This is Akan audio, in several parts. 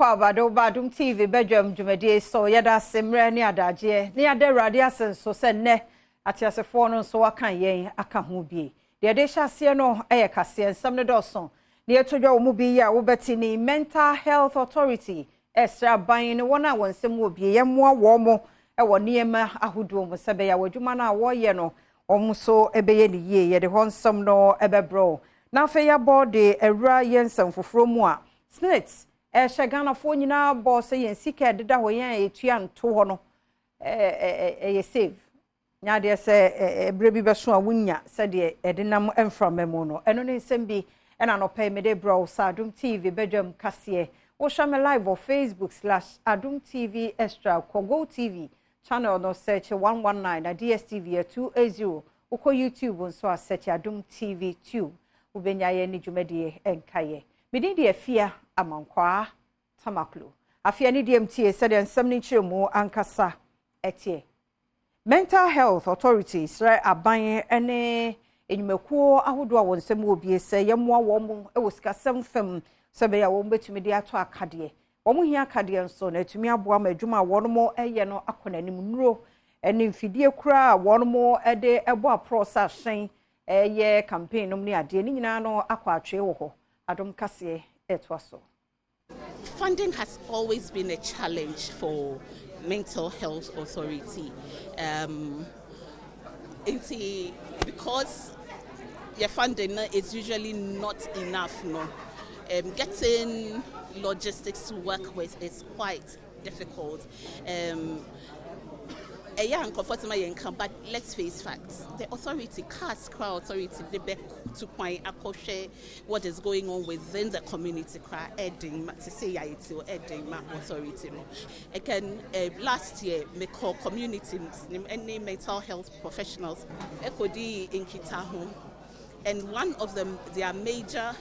kwa Badom TV Badwam dwumadi so yada semre ne adaje ne yada rade asenso se ne atiasefo no so wakan yen aka ho bie de de hyase no kase ensam ne doso ne etodwa wo bi ya wo beti ni mental health authority extra ban ne wona wonsem wo bie yemmoa wo mo wo niema ahodo mo sebe ya wadwuma na wo ye no omso ebeye ne ye ye de honsam no ebebro na fe ya body ewra yensam foforo mu a snits Shagana for nyina boss yen sika deda ho yen etua nto ho no ye save nya de se brebi beso a wunya se de edenam emframemo no eno ne nsem bi ena no pay me de bro Adom TV Badwam kase wo show me live on Facebook/Adom TV Extra Kogo TV channel no search 119 na DSTV 280 uko YouTube nso a search Adom TV 2 ubenya ye ni dwumade enkaye Midin de afia amankwa tamaklo afia ni DMT said ensam ni chiremu ankasa etie mental health authorities right aban ene enyumekuo ahodo a wonsem obi ese yemmoa wom ewosikasem fam sebe ya wom betumi de ato akade wom hia akade nso na etumi aboa ma adwuma wonomo eye no akonanim nuro ene mfidie kura wonomo ede ebo aprosa hyen eye campaign nom ni ade ni nyina no akwa atwe wo ho Adom kase etwaso. Funding has always been a challenge for mental health authority. Because your funding is usually not enough. No, getting logistics to work with is quite difficult. A young comfortable income, but let's face facts. The authority, crowd authority, they back to point akoshe what is going on within the community. Adding to say adding my authority. Again, last year, me call community any mental health professionals. Ekodi in Kitaho, and one of their major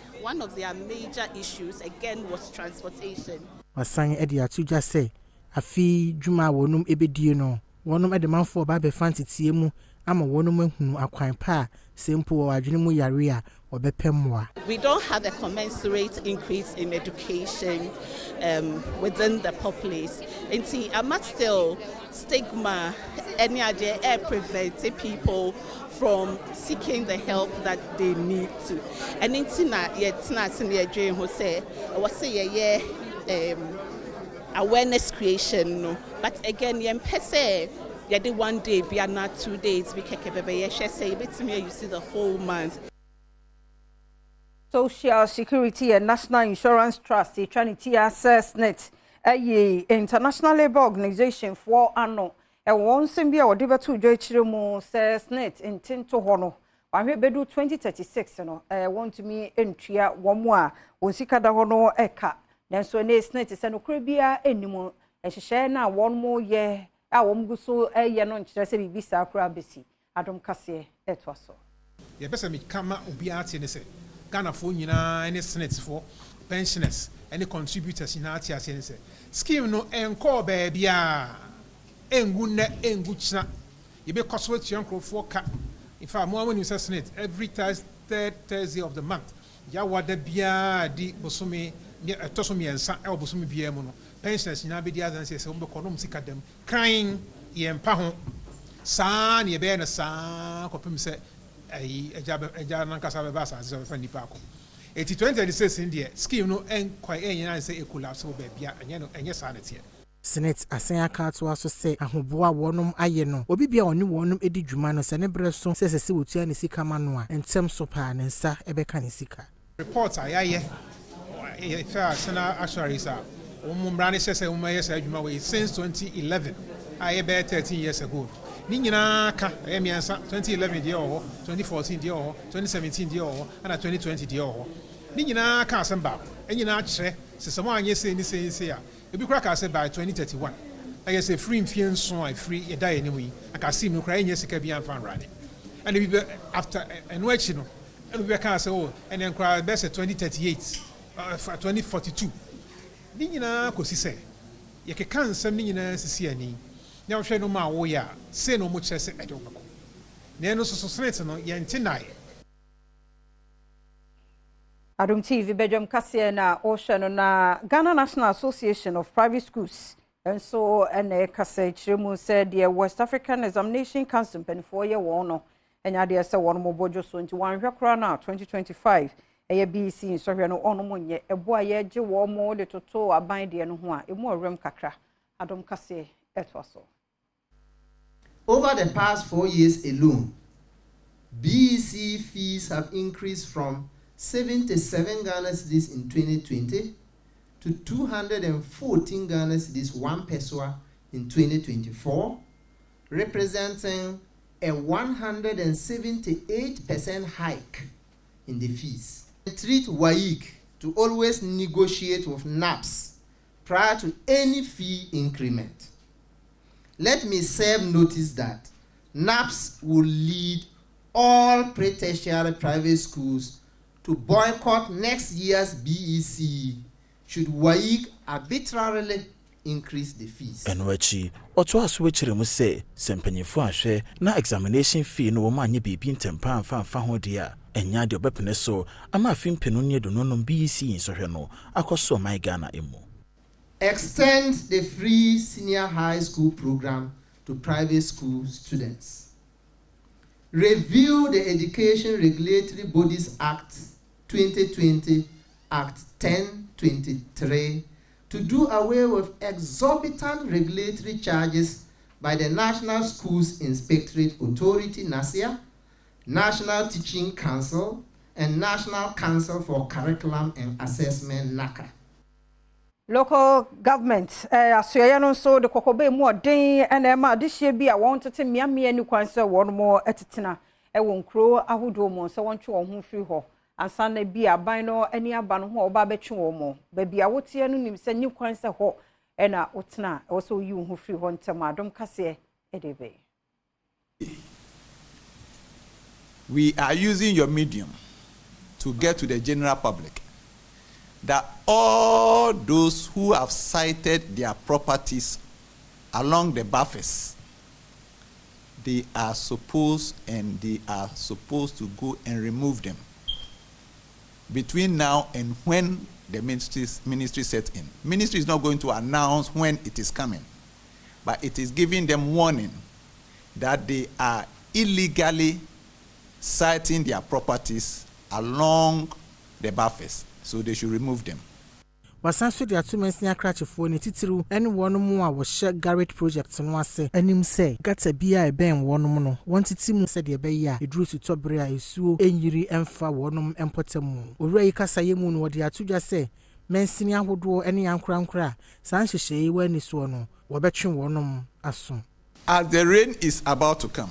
issues again was transportation. Masang Edia to just say, afi Juma wonum ebedie no. Wonum edeman for ba be fanti tie mu ama wonum ehunu akwan pa sempo wa adwene mu yare a obepemmoa. We don't have a commensurate increase in education within the populace. And see, I must still stigma any idea preventing people from seeking the help that they need to. And in Tina, yet not in the dream who say, was say awareness creation, no. But again, you did 1 day, be not 2 days. We can say, you see the whole month. Social Security and National Insurance Trust, Trinity Access Net, a international labor organization for anno. A one symbia or diva to Joichirimo says net in Tinto Hono. I hear bedu 2036, want to me entry at one more, Unsika da Hono Eka. Then so next night is an okribia anymore, and she share now 1 more year. I won't go so a year non stress visa crabisi. Adom kase etwaso. Ye pesa me kama obiati ne se. Ghana for nyina any senate for pensioners, any contributors in ati ase ne se. Scheme no enko baby a engu ne engu china. Ye be koso atuanko for ka. In fact, more when you say senate every third Thursday of the month. Ya wada bia di bosome tosomi ensa e obosumi bia mu no pensioners nyina be di adanse se umbe kono msika dem crying ye mpa ho saa ne be na saa kopim se eja nankasa be ba saa se fa nipa ko 2026 in there scheme no enkwai enyina se collapse wo ba bia enye saa ne tie Senate asen aka to aso se ahoboa wonum aye no obi bia oni wonum edi dwuma no se ne breso se wotua ne sika ma no a entem so pa ne nsa ebeka ne sika reports ayaye if Sana actuaries are Umbrani says since 2011, I about 13 years ago. Nina ka 2011 dio, 2014 dio, 2017 dio, and 2020 dio. Nina ka samba, and you know, say someone yes say say be crack I said by 2031. I say free infusion so I free a die anyway. I can see no crying yes can fan running. And we after and watch no, and we can say oh, and then cry best 2038. 2042 ni nyina kosi se ye keka nsam ni nyina sisi ani na wo hwe no ma wo ya se no mo kyese ede obako na eno so senate no ye ntinai Adom TV Badwam kase na ocean na Ghana National Association of Private Schools and so ene kase chiremu said the West African Examination Council pen 4 year no enya de se won mo bojo so nti wan hwekora na 2025 eye BC so hwe no ono monye ebo aye gye wo mo de toto aban de no ho a emu awrem kakra Adom kase etwaso. Over the past 4 years alone, BEC fees have increased from 77 Ghana cedis in 2020 to 214 Ghana cedis 1 peswa in 2024, representing a 178% hike in the fees. I treat WAEC to always negotiate with NAPS prior to any fee increment. Let me serve notice that NAPS will lead all pre-tertiary private schools to boycott next year's BEC should WAEC arbitrarily increase the fees. Enwechi, oto aswechire mu se sempanyefo ahwe na examination fee no ma anye bibi ntempa amfa ho dia enya de obepene so ama afimpenu ne do nonom BEC insohwe no akoso my Ghana emu. Extend the free senior high school program to private school students. Review the Education Regulatory Bodies Act 2020, Act 1023, to do away with exorbitant regulatory charges by the National Schools Inspectorate Authority, NASIA, National Teaching Council, and National Council for Curriculum and Assessment, NACA. Local government asuya no so de kokobe mu odin ena ma de hye bi a won tete miamia ni kwanse won mo etetena e won kro ahodo mo so won twe won ho firi ho ansa na bi aban no ani aba no ho oba betwe won mo ba bi a wotie no nim se ni kwanse ho ena otena e so yi ho firi ho ntem Adom kase edebe. We are using your medium to get to the general public that all those who have cited their properties along the buffers, they are supposed to go and remove them between now and when the ministry sets in. Ministry is not going to announce when it is coming, but it is giving them warning that they are illegally citing their properties along the buffers. So they should remove them. Wasanso de atumensi akrachefo ne titiru ene wonom a wo hye garage project no ase anim se gata bia e ben wonom no wontitimu se de be ya eduru sutobre a esuo enyiri emfa wonom empotamu owura yi kasa yemu no de atudwa se mensini ahodo ene yankura san hyehye yi wani so no wo betwe wonom aso. As the rain is about to come,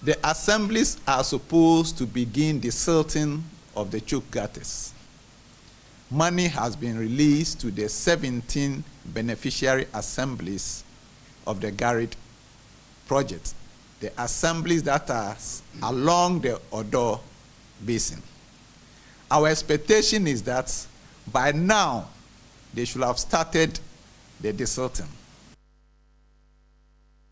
the assemblies are supposed to begin the silting of the choke gutters. Money has been released to the 17 beneficiary assemblies of the garage project, the assemblies that are along the Odo Basin. Our expectation is that by now they should have started the desilting.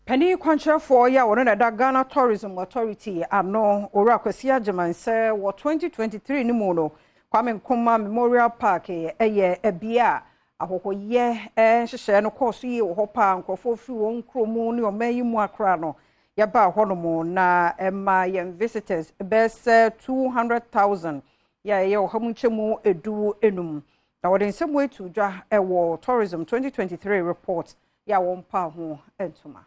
Penny Quantra for ya one da Ghana Tourism Authority ano ora kwasi ageman se wo 2023 ni mu no Kwame Nkrumah Memorial Park eye ebia ahohoye hyehyɛ no course yi wo hopa nkofo fi won kromu ne omayi mu akra no ya ba honomo na ema yen visitors best 200,000 ya ye wo hamunchemu edu enum na wo den semwe etu dwa ewo Tourism 2023 report ya won pa ho entuma.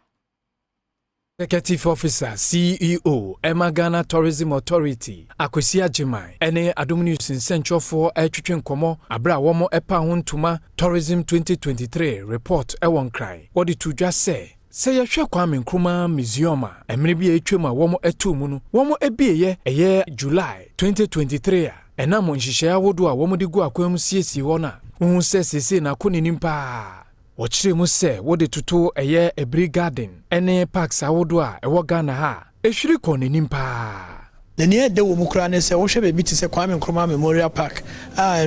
Executive Officer CEO Emma Ghana Tourism Authority Akwesi Agyeman ene Adom News nsentwofo atwetwe nkomo abra womo epa ho ntuma Tourism 2023 report ewon krai wodi tudwa se yehwe Kwame Nkrumah Museum a emre bi etwem a womo etumu no womo ebieye eye July 2023 a enamo nhihye awodo a womo de gu akwam siesie wona hu se sese na konenimpa Ochire mu se wo de tutu eye Ebri Garden ene parks awodo a ewo Ghana ha ehwiri konenim pa na ne de wo mukura ne se wo hwe be bi ti se Kwame Nkrumah Memorial Park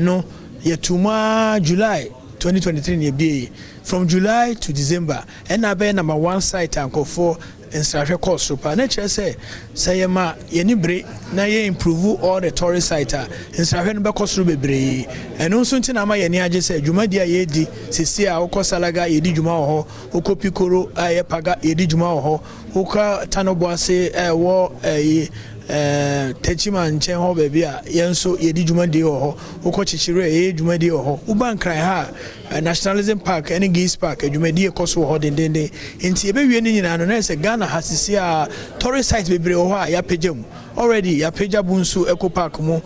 no yetuma July 2023 ne bi from July to December and abe number 1 site ankofo nsrahwe course so pa na kire say ye ma ye ni bre na ye improve all the tourist site nsrahwe no be course ro bebre eno nso nti na ma ye ni age say dwuma dia ye di sisi a ukosalaga ye di dwuma ho ukopikoro ye paga ye di dwuma ho uka tanobo ase wo techima nchen ho baby a yenso yedi dwumadi ho ukochichire ye dwumadi ho ubankran ha nationalism park any geese park dwumadi ekoso ho dendende enti ebewie ni nyina no na se Ghana hasisi a tourist site bebre ho a ya pejam already ya peja bunsu eco park mu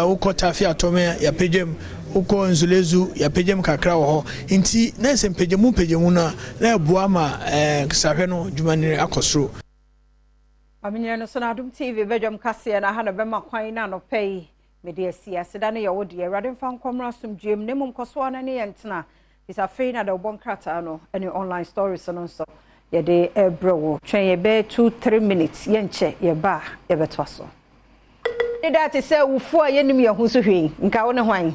ukotafia atome ya pejam uko nzulezu ya pejam kakra ho enti na se pejam na ebuama ma sahwe no dwumani akosoro Aminya no so na Adom TV Badwam kase na ha na be makwan na no pay media siase da ne ye wo de Awurade mfa nkomra somdwem ne mum koso na ne yentena isa fe na da obon krata no any online stories no so ye de ebro twen ye be 2-3 minutes ye nche ye ba ye beto so ne that say wufu a ye nim ye hu so hwen nka wo ne hwan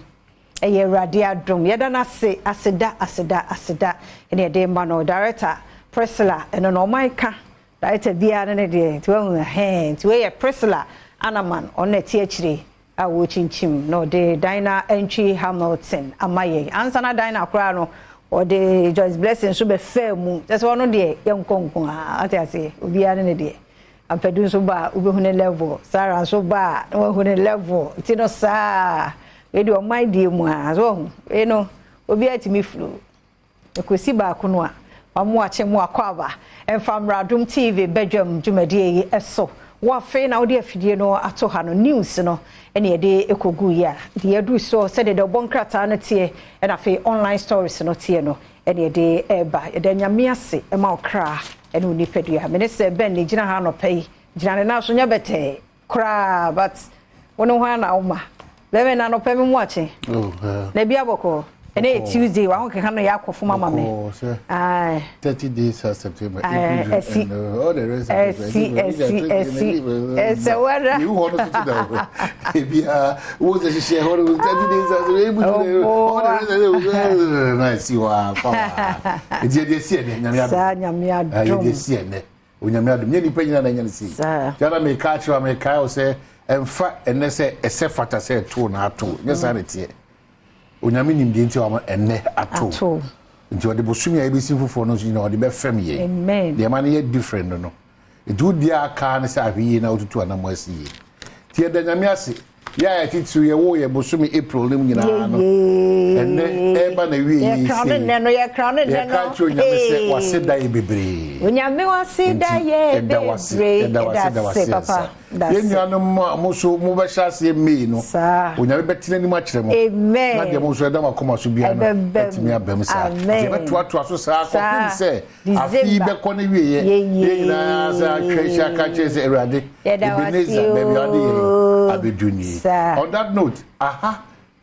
eye Awurade adom ye da na se aseda ene ye de ma no director Priscilla eno no maika Director Biana ne de to hand to a Priscilla Anaman on the theatre a watching chim no de Dinah Entry Hamilton amaye answer na Dinah Krano or the Joyce Blessing should be fair moon that's one of the young kong I say Biana ne de and Pedro so ba ubehune level Sarah so ba no hune level tino sa we do my dear mu so you know obi atimi flu ekosi ba kuno a amwache mu akwaba enfamra Adom TV Badwam dwumadie eso wa fe na odi afidie no ato ha no news no ene de ekogu ya de adu so se de bonkrata na tie na fe online stories no tie no ene de eba de nyame ase e ma okra ene oni pedua minister ben ne gina ha no pay gina na so nya bete kra but wono ho na oma lebe na no pay me mu ache na bia boko ene Tuesday wa ho keka no ya akofo mama me 30 days of September and all the rest of you want to do that bia wo se share all 30 days of all the rest nice you are power e die sie ne nyame adom die sie ne onyame adom ne nipa nyina na nyane si jana me ka chwa me ka o se emfa ene se ese fata se to na ato nye sanity onyame nimde nti wa enne ato nti ode bosumi a ebisi fufo no so ode be fam ye amen de man ye different no edu dia aka ne sa ahwie na otutu anamo asiye ti ede nyame ase ya titu ye wo ye bosumi April nim nyina no enne eba na wie ye crown ne no ye crown ne no ye ka cho nyame se wase da ye bebre onyame wase da ye bebre da se papa ye nyano mo so mo be shase me no onyame betena ni ma kire mo amen na de mo so da makoma so bia no etimi abam sa ye beto so sa ko se afi be ko na wie ye na sa kwesha ka chese Awurade ebeneza be bi ade abeduni on that note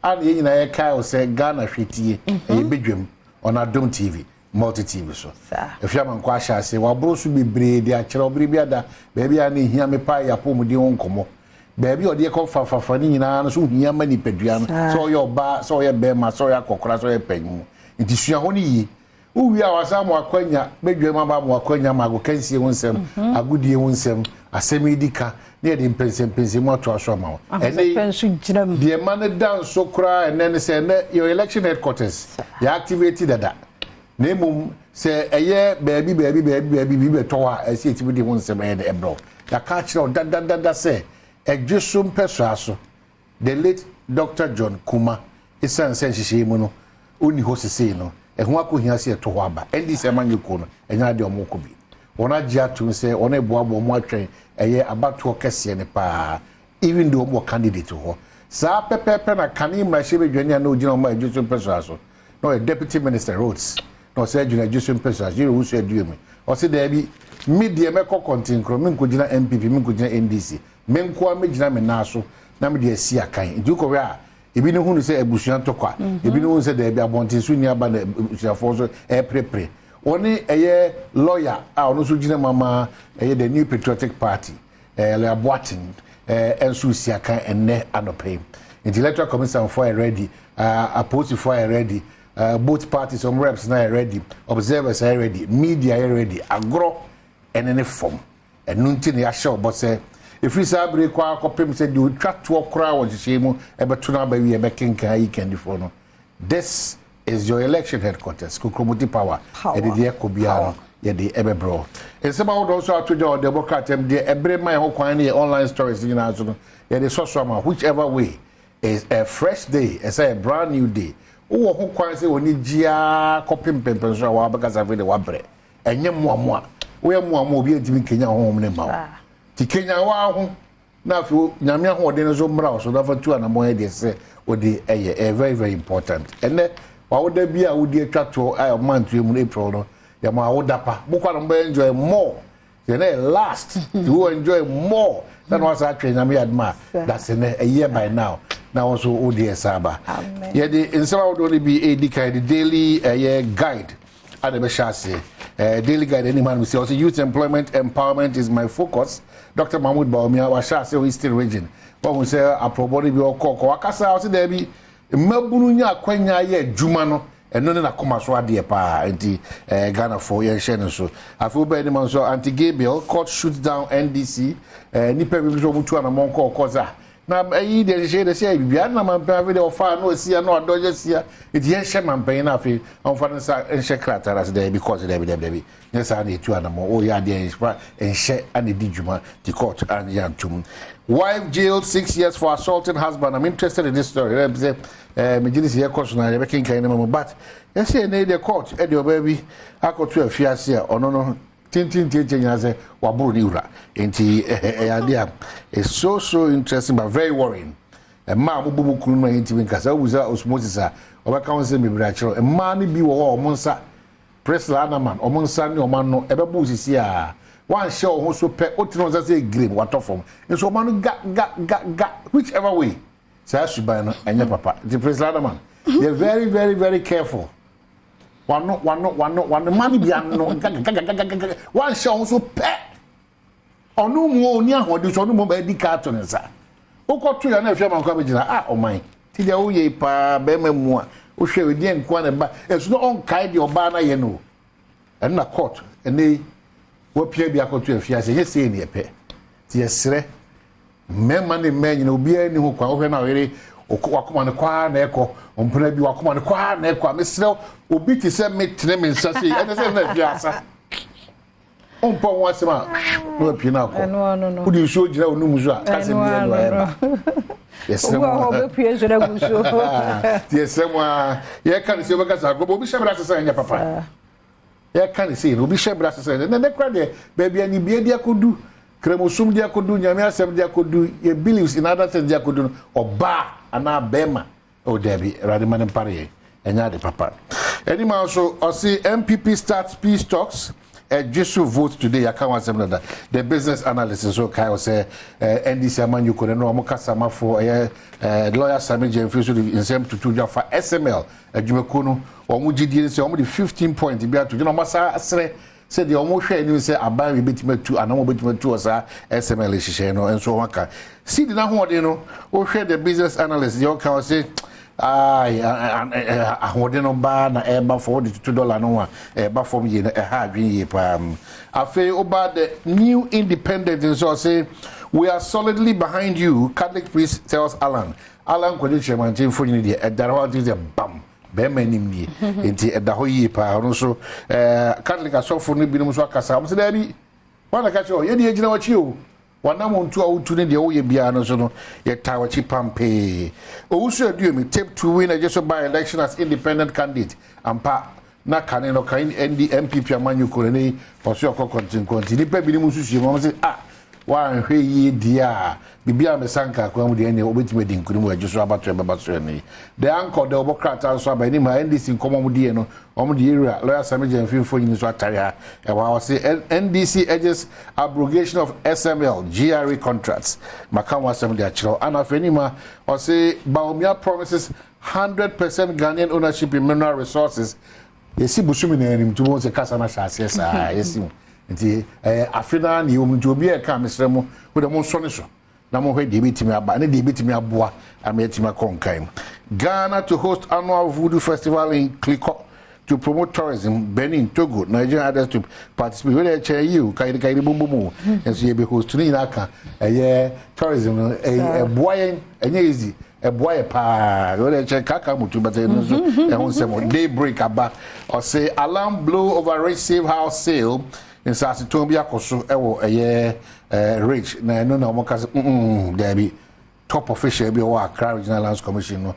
and ye nyina ye kai o se Ghana hwetie e bedwam on Adom TV multi TV so if you am kwa sha se wa bro so bebre de a kire obri bia da ba bia na hia me pa ya pomudi won komo ba bia ode ko fafafa ni nyina no so hia mani padua no so ye oba so ye bema so ye kokora so ye panyu nti sua ho ni yi uwi a wasa mo akwanya bedwam aba mo akwanya mago kansie wonsem agudie wonsem asemi dika ne de mpensempense mo to aso ma ene pensu ginam de man dan so kra ene se ne your election headquarters ya activated dada nemum se eye baby bi beto a esi etibi de wonsem e de ebro ya ka kire dada se edwesum peso aso the late Dr. John Kuma isan senhihye mu no oni hosisi no ehun akohia se to ho aba endi se manyeko no enya de omoko bi wona gia tun se wona eboabo mo atwen eye abato kese ne pa even though mo candidate ho sa pepepe na kani mrahye bedwane na ogina mo edwesum peso aso no a deputy minister roads no say juna edwesum peso aso you so aduemi o se da bi media meko content kro me nkogina MPP me nkogina NDC me nko a megina me na so na me de asi akan duko we a ebi ne hunu se abusuan tokwa ebi ne hunu se da bi abontin so ni aba na abusuafo so prepare oni eye lawyer a ono so gina mama eye the New Patriotic Party le aboatin enso siakan enne anope intellectual commission for ready opposing for ready both parties some reps now ready observers are ready media are ready agro ene ne form enu nti ne ya show but say if we say break kwa kopem say do twa to okra wo hye mu ebeto na ba wi ebekenkan yi kendi for no. This is your election headquarters Kukromoti power e de ekobia ye de ebebro e se ba wo do so atojo democrat em de ebre man ho kwan ne online stories you know so ye de so ma whichever way is a fresh day it's a brand new day wo ho kwan se oni gia kopem pempen so wa bakasa fe de wa bre enye moamoa wo ye moamoa obi antimi Kenya ho ne ma ti Kenya wa ho na fi nyame ho de no so mra so da fa tu ana mo ye de se odi eye very very important ene wa wo da bia wo di atwa to month mu April no ya ma wo da pa bukwa no enjoy more you know last you enjoy more than was actually nyame adma that's in a year by now also odi esaba ye the insama wo do be a the daily guide adebe shase daily guide any man we say also youth employment empowerment is my focus. Dr. Mahmoud Baumia wa shase we still region what we say aprobody be okoko akasa o se there be mabunu nya kwanya ye adwuma no eno ne na koma so ade pa enti Ghana for ye share no so afu be ni man so anti gay bill court shoots down NDC nipa bi so mutu na monko okoza na yi de je de say bibia na man pa de ofa no sia no adoje sia eti ye share man pa na afi on fa nsa enche kratara se there because there be yes and etu na mo o ya de enche and di djuma the court and yantum. Wife jailed 6 years for assaulting husband. I'm interested in this story. Majlis here course na be kin kan na but yes say na the court e de baby akoto afiase a ono no tintin nya say waburu ni ura enti ade is so interesting but very worrying. Ma mo bubu kunu na enti nkasa wuza osmosis a obeka won say mebra chiro ma ni bi wo o monsa press la man o monsa ni o man no ebebu sisi a one show who so pe otino say green water form and so man ga whichever way say ashuban no enya papa the press la man they're very careful one money bi no one show so pe onu mu oni ahodi so onu mo ba di carton nsa ukoto ya na afia man kwa begina oman ti dia wo ye pa be mamu a wo hwe we die nko na ba esu no on kai de oba na ye no en na court ene wo pia bi akoto afia se ye se ne epe ti esre mema ne menyi na obi ani ho kwa wo hwe na were wakoma ne kwa na eko ompena bi wakoma ne kwa na eko amesre obi ti se metre me nsa se ene se na afia asa ompo won asema no pie na ko no udi so gira onum so a kase bi no eba yesem wo be pie so na guso yesem a ye kan se obeka sa go obi shebra sesa nya papa ye kan se obi shebra sesa ne kra de baby ani bia dia kodu kremosum dia kodu nyame asem dia kodu ye believes in other things dia kodu oba ana bema o debi radimane pare enya de papa anima so o see MPP starts peace talks. Just vote today. I can't want that. The business analyst so Kyle say NDC man you could know Mokasama for lawyer Sami Jemfiso in same to for SML. Jumekono or Mujidi say only 15 points. Be to Masa said the almost share you say about we bit me 2 and no bit me 2 as SML is and so on. See the now what you know or share the business analyst. You can say ahode no ba na eba for $42 no eba from ye na ha adwen ye pa afi oba the new independent so say we are solidly behind you. Catholic priest tells Alan kwedi chairman team for you the edaro is a bam be manim ni enti edaho ye pa no so Catholic asofo no bi no so akasa am say da bi wana ka cho ye de agina wachi o wana montu a utu ne de wo ye bia no so no ye tawachi pampe owusu aduemi tape to win a just by election as independent candidate ampa na kane no kan MPP amanyu ko ne poso ko continue pa bi ni mususu mo say wa hwe yi dia bibia mesanka ko amu de ne obetime di nkuru mu ajuso abato ebabaso ne the anchor the obokrata so abani ma NDC nkomo mu die no omu de area lawyer Sami Jemfiso yin so atare e wa say NDC urges abrogation of SML GRE contracts makawa Sami de achiro and afenima o say Baumia promises 100% Ghanaian ownership in mineral resources yesi busumi na enim tubo se kasa na shase sa yesi nti afina ni omuntu obi e ka mesremo wo de mo nsone so na mo hwe de betimi aba na de betimi aboa ametima konkan. Ghana to host annual voodoo festival in Kliko. to promote tourism, Benin, Togo, Nigeria, others to participate. When they chair you, Kairi Bumbu, and so you be hosting Naka, tourism, a boy, easy, a boy pa, when they check Kakamutu, but and daybreak about, or say alarm blow over rich safe house sale in Sasitombia Koso, rich. Na no Mokas, there be top official, be a Regional Lands Commission, no,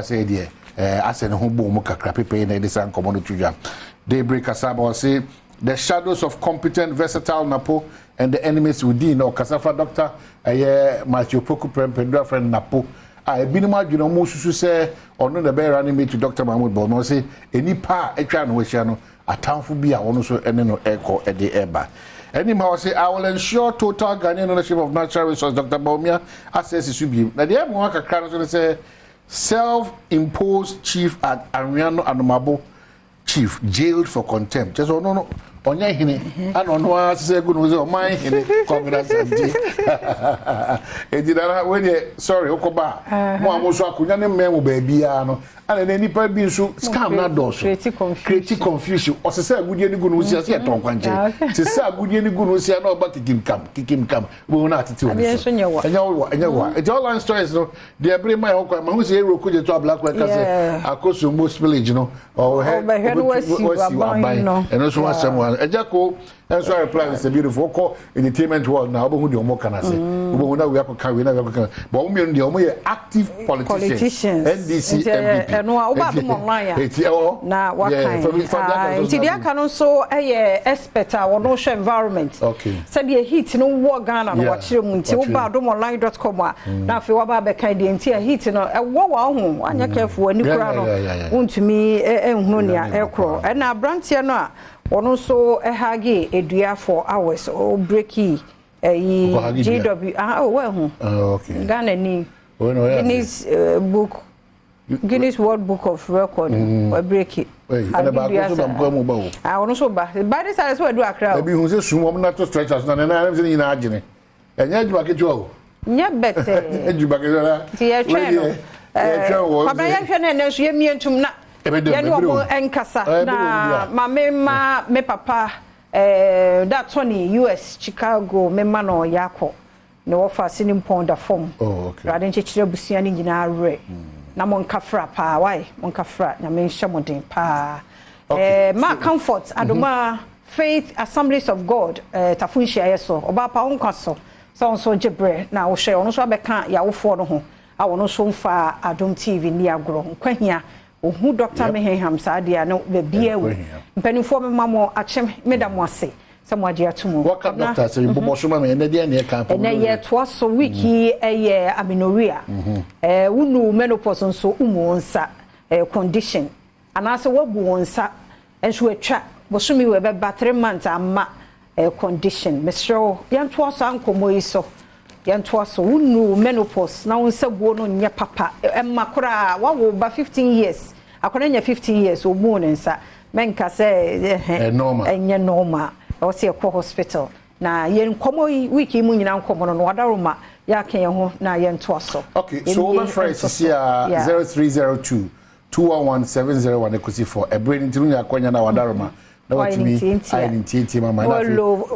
say, dear. I said, who boom, crappy pain, and this commodity jam. Daybreak Asaba say the shadows of competent, versatile Napo and the enemies within, or Casafa doctor, Matthew Poku Prempendra friend Napo. I been my, Musu say, or no, the bear anime to Dr. Mahmoud Bono say, any pa, a chan, which a town for be, I also no echo at the airbar. Anyhow, say I will ensure total Ghanaian ownership of natural resources. Dr. Baumia assesses should be. Now, the Mwaka Kano say, self-imposed chief at Ariano Anomabo chief jailed for contempt. Just no. Onya hine ano no say good no my hine congrats e didara when sorry okoba mo amoso akunya ne memo ba bia no ana na nipa bi nso scam na do so create confusion o se say agudie ni gu no sia se ton kwanche se say agudie ni gu no sia na oba kikim kam bo na atete woni enya wo it all line stories no dey bring my okwa ma hu se ero ko je to black work say akoso most village no o he and so was Ejako, and so I reply, it's a beautiful call entertainment world now, but who do more can I say? We have carry, but we are the active politicians, NDC, MVP, and no, now what kind? Indeed, can also a expert or no environment. Okay, said the heat no war Ghana, watch you until Badomonline.com. Now, if you are back, kind of heat, a war home, and you're careful when you crown to me, and Hunia, Aircrow, and now Brantiana. Ono so ehage edua for hours o breaki GW well okay Ghana ni Guinness World Book of Record o breaki and ba ko so ba mu ba o ono so ba this side so do akra e bi hu se sum na to stretchers na na se ni na agene enya djuma ke jo nya bete djuma ke na ti e twa no kwa ba ya hwe na so ye mientum na yani omo enkasa na mama me papa that Tony US Chicago me ma no yako no offer sinim ponda form rade nchechire busua ni nyina re na monkafra pa why monkafra na me hyemoden pa ma comfort adoma faith assemblies of God tafunhia yeso oba pa onkaso so jebre na wo hye ono so abeka yawofo no ho a wono so mfa Adom TV ni agro kwahia ohu Dr. Meham Sadia no be biewu mpanifo me mamo achem medam ase samwaje atumu what doctor say bobo so ma me na dia na ka na ye to so wiki eye aminoria unu menopause nso umu nsa condition anase wabu nsa enso atwa bosumi we be 3 months amma condition mesro yanto so ankomo iso yanto so unu menopause na wonsa buo no nye papa makora wawo ba 15 years akona nya 15 years omu nsa menka say enye normal o se ko hospital na yen komo wiki mu nyina nkomo no wadaroma ya kan ye ho na yen to so okay so over phrase is here 0302 211701 equity a brain into nya kwanya na wadaroma na watimi identity mama na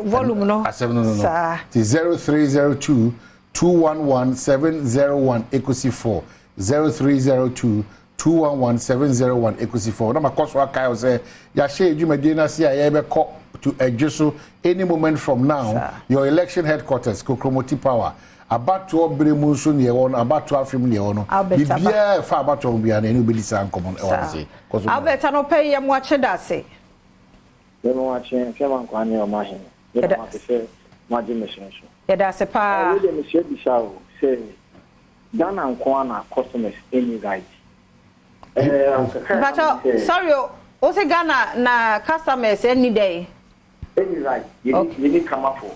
volume no 0302 211701 equity 4 0302 211701 equity 4 na makoso akai say ya share edwumade na se ya be ko to adjuso any moment from now your election headquarters Kokromoti Power about to obremu so ne won about to afim ne won bibia fa about to bia na any belisa common e won say Albert no pay yam wache da say dem wache fiaman kwa ne o mahin dem ma se maji mission so ya da se pa we dem se bishawo say Ghana nko na customers any right but sorry o say Ghana na customers any day any right you need come up for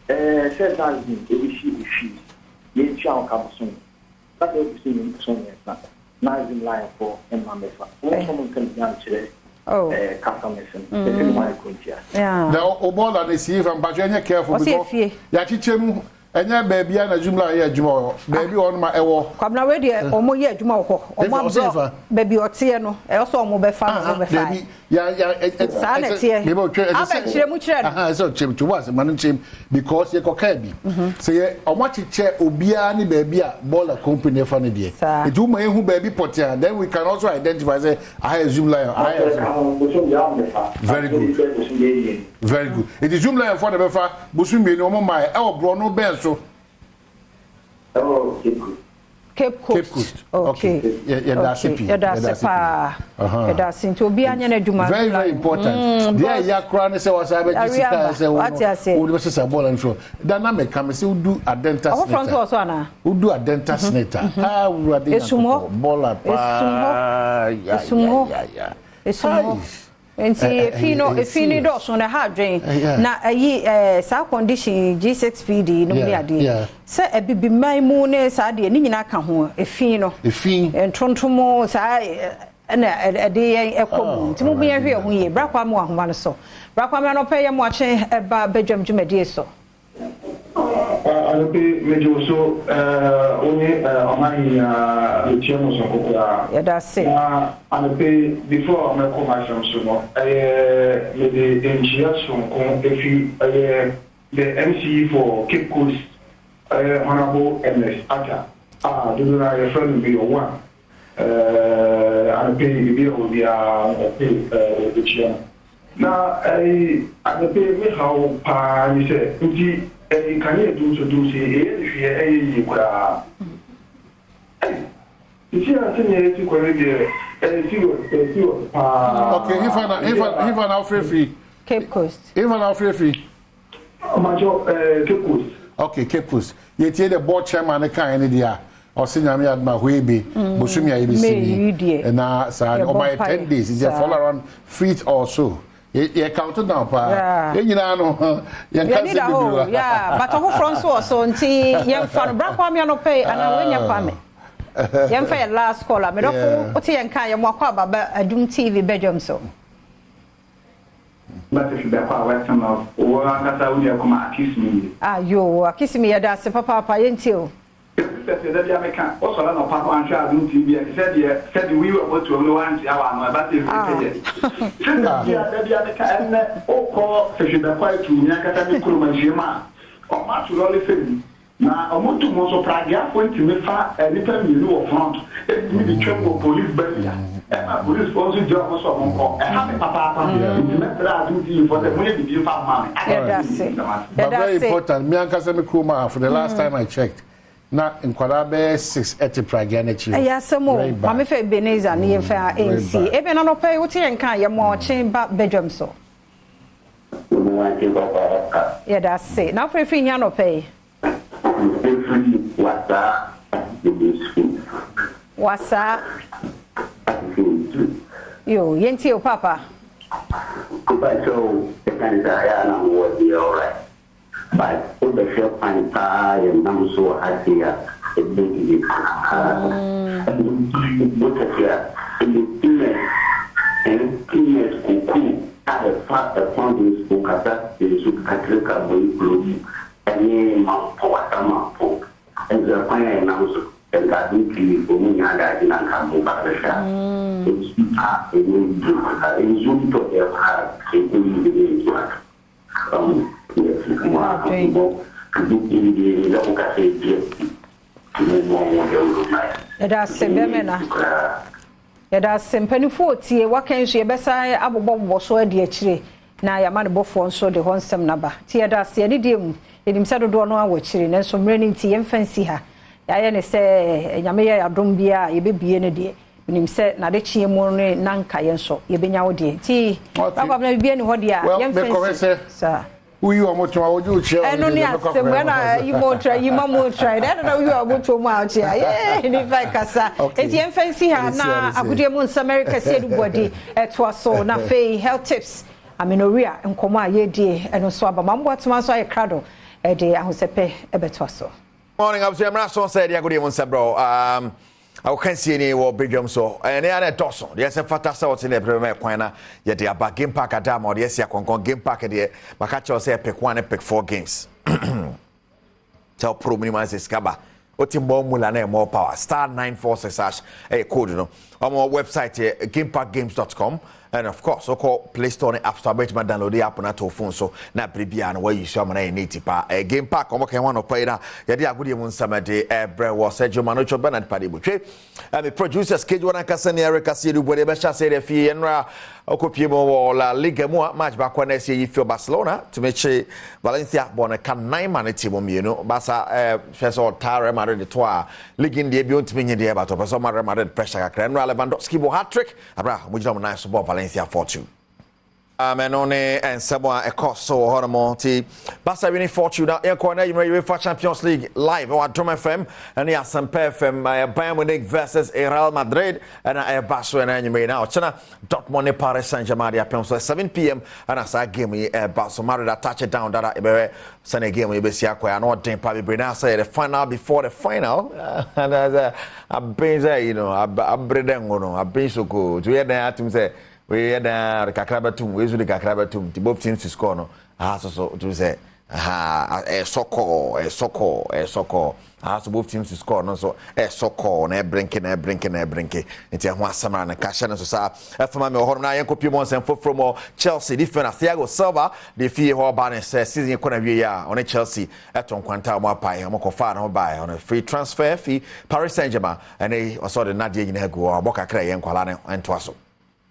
said that she you shall come soon that is soon now is in line for Mamefa someone can down today customers yeah now obola dey see if I'm careful because ya chichemu enya baby na jumla ya juma baby on ma ewo kwabna we de omo ye adwuma wo omo abro baby otie no e so omo be fa no be fa baby ya sa na tie me bo twa kire mu kire aha so chem to was man chem because ye koka bi say ye omo chiche obia ni baby a baller company fa ne de it do ma ehu baby potia then we can also identify say I assume lion very good very good it is zoom lion for the befa busu me no mo mai e obro no ben so oh Cape Coast. Okay. That's it. That's it. To be anya na dwuma. Very very important. There ya kra ne se was abe disika se wo do se ball and so. Then na me come say do a dentist. Our front also ana. Wo do a dentist neta. Ah wo ade na ball up. Esumo. Enti efini do so na ha dwen na ayi sa condition G6PD no bi ade se ebibi man mu ne sa de ni nyina ka ho efin no entontomo sa na ade ekomu ti mu bi ahwe ho ye brakwa mu ahoma no so brakwa me no peye mu ache eba Badwam dwumadi so alope mejo so oni amani chemo so kokora ya da se alope before me commercial so no me the engineer so kon efi the MC for Cape Coast honorable MS Ata do na your friend be one alope be o dia the chair na alope me how pa ni say nti can you do say you kura you see I think you kura see okay if an Alfred Cape Coast if an Alfred Majo Cape Coast okay Cape Coast you tie the board chairman kan any dia o se nyame adma hoebe bosumi ayebisi na sa o my 10 days is fall around feet or so you counted down pa you know you can see the yeah but who front so nti yem fan brakwa me no pay ana wenya kwa me yem fa last caller me do fu oti yen kan yem akwa baba Adom TV Badwam so but if you kwa wa sama o akata uni akoma akisimi yo akisimi ya da se papa yenti o that the American also no papa and Adom TV said we were about to no one hour but if that the American and call fish the quite to Nyakata Kurumashima or much really film na omoto mo so pragia point me fa nipa mi no front e mi the trouble police barrier and police also job so monko e ha me papa me Adom TV for the money be fa mama that's it very important me ankasa me kuruma for the last time I checked na nkwara be 6 eti pragianachi ya samo mama fe Beneza na ye fa NC ebe na no pay wote yen kan ye mo chen ba Badwam so yeah that's it now for free nya no pay wasa yo yenti o papa so the Canada na wo be all right but all the shop and and I'm so happy at the big but here and kuku at the part the funding kata su katrika boy and ma powatama po and the fire now so and Adom TV for me and I didn't come back the shop it's zoom to the heart Yada sebemena yada sempanifo tie wakanhwe besa abobobo so ade akire na yamane bofo nso de honsem naba tie yada se ade dem edim se dodo no awakire na nso mreni nti yemfansi ha yaye ne se nyame ya Adom bia yebebie ne de nim se na de chiemu ne nanka yenso yebenya wo de ti baba na bibie ne ho de a yemfansi sa we are much more you share no ni asemana you mo try that no you are much more out here yeah ni fa kasa eti emfancy ha na agudie mu America said body to so na fe health tips amenoria nkomo a ye die eno so aba mambo atuma so aye krado e de ahosepe ebeto so morning abusua mra so said agudie mu bro I can see any war Badwam so and they are Dawson. Yes, a fantastic out in the Premier Quina. Yet they are back game park at Dam or yes, ya con game park at the Macacho say pick 1 and pick 4 games. tell pro minimize skaba oti more mula na more power star 946 code no on our website gamepackgames.com. And of course, so call Play Store and App Store, but you download the app on your phone. So na pribia and where you show me na tipa game pack. Omo can one play na. Yadi agudi mun samade bre was Sergio Manocho Bernard Padi Buche. The producer schedule na kasani Erica Sidu Bode Besha say the fee enra okopie mo la Liga mo match back when I see for Barcelona to make sure Valencia bona can 9 man team mo mienu. Basa first all Tare Madrid the toa Ligue in the bion to me the about to so Madrid pressure kakra. Enra Lewandowski bo hat-trick. Abra mo jina mo nice ball Valencia fortune. Menone and Samoa a cost so hormonti. Basta winning fortune. Corner UEFA Champions League live on Adom FM and yeah some FM Bayern Munich versus Real Madrid and Barcelona and you may now China Dortmund Paris Saint-Germain at 7 p.m. and as I game Barcelona that touch it down that a Sunday game we be see I know then probably bring now say the final before the final and as I've been there you know I've been so good to hear that to say we had the Kakrabatum, we usually Kakrabatum, the both teams to score. No, so to say, a soccer, has both teams to score. No, so a soccer, a brinking. It's a one summer and a cash and so sa. For my home, I am copy once and from Chelsea, different Thiago Silva, the fee or banner says season on a Chelsea at on Quanta Wapai, Mokofano buy on a free transfer fee, Paris Saint-Germain, and they also the Nadia in Hego, Boca Cray and Kualana and Twasso.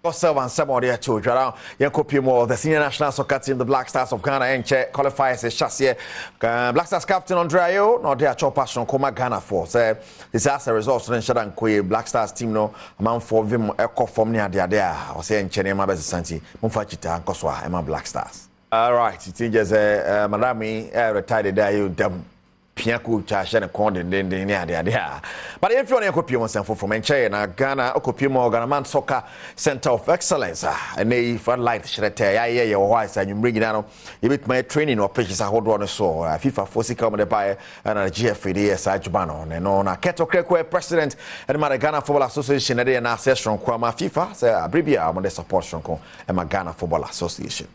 And some of their children around Yankopimo, the senior national soccer team, the Black Stars of Ghana, and qualifies as chassis. Black Stars captain Andrea, no, they are passion Koma Ghana for. Say, disaster results in Shadan Kwe, Black Stars team, no, amount for Vim, Echo from near there, or saying Chenema Besanti, Mufachita, and Koswa, Emma Black Stars. All right, it is Madame retired there, you them. Piaku chasha na konde ndende ni adia but if you want to copy myself from China Ghana copy more Ghana Man Soccer Center of Excellence and they for light shrete ya why say you bring down you bit my training or pages I hold on so FIFA force come the buy and GFD Sajubano and no na Keto Krekwe president and my Ghana Football Association and na session kwa FIFA say abribia am the support from and Ghana Football Association.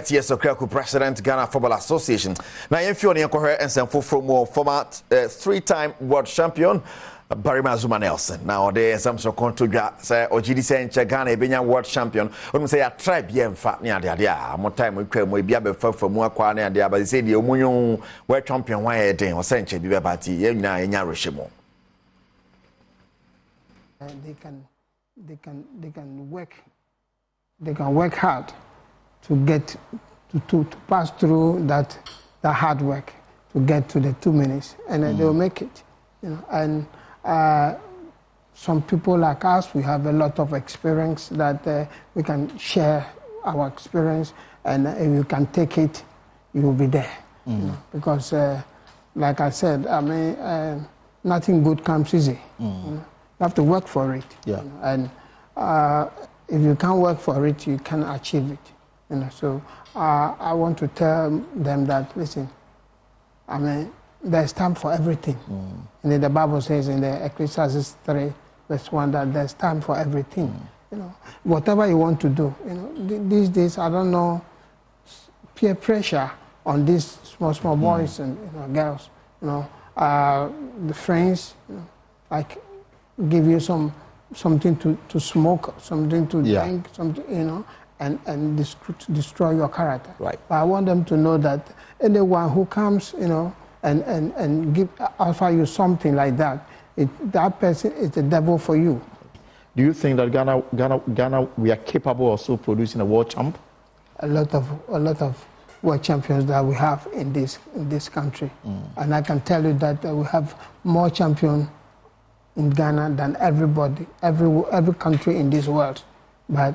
Yes, President Ghana Football Association. Now, if you're and some from former 3-time world champion Barima Zuma Nelson. Now, there is some sort of say OGD Ghana being world champion. When we say a tribe, in fact, near the idea. More time we can be able for more quality and the other. They say the Omunyon world champion one day or century be about the Rishimo. They can work hard to get to pass through that hard work to get to the 2 minutes, and they will make it, you know. And some people like us, we have a lot of experience that we can share our experience, and if you can take it, you will be there, you know? Because like I said, I mean, nothing good comes easy. You know? You have to work for it. Yeah. You know? And if you can't work for it, you can achieve it. You know, so I want to tell them that, listen, I mean, there's time for everything. And the Bible says in the Ecclesiastes 3, verse 1, that there's time for everything. You know, whatever you want to do. You know, these days, I don't know, peer pressure on these small boys and girls. You know, the friends, you know, like give you something to smoke, something to drink, something, you know. And destroy your character. Right. But I want them to know that anyone who comes, you know, and offer you something like that, that person is the devil for you. Do you think that Ghana, we are capable of also producing a world champ? A lot of world champions that we have in this country, and I can tell you that we have more champions in Ghana than every country in this world, but.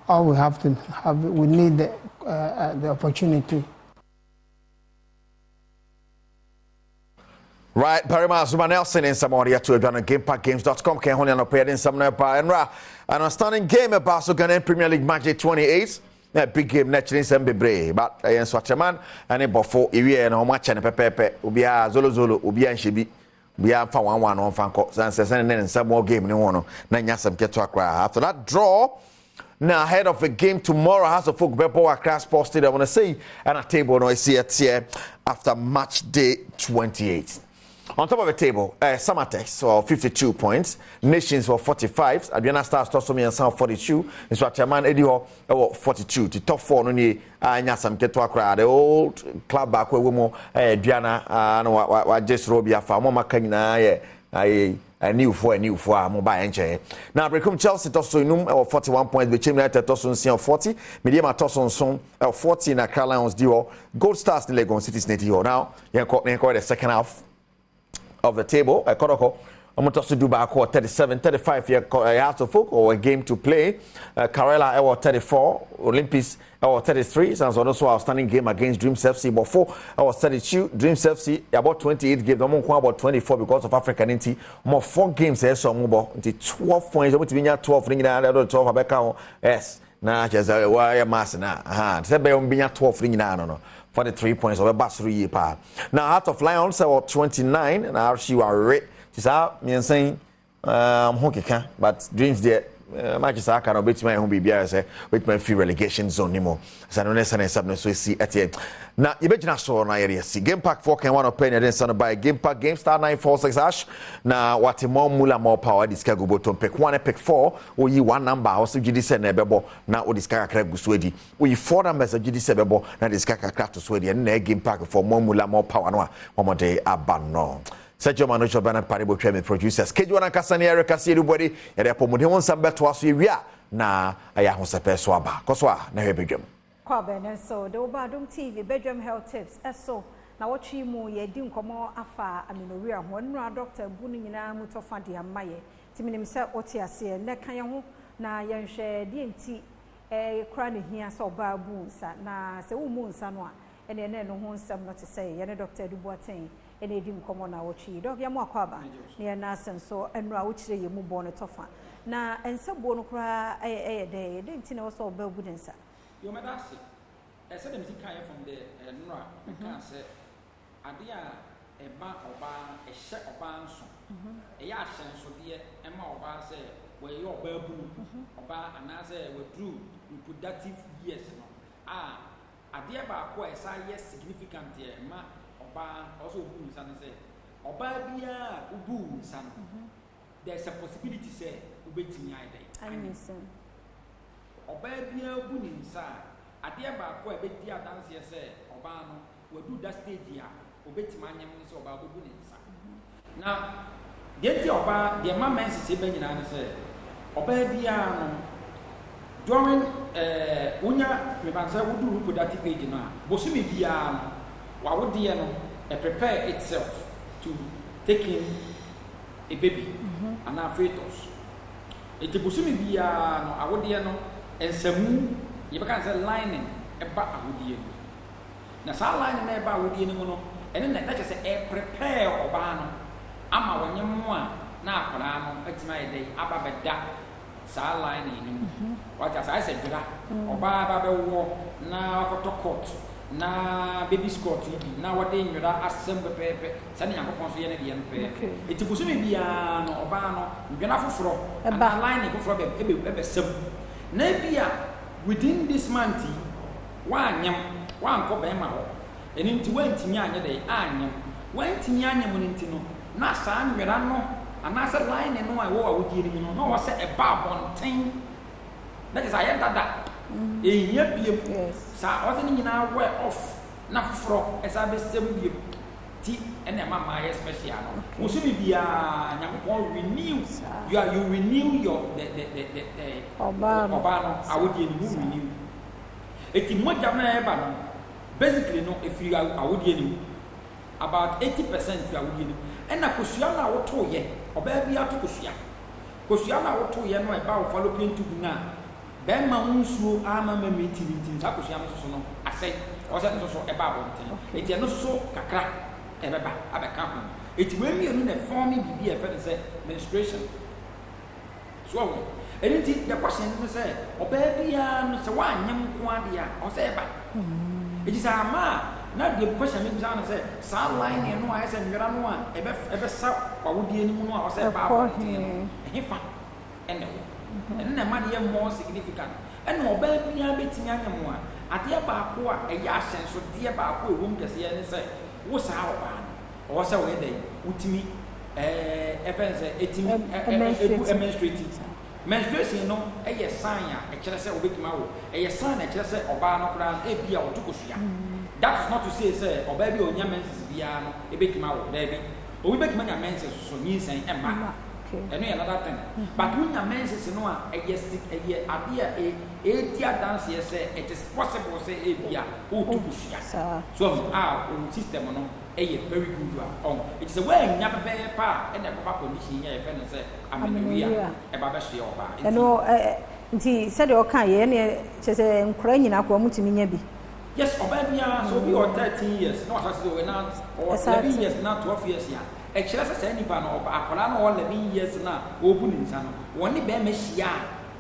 All we have to have, we need the opportunity. Right, Barima Zuma Nelson in Samoa to gamepackgames.com. Can only appear in some and a stunning game about so Ghanaian Premier League match 28. A big game naturally some be but I am Swatchaman and a before Iwi and how much and Pepe Ubia Zolo Ubia and Shibi. We have for 1-1 on Fanco and some more game in one. Nanya some get to a cry. After that draw. Now, ahead of the game tomorrow, House of Folk Beppo Accra Sports Stadium, I want to say, and a table, no, I see it here after match day 28. On top of the table, Samatex for 52 points, Nations for 45, Adriana Stars Tosomi and Sound 42, and Swatchaman Eddie Hall 42. The top four, no need Nyasam Ketwakra, the old club back where we more Adriana and just Robia for Mama Kanina, a new for mobile entry. Now, Brecum Chelsea Tosso 41 points, the Chamber Tosso 40, Medium Tosso Son 40 in Accra Lions duo, Gold Stars in Legon City's Netty. Now, you're the second half of the table. Koroko, I'm going to do back 37, 35 year House of Folk or a game to play. Karela 34, Olympics 33. Sounds also outstanding game against Dreams FC. But 4 32. Dreams FC about 28 games. I'm about 24 because of African Inti. More 4 games here so I'm about 12 points. I'm going to 12 ring na 12 abeka. Yes. Na just why mass na. Aha. Say be on 12 ring na no. 43 points over Basri pa. Now Heart of Lions 29 and RC are rate. Just me saying Honkeka, but Dreams there matches are kind of bit my home BBR say with my free relegation zone anymore. So no necessarily something so see at the now you bet you so na area see game pack 4 can one open and then by game pack game star 946 hash na what more mula more power this go button pick 1 pick 4 or you 1 number also GD send bebo na o this kaka go swedi we 4 numbers of GD send bebo na this kaka to swedi and na game pack for more mula more power no one more day abano Sergio Manocho Bernard Paribo Treme producers Keju na kasani Erica see everybody e dey pomode won sam beto aso ewia na aya ho sepe so aba koswa na hebedwam kwa benen so the Badwam TV Badwam health tips eso na watchi mu ye di nkomo afa aminowia ho nura doctor bu ni nyina mu tofa de amaye timinim se otiase ne kan ye ho na ye nhwe de enti kura ne hia so ba bu nsa na se wo mu nsa no a ene no ho nsam no te say ye ne doctor du boaten ene di nkomo na watchi doc ya mu akwaba ne na senso enura wo kire ye mu bo no tofa na ensa bo no kura de enti na wo so ba bu nsa you may ask I said them from the Nora can say Adia a bank or bar a share of bands a yashan so dear Emma or bar say where your babu or bar and I say withdrew reproductive years Adia bar quite yes significant ma or bar also boom son say or bar beer boom son there's a possibility say waiting I listen or bar beer boom inside Adia ba ko e be di adanse say oba no we do that stage here obetima anyam ni say oba go bu ni nsa na de ti oba de ma men sisi be nyina ne say oba bia no during unya me ban say we do reproductive age no bosumi bia no wa wo de no e prepare itself to take in a baby and a fetus e te bosumi bia no awode no ensamu you can say lining about awudie na sa lining na about awudie no no ene na just say prepare oba no ama wonyem a na akora no atima ide aba beda sa lining no what as I said dra oba ba be wo na protocol na baby skirt na wade nwira assemble pepe sa ne yakopon so ye ne de en pepe etibusu me bia no oba no ndwena foforo na lining foforo be sem na bia within this month wanyam wanko be ma ho eni nti wantimi anye dey anyam wantimi anyam no nti no na sa nwera no ana sa line no a wo awudi ni no no wo se e ba bonten that is ayenda ehia biem sa o se ni nyina we off na foforo e sa be sem biem ti ene mama ye special no wo so bibia nyakopon renew you renew your the oba no awodi ni mu renew eti moja na eba no basically no if you awodi ni about 80% you awodi ni ena kosua na woto ye oba bia to kosua na woto ye no eba wo fallopian tube na be ma unsuo ama ma meeting sa kosua so no asai o se so eba bonten eti no so kakra ebeba abeka ho eti we mi enu na form bibi e fe say menstruation so enti the question is say oba bia no se wa nyam ko ade a o se eba eti sa ma na the question me say na say sa line no a say nwera no a ebe sa wawodie ni mu no a o se eba hefa ene and the money more significant. And no baby, I bet me more. At the Baku, a yash so dear Baku, whom can see and say, what's our ban? Or so a day, Utimi, administrative. Menstruation, no, a sign, a chess of big mouth, a sign, a chess of Barno, a beer or Tukusia. That's not to say, sir, or baby or Yamens piano, a big mouth, baby. Or we make many menses, so me saying, and mamma. And another thing. But when your menses, no, a yes, a year, a dear dance, yes, it is possible, say, a beer or Tukusia. So, our system, no. A very good one. It's a way never pay a part and a papa condition here. If I say, I'm in the rear, a babashi or bar. No, he said, okay, any says a Ukrainian aqua to me. Yes, or baby, so we are 13 years, not as though we're not, or 11 years, not 12 years. Actually, as any pan or Aqualano, or 11 years now, opening some. Only bear Messia,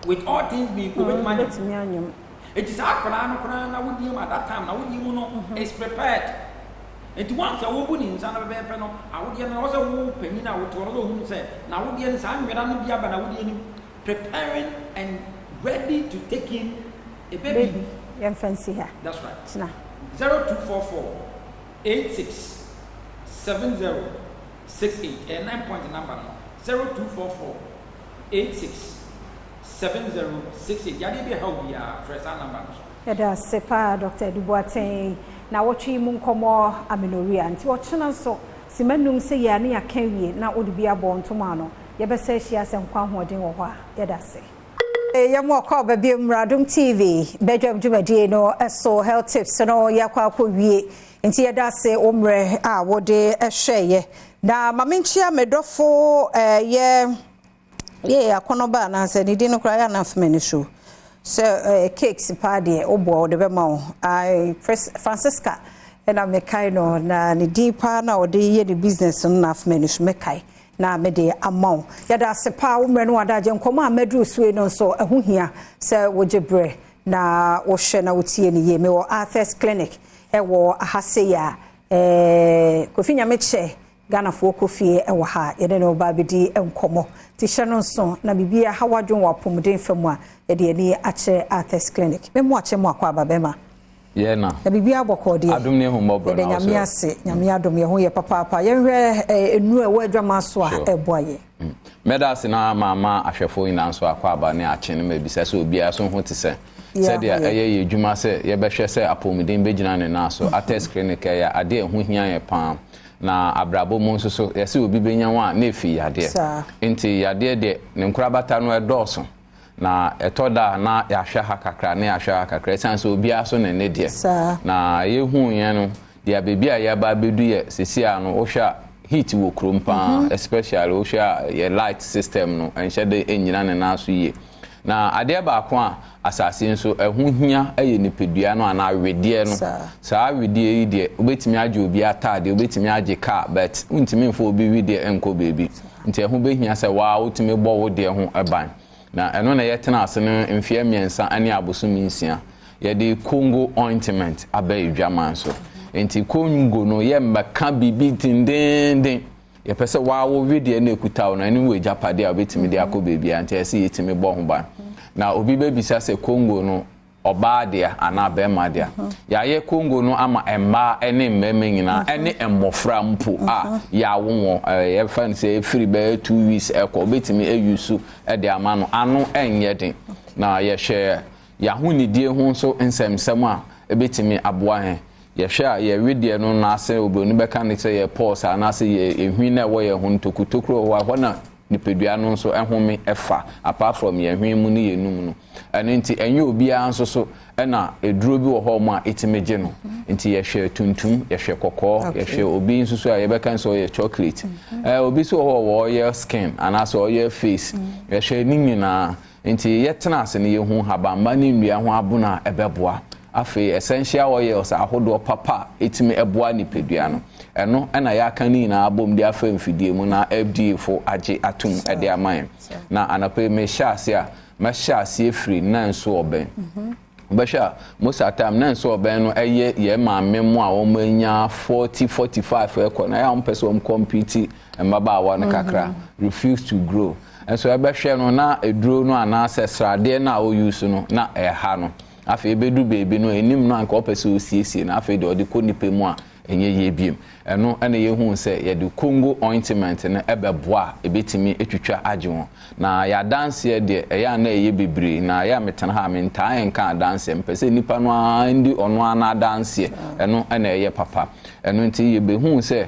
with all things being good money. It is Aqualano, I would you at that time, I would you know, is prepared. It once a woman in San Abeno, I would also open out to all who say, now would you sign with Anna Biaba, I would preparing and ready to take in a baby. Young fancy here. That's right. 0244 86 70 68 and 9-point number 0244 86 70 68. Yadi be how we are first number. Yada sepa Dr. Duboate. Na watchi mu nkomo amenoria nti wochena so simanum se ya ne akanwie na odi abo ntoma no ye be se hia se nkwa hoden wo ho a ye da se yamo kwa ba bi Adom TV Badwam dwumadie no so health tips no yakwa wie nti ye da se omre a wode ehweye na mamenchia medofo ye akonoba na se ni di no kra ya na fmeni show. So cakes party obo de bema I Francisca and I mekai no na ni deeper na ode ye the business na afmenu mekai na me de amount yada sepa umre no adaje nkoma amedru suwe no so ehu hia se wojebre na wo hwe na wotie ni ye me wo Arthur's clinic e wo ahase ya kofinya meche Ghana for Kofi e wa ha ye de no ba bedi enkomo ti hye no so na bibia hawadwon wa pomuden famu a ye de ni ache Arthur's clinic me mo ache mo akwa babema ye na bibia aboko de adom ne humo bro na nyame ase nyame adom ye ho ye papa ye hwe enu e wa adwama so a e boaye medase na mama ahwefo ina so akwa aba ne ache ne mabisa so obia so ho te se said ya ye edwuma se ye behwe se apomuden begina ne na so Arthur's clinic ya ade ehu hia ye pam na abrabo mu nso so yesi obi benya wa na efi yade enti yade de ne nkurabata no edoso na etoda na yahwe ha kakra na yahwe ha kakra sanso obi aso ne de na yehu yen no dia bebi a ya ba bedu ye sesia no wo hwa heat wo krompa especially wo hwa ye light system no enhye de enyina ne na so ye na ade ba ko a asase nso ehu hia eye nipedua no ana wedie no saa wedie yi de obetimi age obi atade obetimi age car but untimi mfo obi wedie enko baby nti ehu behia se wa utimi bo wo de ho eban na eno na yetena ase no mfie miensa ane abosumi nsia ye de Congo ointment abai dwaman so nti Congo no ye mbaka bibi tindenden ye pese wa wo wedie na ekutawo na ene we japade a obetimi de akọ baby anti ese yetimi bo ho ban na obi bebisa se Congo no obadia ana bema dia ya ye Congo no ama emma ene mmemme nyina ene emmofra mpo a ya wo ye fan se free be 2 weeks ekọ betimi eyusu e de ama no anu enye den na ye hwe ya hunidie hu so nsemsem a ebetimi aboa he ye hwe a ye wedie no na ase obonu beka ne se ye pause ana se ye ehwi na wo ye hu ntokutokro wa hona nipedua no so ehome efa apart from ye hwemu ne yenum no ene nti enye obi anso so na eduro bi wo ho ma etimeje no nti ye hwe tuntum ye hwe kokko ye hwe obi nso so ye beka nso ye chocolate obi so ho wo ye skin ana so ye face ye hwe ninyina nti ye tena ase ne ye hu habamba ne ndua ho abuna ebeboa afi essential oil sa ahodo papa etime eboa nipedua no eno na ya kani na abom de afa mfidie mu na FDA fo age atum e de aman na anape me hyase a me hyase free na nso oben Basha most of the time na so ben no eye ye maame mu a wo manya 40 45 e na ya person compete mbaba no kakra refuse to grow and so ebehwe no na eduro no ana sesrade na o use no na ha no afi ebedu baby no enim no anka opese osiesie na afi de odi konipe mu a enye ye biem eno ene ye hu se ye de Congo ointment na ebeboa ebetimi etwitwa age ho na ya dance ye de eya na eye bebre na ya metana ha menta enka dance mpese nipa no andi ono ana dance eno ene eye papa eno nti ye be hu se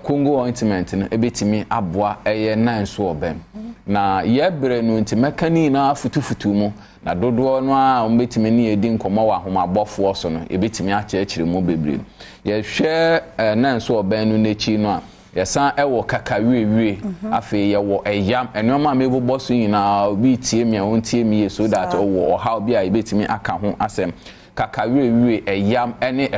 Congo ointment no ebetimi aboa eye nan so obem na ye bre no nti mekani na futufutu mu na dodo no a ombetimi ne edi nkomo wa homa bofo so no ebetimi akyekire mu bebre ye hwe nan so oben no nechi no a yesan ewo kakawiwe afi ye wo eyam enoma mebobo so nyina obi tie mi a wontie mi so that wo how bi a ebetimi aka ho asem kakawiwe eyam ene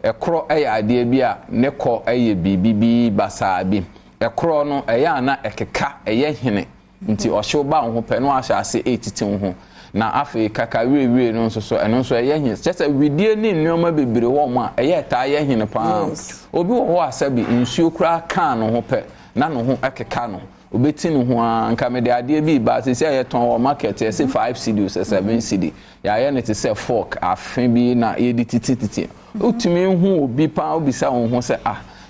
ekro eya ade bi a ne ko eye bibibi basa bi ekro no eya na ekeka eye hene nti ohye ba ho pe no ahya ase etitin ho na afi kakawiwe no so eno so eye hene chese widie ni nneoma bebere wo ma eye ta eye hene pa obi wo ho asabi nsuo kura kan no ho pe na no ho ekeka no obeti no ho anka me de ade bi ba se eye ton wo market ye se 5 cedi or 7 cedi ya ye ne te se fork afin bi na ye di tititi utumi hu obi pa obisa wo ho se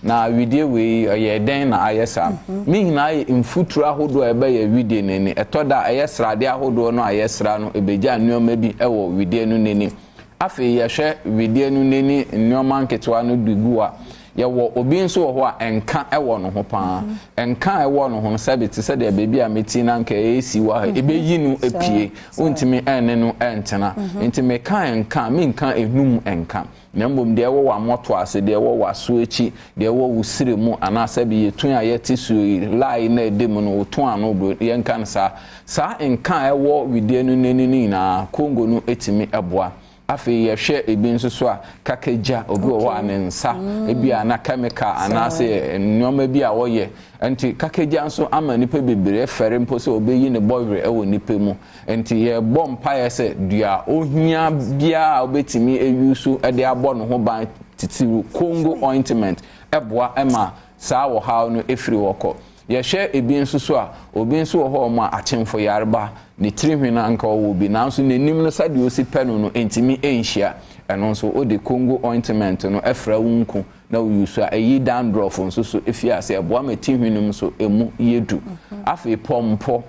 na widie we ye den na ayesa mi hina mfutura hodo ebe ye widie neni etoda ayesrade ahodo no ayesra no ebeja nneoma bi ewo widie no neni afi ye hwe widie no neni nneoma nketwa no diguwa ye wo obi nso wo ho a enka ewo no ho pa enka ewo no ho sabiti se de bebi a meti na nka esi wa ebeyi nu epie untimi ene no entena ntime ka enka mi nka enum enka nyambom de wo wa moto ase de wo wa so echi de wo wusire mu anasa bi yetun a yeti so lai na edem no wotun ano bro ye nka sa enka ewo widie no neni na Congo no etimi eboa afi ye hwe ebi nso so a kakeja obi wo anensa ebi ana chemical anase nnoma bi a wo ye enti kakeja nso ama nipa bebere fere mpo se obeyi ne boyre ewo nipa mu enti ye bompa ye se dua ohia bia obetimi eyusu e de abo no ho ban titiru Congo ointment eboa ema saa wo ha no efiri woko ye hwe ebi nso so a obi nso wo ho ma achemfo yarba ni trimina nka wo bi nanso nenim no sade osi penu no entimi enhia eno nso o de Congo ointment no efra wunku na uyusu a eyi dandruff nso so efia se eboa matihwinum so emu yedu afi pompo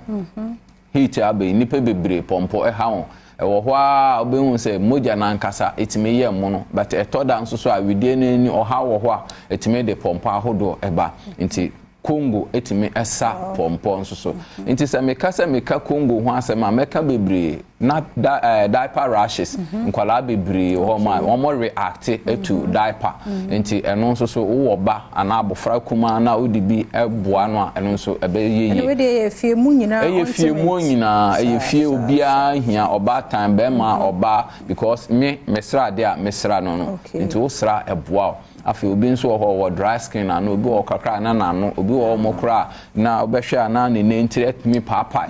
heat abe nipa bebre pompo ha ho ewo ho a obehu se moja na nkasa etime ye mo no but etoda nso so a widie ni oha wo ho a etime de pompo ahodo eba nti Congo etime esa pompo nso so nti se meka Congo ho asema meka bebre na diaper rashes nkwala bebre ho ma wo react to diaper nti eno nso so wo ba ana abofra kuma na odibi eboa no a eno nso ebe ye we dey fie mu nyina eye fie obia hia oba time be ma oba because me mesra de a mesra no nti wo sra eboa afi obi nso ho dry skin na obi wo kakra na no obi wo mokra na obehwe na ne ntret mi papai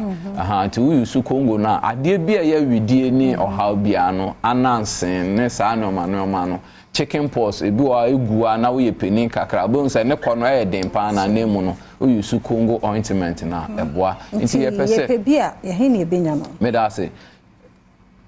nti wo yusu Congo na ade bi ya widie ni oha bia no anansen ne saa no no chicken pox ebi wa egua na wo ye penin kakra bo nse ne kono e den pa na nemu no wo yusu Congo ointment na eboa nti ye pese ye bia ye hini ebenya no me da se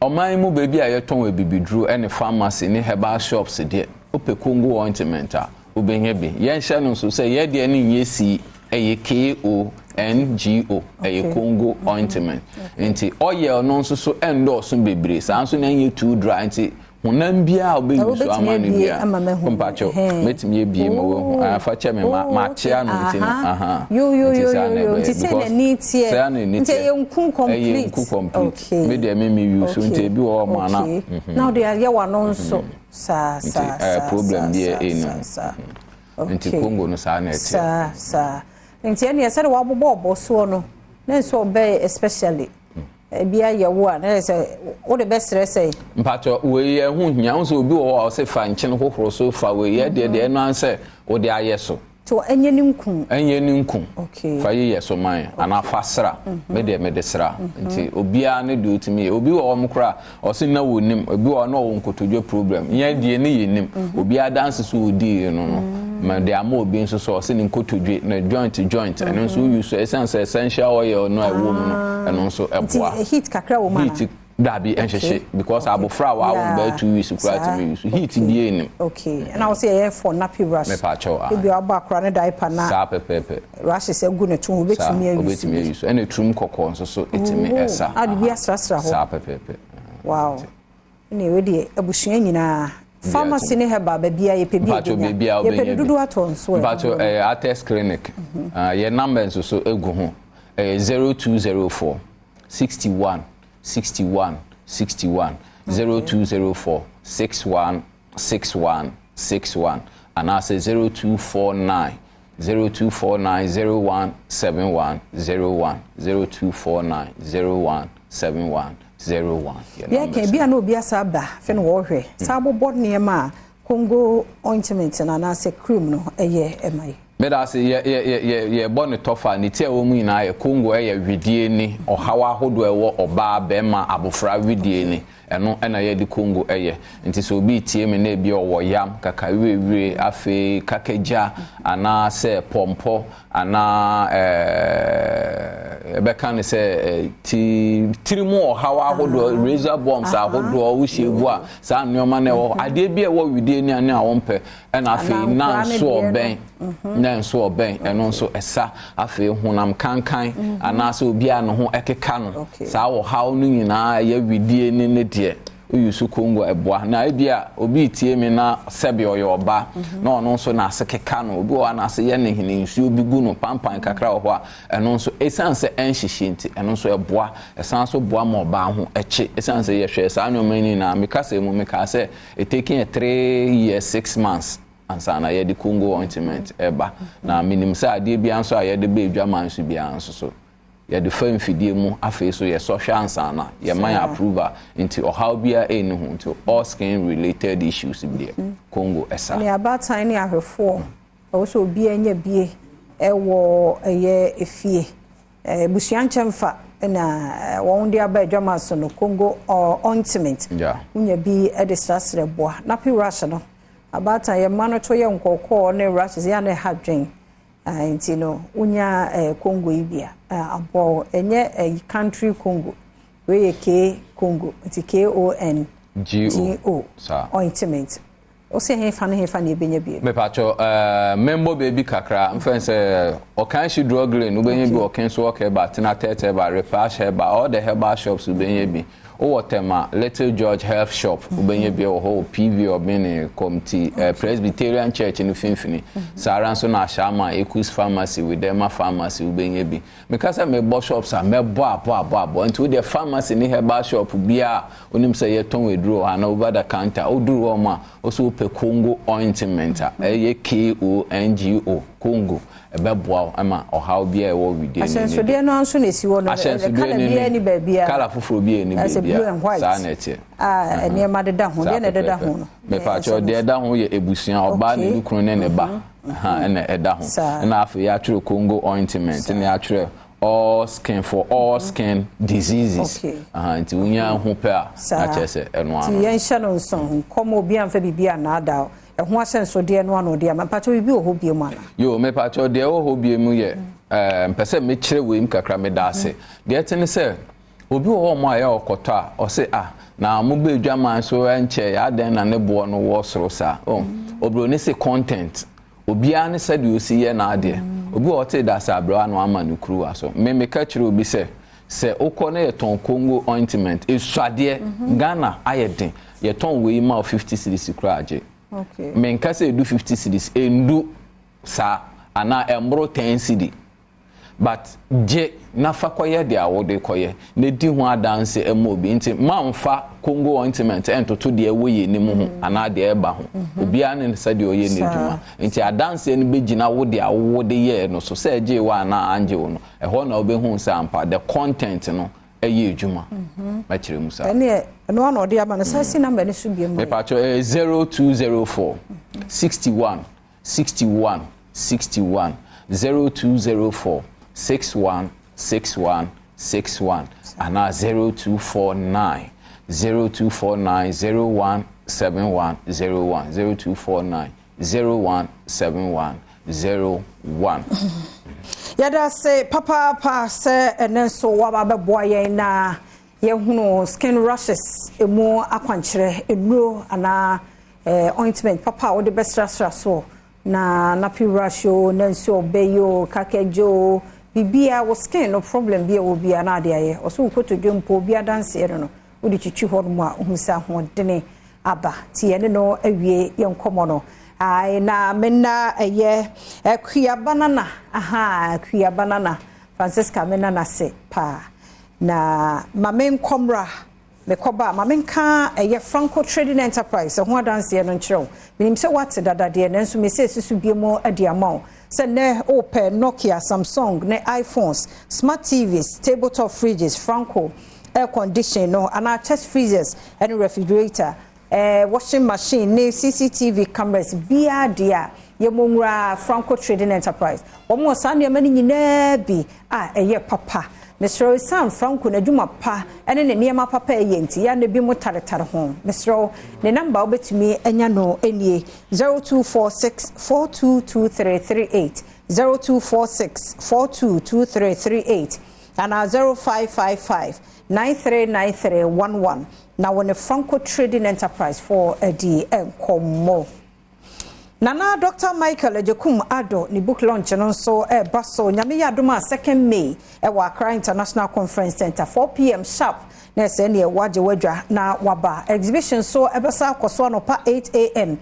oman mu bebi a ye ton we bibidru ene pharmacy ne herbal shops de ope Congo ointment a obenye bi ye hye no so se ye de ne nyesi eye KONGO eye Congo ointment nti oil no nso so endorse bebre sa nso na nye too dry nti honam bia obenyusu amane bia kompacho metimi ebie ma wo afa che me ma chia no nti yo nti se na nitie nti ye nku complete me de me use nti ebi wo ma na now they are wa no nso sa problem there enu nti Congo no sa na sa nti ene yesa de wa bobo so no na so be especially bia ye wo na say wo the best say mpacho we ye hu hia so obi wo o se fa nchen hohoro so fa we ye de no anse wo de aye so to enye ni nkum okay fa ye so man ana fasra me de sra nti obia ne de otimi obi wo omkra o se na wonim obi wo na wo nkotodwe problem nya die ne yenim obia dance so odi no ma de ama obi nso so o se ne nkotodwe na joint eno so use essential oil no awom no eno nso eboa heat kakra wo ma dabi enhwehwe because abofra wa won ba 2 weeks kura to use heat bi enim okay and I was here for nappy brush me pa cho e bi aba kura ne diaper na sa pepe rush se gu ne tun obetumi use ene trum kokko nso so etimi esa adi bi asra ho sa pepe wow ne we de abusua nyina pharmacy ne heba ba bia ye pebi ye pebi dudu aton so but Ates clinic ye number nso so egu ho 0204 61 0204 61 and I say 0249 0171 01 0249 yeah can be an obia saba fe no wo hwe sabo bod ne ma Congo ointment na say cream no eye emai Meda say ye born tofa ni tie wo mu ina ye Congo ye widie ni ohawa hodo ewo oba be ma abofra widie ni eno na ye di Congo eye nti so obi tie me na bi owo yam kaka wiwe afi kakeja ana se pompo ana ebe kan se tirimu ohawa hodo razor bombs ahodo wo hyegu a sa nneoma na wo ade bi e wo widie ni ane a wonpe na afi na so oben nso oben eno nso esa afi hunam kankan ana so obi a no ho ekeka no sa wo haw no nyina ye widie ni ne de uyusu Congo eboa na ebia obi tie me na sebe oyoba na ono nso na asekeka no obi wa na ase ye ne hene nsu obi gu no pampan kakra ho a eno nso esanse enhyehye eno nso eboa esanso boa ma oba ho eche esanse ye hwe sa anyomani na mekase mu mekase taking 3 years 6 months ansa na ye di Congo ointment eba na minim sa ade bia nso a ye de be edwaman nso bia nso so ya de fam fidie mu afi so ye social ansa na ye man approval into how bia eni hu to all skin related issues bia Congo esa ni abatan ni ahwefo o so bia nya bie ewo eye efie busuan chemfa na won dia ba edwaman so no Congo ointment nya bi e de strasre boa na pi rush no abata ye mano to ye nkoko ne rashes ya ne hadwen nti no unya Congo ibia abo enye country Congo we ke Congo nti KONGO ointment o se he fa ne benya bia me pacho membo baby kakra mfense o kan shi drug lane ubenya bi o kan so o ke ba tina tete ba repair ba all the herbal shops ubenya bi o tema Little George Health Shop ubenye bi o PV obene committee Presbyterian Church in Finfini saranso na Shama Equus Pharmacy with Dema Pharmacy ubenye bi mekasa me bo shops a me bo into the pharmacy ni herbal shop bia onim say ye ton wedro ana over the counter oduru o ma o so pe Congo ointment KONGO Congo ebeboa ama ohaw bia e wo widie ni asenso de no anso na si wo no kala bia ni ba bia kala foforo bia ni bia sa na tie ene ma de da ho de na de da ho no me pa cho de da ho ye ebusuan oba ne dukunu ne ba ene eda ho na afi ya twere Congo ointment ne ya twere all skin for all skin diseases nti unya ho pe a chese eno ano ti yen hye no nson komo obi anfa bibia na ada ho asenso de no ano de ma pacho bibi o hobie mu ana yo me pacho de o hobie mu ye mpese me kire we kakra me da ase de tene se obi wo mo aye okoto a o se na mo be dwaman so enche ya den na ne bo no wo soro sa obro ne se content obi an se de o si ye na ade obi wo te da sa bro anu ama no kru aso me ka kire obi se ukọ na yeton Congo ointment esuade Ghana ayeden yeton we ma 50 cedis kra age okay men ka say do 50 cedis endu sa ana embro 10 cedi but je na fa koye de awode koye na di ho adanse emo obi nti mamfa Congo ointment entoto de ewoye ni mu ho ana de eba ho obi an se de oye ne djuma nti adanse ni begina wode awode ye no so se je wa na anje wo no e ho na obe hu se ampa the content no eye djuma ma kire musa ene no na ode aba na sasi number ni so bi mu me pacho 0204 61 61 0204 61 61 61 and 0249 0171 01 0249 0171 Yada say papa say and so waba boy na yehunu skin rashes emu akwankyere enuro ana ointment papa wo de bestra so na napi rasho na nso obeyo kakejo bibia wo skin no problem bia wo bia na de aye oso ukoto dwempo bia dance no wo de chichi hodmo a ohunsa ho dene aba tie ne no awie yenkomo no ai na menna eye kuya banana kuya banana Francisca menna na se pa na mamen komra mekoba mamen ka eye Franco Trading Enterprise ho adanse no nkyerɛw minim se wate dada de na nso me se susu biemo adiamao se ne open Nokia Samsung ne iPhones smart TVs tabletop fridges Franco air conditioner no ana chest freezers and refrigerator washing machine ne CCTV cameras bia dia yemonra Franco Trading Enterprise omo sane mani nyina bi eye papa Mr. Sam Franco na dwuma pa ene ne niema papa yenti ya ne bi mo taretare ho Mr. ne number obetumi anya no enie 0246 422338 0246 422338 and 0555 939311 now when a Franco Trading Enterprise for di enkomo Nana Dr. Michael Ejekum Ado ni book launch no so baso nyame ya doma 2nd May wa Accra International Conference Center 4 p.m. sharp na se ne waje wadwa na waba exhibition so ebesa koso no pa 8 a.m.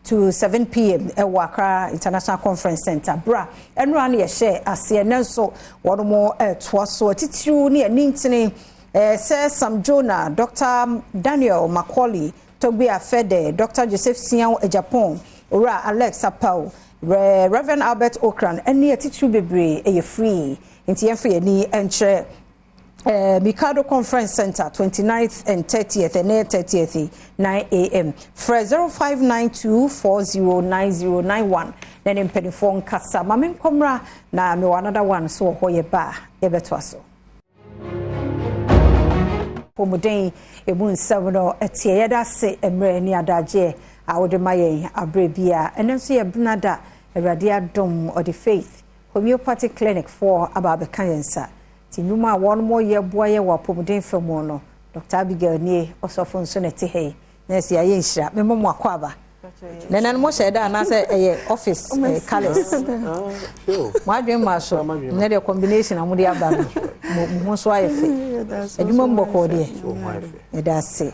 to 7 p.m. wa Accra International Conference Center bra enra na ye share ase ne so wono mo toaso titiru ne anintini Sir Sam Jonah Dr. Daniel Macaulay Togbe Afede Dr. Joseph Sian Japan Ora Alex Apau Reverend Albert Okran eni atitu bebre eye free nti ye free ni enche Mikado Conference Center 29th and 30th and 30th 9 a.m. for 0592409091 then in penifon kasa mamen komra na me another one so hoye ba e betwaso Pomodin emun sewono etie yada se emre ni adaje awode mayen abrebia enenso ye bunada Awurade Adom of the Faith Homeopathic Clinic for ababe kanyensa tinuma won mo ye boye wa Pomodin femo no Dr. Abigail ni osofo nso nete he na se aye nhira memmo akwaba nenan mo sheda na se eye office colors mo adwen ma so na the combination amudi aba mo so aye fe eduma mboko de e da se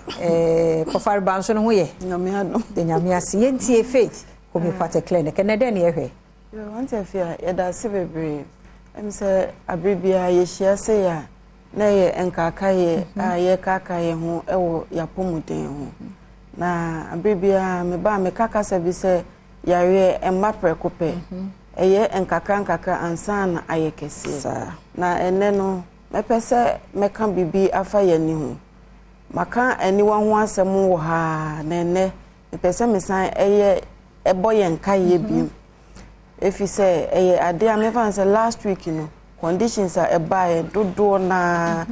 kofar banso no ho ye nyame ado de nyame ase yentie Faith Homeopathic Clinic na de ne ehwe yo want to fear e da se bebre em se abribia ye hia se ya na ye enkaka ye ye kaka ye ho ewo yapomuden ho na abribia me ba me kaka se bi se yare emma prekope eye enkaka ansa na ayekese na ene no mepese meka bibi afa ye ni ho maka eni wa ho asem wo ha na ene mepese mesan eye eboye nka ye bi if you say ade amefa say last week you know conditions are ebaye dodo na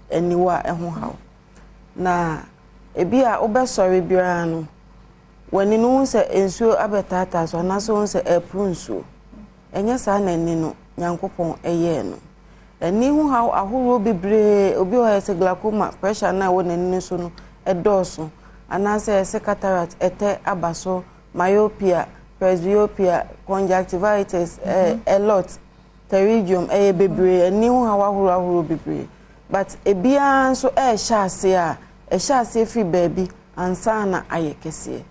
eniwa eho haw na ebia obesori biara no wani no se ensuo abetata so na so se eprunsuo enye sa na ni no nyankopon eye no eni hu haw ahoro bebre obi o se glaucoma pressure na woni ni so no edoso ana se cataract ete abaso myopia presbyopia conjunctivitis a lot pterygium bebre eni hu haw ahoro bebre but ebia so shase free baby ansa na ayekese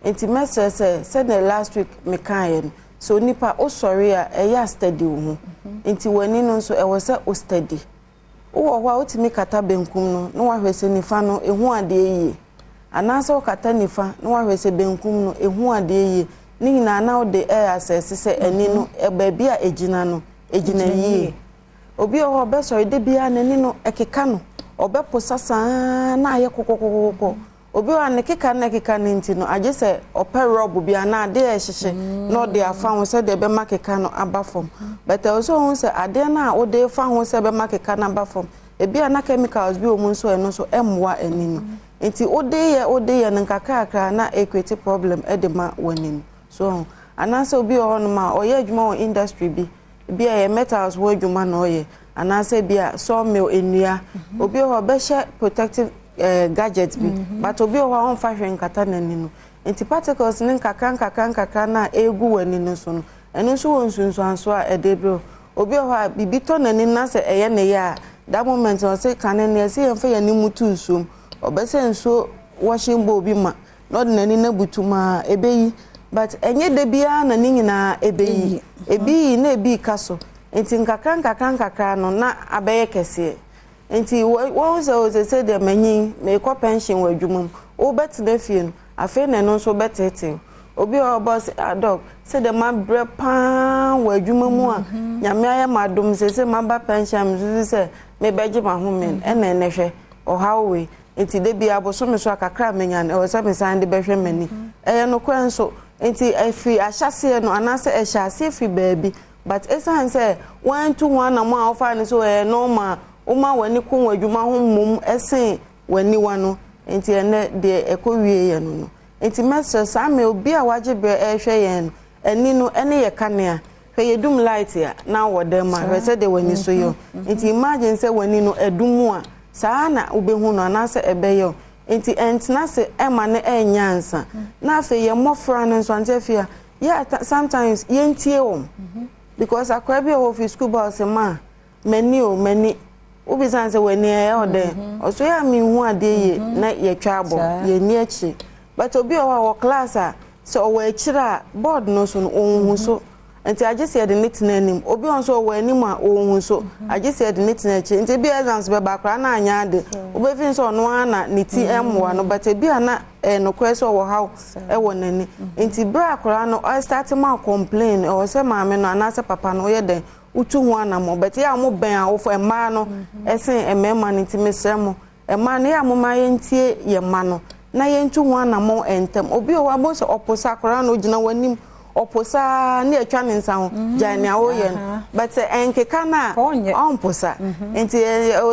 enti message said the last week me kan so nipa o sorry ya steady wo enti wani no so e se o steady wo ho otimi kata benkum no no wa hwese nifa no ehu ade yi anasa o kata nifa no wa hwese benkum no ehu ade yi ni nyina na o de assess se eni no e baby a ejina no ejina yi obi o ho be sorry de bia nani no ekeka no obepo sasa na aye kokokokoko obi wa ne keka ne nti no agye se ope rob bia na ade e hyehye no de afa ho se de be makeka no aba fom but also hu se ade na o de fa ho se be makeka na aba fom ebi na chemicals bi o mu so eno so emwa ani no nti o de ye nkakakra na equity problem e de ma wani so anase obi o no ma oye adwuma o industry bi bia ye metals wo adwuma na oye anase bia sawmill enua obi o be she protective gadgets bi but obi o on fashion kata nani no nti particles ne nkaka na egu wani no so no eno so wonsunsu anso a edebro obi o ha bibi to nani na se eye ne ya that moment o se kanene se yemfa ya ni mutu nsum obese nso washing bowl bi ma no de nani na butuma ebeyi but enye de bia na ni nyina ebeyi ebi na ebi kaso nti nkaka no na abeye kese nti wo se de manyin me ko pension wadwumum wo betne fie no afi na no so betete obi o boss dog se de ma bre pa wadwumamu a nyame aye madum se ma ba pension so se me beje ma homen ene ne hwe o hawe nti de bia bo so me so akakra menyan e wo se me san de behwe mani no kwanso nti afi ahyase no anase ahyase fi baabi but esan say 1 to 1 na mo afa ne so normal uma wani kun wadwuma ho mum esen wani wano nti ene de ekowie ye no nti mestre same obi a waje bre ehwe ye eni no ene ye kanea hwe ye dum light ya na wode ma hwe se de wani so yo nti imagine say wani no edumu a saa na obehu no anase ebeyo nti entina se ema ne enyansa na afi ye mofra no so antefia yeah sometimes ye ntie wom because akwa bi office school boss ma many ubi sanse wani e ode oso ya mi hu ade ye na ye twabo ye ni echi but obi o wa class a so o wa echira board no so no ohun so enti agese de nitinanim obi on so wa anim a ohun so agese de nitinachi enti bi exams be bakra na anya ade obi fin so no ana niti emwa no but bi ana no kweso wo haw e wonani enti bra akra no I start ma complain o se maame no anase papa no ye den utu hu anamo but ya mo ben a wo fo ema no esen emema nti mesremo ema no ya mo ma ye ntie ye ma no na ye ntu hu anamo entem obi o wabo se oposa akra no gina wanim oposa ne atwa ne nsa ho jania wo ye but enkeka na onposa enti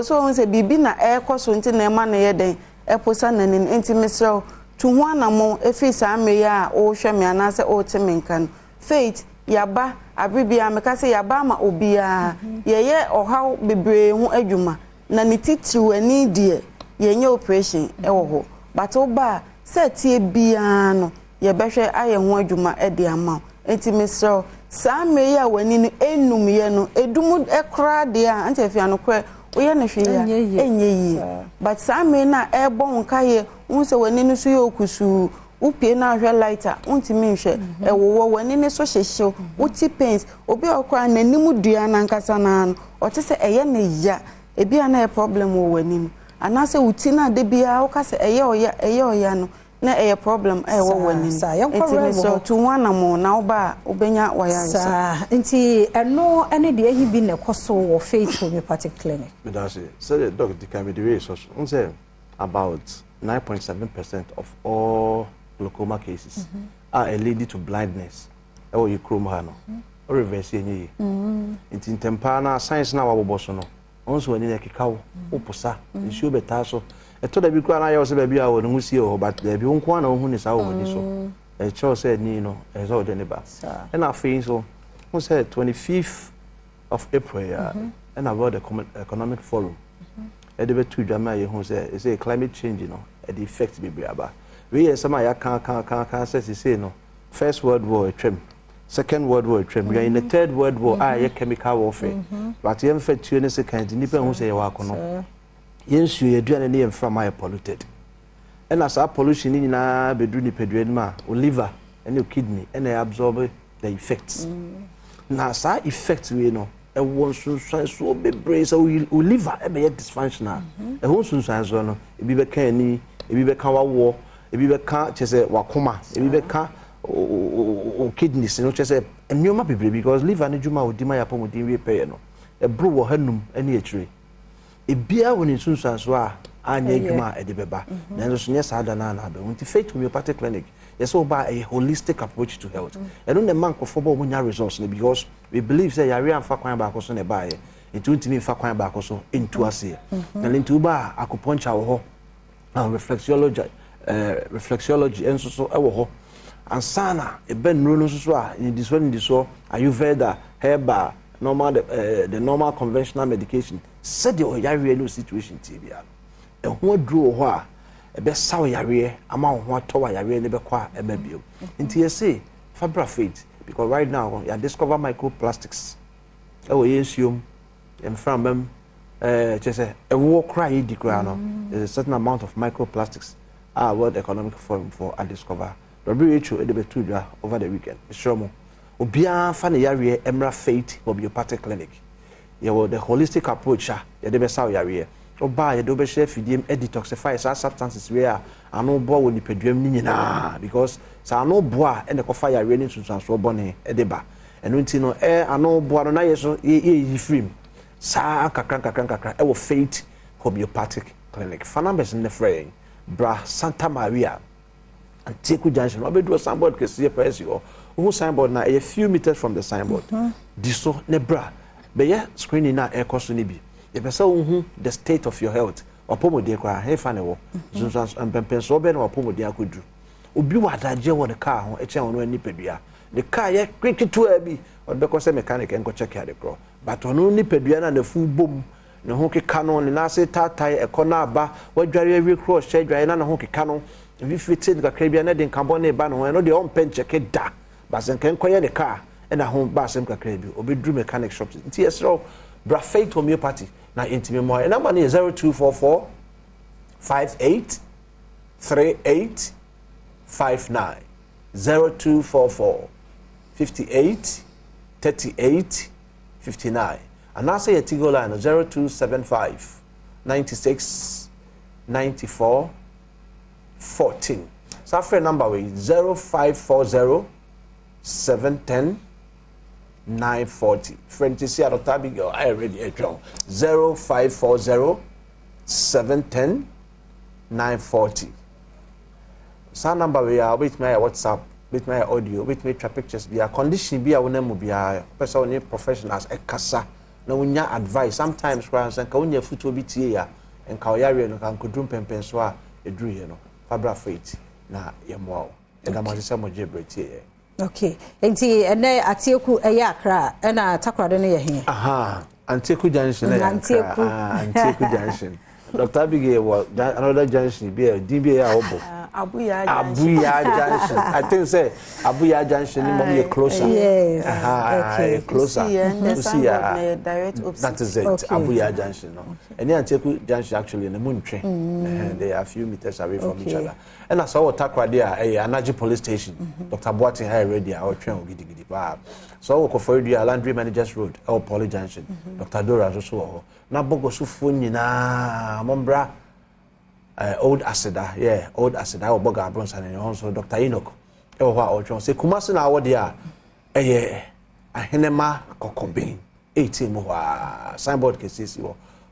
so hu se bibi na ekoso nti na ema na ye den eposa nanin enti mesreo tu hu anamo efisa ameya a wo hwe me anase o temenkan faith yaba abribia mekase yaba ma obia yeye ohaw bebre hu adwuma na ne titiri ani die yenye operation ewo ho but oba setie bia no ye behwe aye hu adwuma e de ama enti mesro saa meya wani ni enum ye no edum ekra de a antefia no kra oye na hwe ya enye yi but saa me na ebo nka ye unse wani no so ye okusu upie na hwe lighter untimi hwe ewowo wani ne so hyehye uti paint obi okwa nanimu dua na nkasa na ote se eye na ya ebi ana e problem wo wani anase uti na de bia o ka se eye oya no na eye problem wo wani enti so tu wana mo na oba obenya waya sa enti eno ene de ehi bi ne koso wo faith homeopathic clinic but that's it so the doctor can be the way so say about 9.7% of all glaucoma cases are leading to blindness. Ewo you chrome ha no. O reverse enyi. Inti ntempa na science na wabobo so no. Onso wani na kekawo, oposa, nsuo beta so. Eto da bi kwa na ya wo se ba bi a wo no husie ho but da bi wonko na wo hu ni sa wo wani so. E cho se ni no, e so de ne ba. And afin so, who said 25th of April and about the economic forum. E de be tu dwama ye hu se e say climate change no, e the effect be aba. We are some can say no. First World War trim, Second World War trim. We are in the Third World War. Chemical warfare. But you have to any second. Nipa who say wakono. Yes, you do any from my polluted. And as our pollution in na bedru ni peduen ma, o liver and your kidney and they absorb the effects. Now, side effects we know. A one so be brace o liver e be dysfunctional. A whole soon so no. E be can be war. Ebi be ka chese wakoma ebi be ka o kidneys no chese enoma bebre because liver na djuma odima ya pomodin we pay no e bro wo hanum ene echire ebia woni sunsun so a anya adwuma a ɛde bɛba nanso so nyɛ saa da na abɛ nti faith homeopathic clinic yes oba a holistic approach to health ɛno ne man kofo ba omunya results ne because we believe say yare amfa kwan ba akoso ne ba ye nti untimi mfa kwan ba akoso into ase na nti uba acupuncture wo ho reflexology enso so ɛwɔ ho ansana eben nuro no so a in this one ayurveda herbal normal the normal conventional medication said the yare no situation tibia ɛho aduro ho a ebe saw yare ama ho atɔ yare ne bekɔ a eba bio nti yesi fabra faith because right now you discover microplastics ɛwɔ yensuom emframem chese ɛwɔ kra yi dikra no there's a certain amount of microplastics World Economic Forum for I discover WHO edebetudwa over the weekend ishomo obia fa ne yare emra faith homeopathic clinic ye the holistic approach ye de be saw yare oba ye do be share fidiem detoxify some substances where ano bo wo nipaduam ni nyina because sa ano bo a ene ko fa yare ni sunsanso bone edeba eno nti no ano bo no na ye so ye free sa kakra e wo faith homeopathic clinic fa numbers in the frame bra Santa Maria and Teku Junction obedu a signboard ke see press you who signboard na a few meters from the signboard diso ne bra be ye screening na e koso ne bi e be say hu the state of your health opomode kwa he fa ne wo sunsan empempenso obe na opomode akodu obi wadaje wo the car ho e chen wono ani pedua the car ye kwikitu abi odbeko say mechanic enko check ya the pro but wono ni pedua na fu bom ne ho keka no ne na se tatai ekona aba wadware awie cross dware na ne ho keka no vi fiti ne kakra bia na de nkabɔ ne ba no de on pen check da ba se nken koye ne car e na ho ba se kakra bi obedru mechanic shop nti yesro bra faith homeopathy na intime mo e number ne 0244 58 38 59 0244 58 38 59 and I say a Tigo line 0275 96 94 14. So our number is 0540 710 940. Friend to see at Otabigo, I already a drum 0540 710 940. So number we are with my WhatsApp, with my audio, with my pictures. Be a condition be a one be a person professionals a casa. No unya advice sometimes crowds and kaunya futu biti ya and kawyari no kan kudrum pempen so a edru ye no fabra faith na yemwa e da ma se mo jebreti ye okay enti ene atieku eya akra na takrade no ye he aha antieku junction ya antieku junction Dr. Abigail was another junction be a DBA obo Abuya Junction. I think say Abuya Junction is closer. Yes. Okay. Closer. Direct opposite. That is it. Okay. Abuya Junction. No. Okay. And then Teku Junction actually in the moon train. They are a few meters away from each other. And I saw Takwa there, a Anaji police station. Dr. Boating High Radio, our train will giddy. So Koforidua Landry Managers Road, our Poly Junction. Dr. Dora also. Na Bogo Sufuni na Mombra. Old Aseda, old Aseda, or Boga Bronson, and also Dr. Enoch. Oh, wow, say Kumasi na Wadia, a Henema Kokobin, 18 more signboard cases.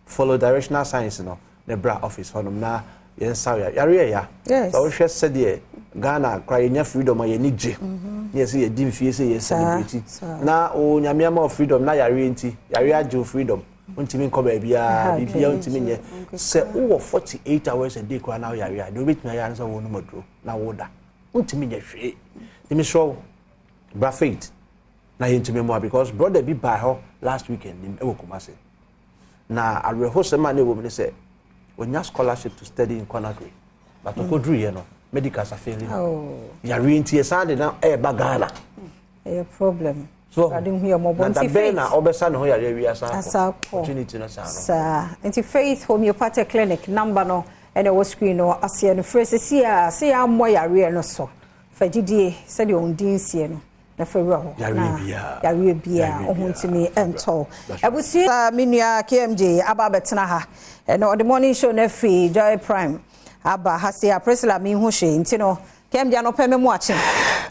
Follow directional science, the bra office for them now. Yes, sorry, area. Yes, so she said, yeah, Ghana crying your freedom, I need J. Yes, you dim face, yes, celebrity. Now, oh, Yamiama freedom, now you're really, you're freedom. Untimi ko ba bia bibia untimi nye se wo 48 hours a day kwa na yare do bit na yare so wo no modro na wo da untimi nye hwe timi so bra faith na yentimi mo because brother bi ba ho last weekend nim e wo Kumasi na awe ho se ma na wo me se onya scholarship to study in Conakry but ko dru ye no medical failing yare ntie sande na e ba Ghana a problem. So, I didn't hear more. But opportunity na sana. Nti Faith Homeopathic Clinic number no and it was screen no asia no phrase see am yare no so. Fagidie said you on din sie no. Na fawura ho. Yare bia ohuntimi ento. Ebusi minua KMJ aba betena ha. No the morning show na free Joy Prime. Aba hasia Priscilla mi hu hwe nti no KMJ no peme mu ache.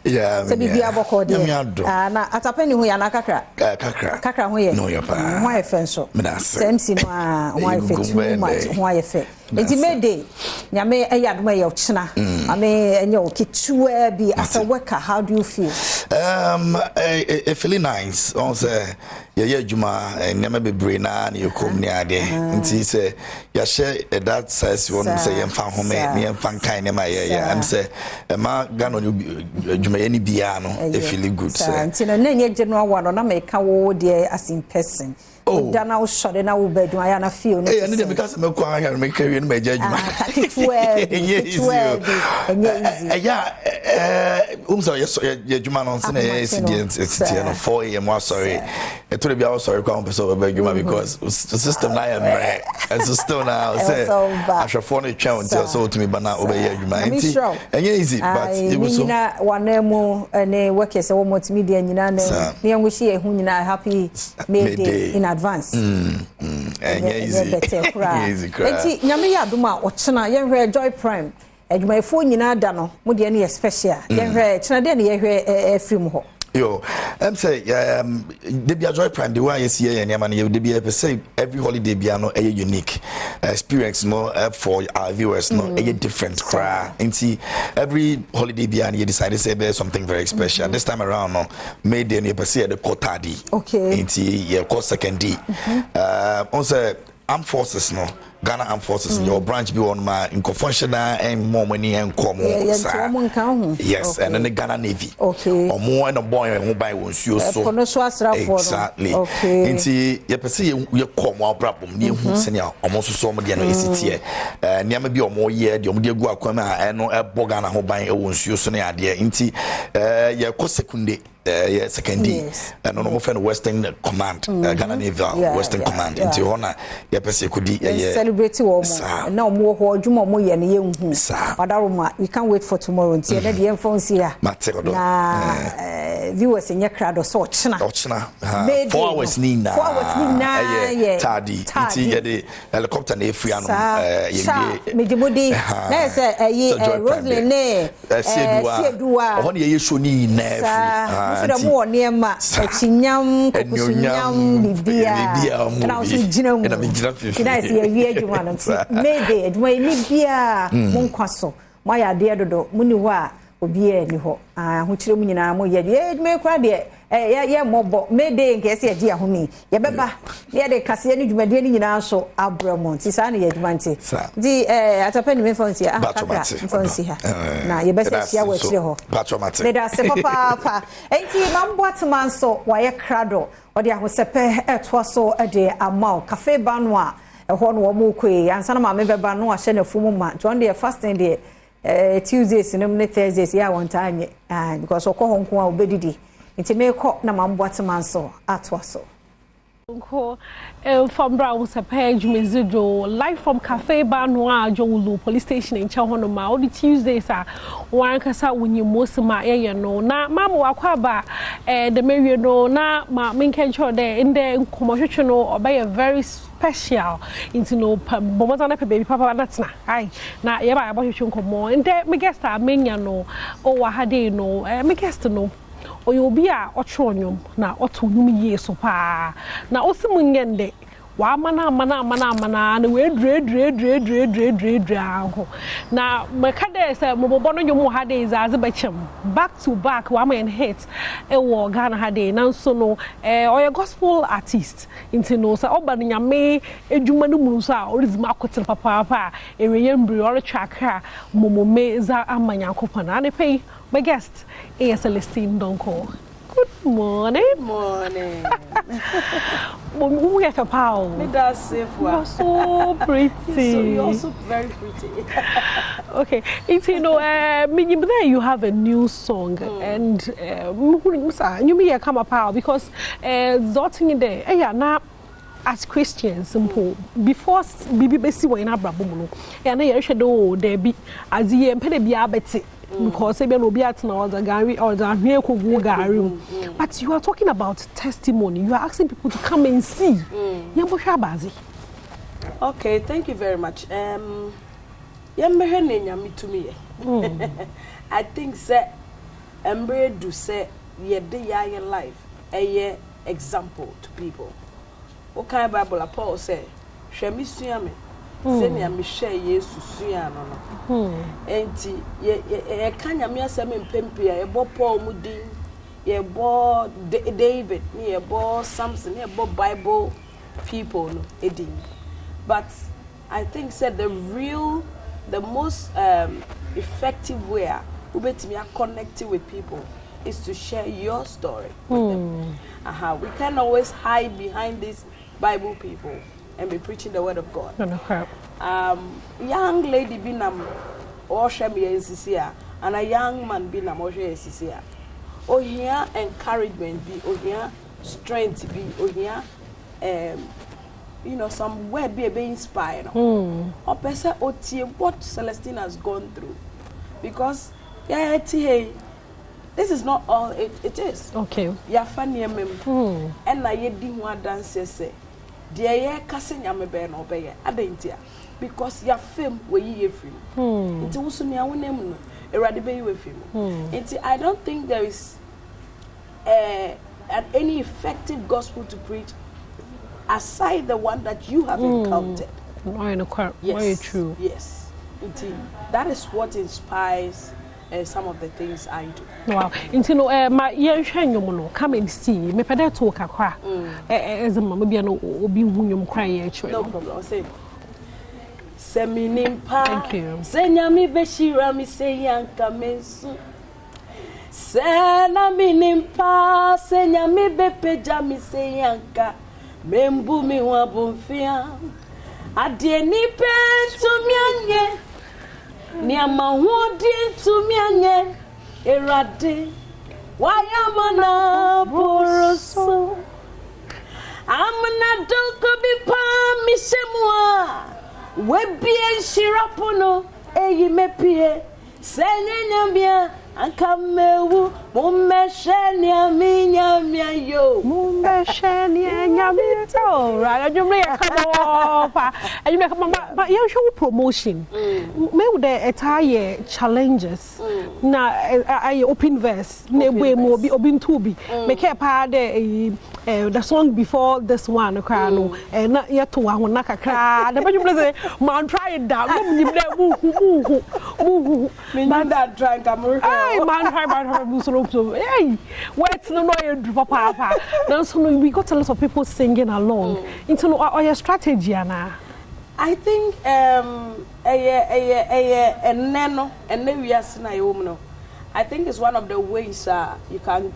Yeah, so bibia boko de na atapeni hu ya na kakra hu ye no ya pa hu ayefe so semsi no hu ayefe too much hu ayefe Enti Mayday nyame eyadom e yochina ame enye okituwa bi as a worker how do you feel? I feel nice on say yeah juma nyame bebre na you come ni ade nti say ya share that size you want say yemfa home me yemfa kan na yeah am say ma gano juma ye ni bia no e feel good say nti na nye general one na me ka wo there as in person. Oh, Dana was shot in our bed. I am feel. Hey, I need because I'm quiet and make carry in my judgment. Yeah, Juma on Sunday, it's 4 a.m. Sorry, I told you I was sorry, come over Juma because the system I am right. And so still now, say I shall phone a channel until so to me, but not over here, Juma. And easy, but it was one more and a work as a almost media and you wish you happy Mayday in advance. Easy. Enti nyame ya duma ochina ye hwe Joy Prime adwumayefo nyina da no mo de ne special ye hwe china de ne ye hwe film ho yo say the Joy Prime the way you see here nyama ne de be say every holiday bia no unique experience no for our viewers no different cry enti every holiday bia you decide say there's something very special this time around no made the you say the quarterly okay enti yeah course second d on say armed forces no Ghana Armed Forces your branch be on my functional and more money and come yes and then the Ghana Navy okay or more and a boy and buy one so exactly okay inti you perceive you come our problem near senior almost so much is here near maybe or more year the omudia go akoma and no Ghana ho buy one so near there inti ya ko second second D and no more Western Command Ghana Navy Western Command inti hona ya perceive kudi celebrate na mo ho adwuma mo ye ne ye nhu wadaroma we can't wait for tomorrow nti na de enfon si ya na viewers nye crowd so ochina 4 hours ni na tadi nti ye de helicopter na efia no ye medimodi na say Roslyn ne Siedua ho ne ye show ni na efia so mo ne ma achinyam kokusunyam bibia na so gina mu na say adwuma no Mayday adwuma ni bia mo nkwaso mo ya de dodo muni ho a obi ani ho ho kire mu nyina mo ye adwuma kura de ye mobo Mayday nke se agi ahoni ye beba ye de kase ni dwuma de ni nyina so abramo ti sa na ye adwuma nti di atapa ni me fonsi akaka fonsi ha na ye besa sia wa kire ho patromate le da se papa enti mambo atman so wa ye krado odi ahosepe eto so de amao cafe banwa ehon wo mo kwe ansa na ma me beba no ahye na fumu ma to on the fasting dey Tuesdays no ne Thursdays ya won time because okoho nko a obedidi nti me ko na mambo atman so atwa so Nko from Brown Sapage Mezido live from Cafe Banwa Jolu police station in Chahonoma all the Tuesdays are one kasa wunyi mosima ye no na mama wakwa ba the Mary no na ma minkencho there in the commercial no obey very special into no bomazana pe baby papa that's na ai na ye ba abahwehwe nkomo ende me guest a menya no o wa hade no me guest no oyobi a otwonyom na otonum yie so pa na osimunyende wa mana na we dre anko na mekade say mobobo no nyom ha dey zaze bachem back to back wa man hit e wo Ghana ha dey na so no oye gospel artist into no say oba nyame edwuma no mu so a orizima akotel papa e reyembri or track momome za amanyankopana na pay my guest is Celestine Donko. Good morning. Morning. We have a power. You're so pretty. You're also very pretty. Okay. It's there you have a new song and you may come a power because Zoting in there. Now as Christians, simple before Bibi Bessie were in Abrabomo, and I shadow there be as ye and Penny because maybe no be at now the Gary or the Gary. But you are talking about testimony. You are asking people to come and see. Okay, thank you very much. I think that Embre do say ye day life a example to people. Okay, Bible Paul say, "Shemi suame senior me share yesu sua no no enti ye kanya me asem mpempe ye bo Paul mudin ye bo David ye bo Samson ye bo Bible people no edin. But I think said the most effective way we betimi connecting with people is to share your story with them. We can't always hide behind these Bible people and be preaching the word of God. Young lady binam or shemi NCCA and a young man binam or NCCA. Oh here encouragement be, oh here strength be, oh here some word be inspired. Or person what Celestine has gone through. Because this is not all it is. Okay. Ya funny and na ye di ho dance say. Dear ye kase nyame be na obeye adentia because ya fame we ye free. Nti wusu me awonem no erade be ye free. Nti I don't think there is any effective gospel to preach aside the one that you have encountered. Yes. Very true. Yes. Nti that is what inspires some of the things I do. Wow. Into my young no come and see me peda talk akwa. As a mama be no obi hunyum cry actually. No problem. Say Seminimpa. Thank you. Senyami beshira mi seyanka mensu. Sena minimpa senyami bepeja mi seyanka. Membu mi wabumfia. Adieni pentu mianye. Ni amahudi tumianye erade wayamana boroso amna doko bipa misemwa webie shirapono eyi mepie senyanyambia ankamewu mummeshenia minyamia yo mummeshenia nyamito right ajumre yakabo pa ajumre mama you show promotion me with the entire challenges na I open verse na we mo obi ntubi make pa the song before this one kra no na yeto wa ho na kakra the ajumre say man try it down go nim na mu me that drink am hey man try hey what's no papa then so we got a lot of people singing along into your strategy na I think I think it's one of the ways you can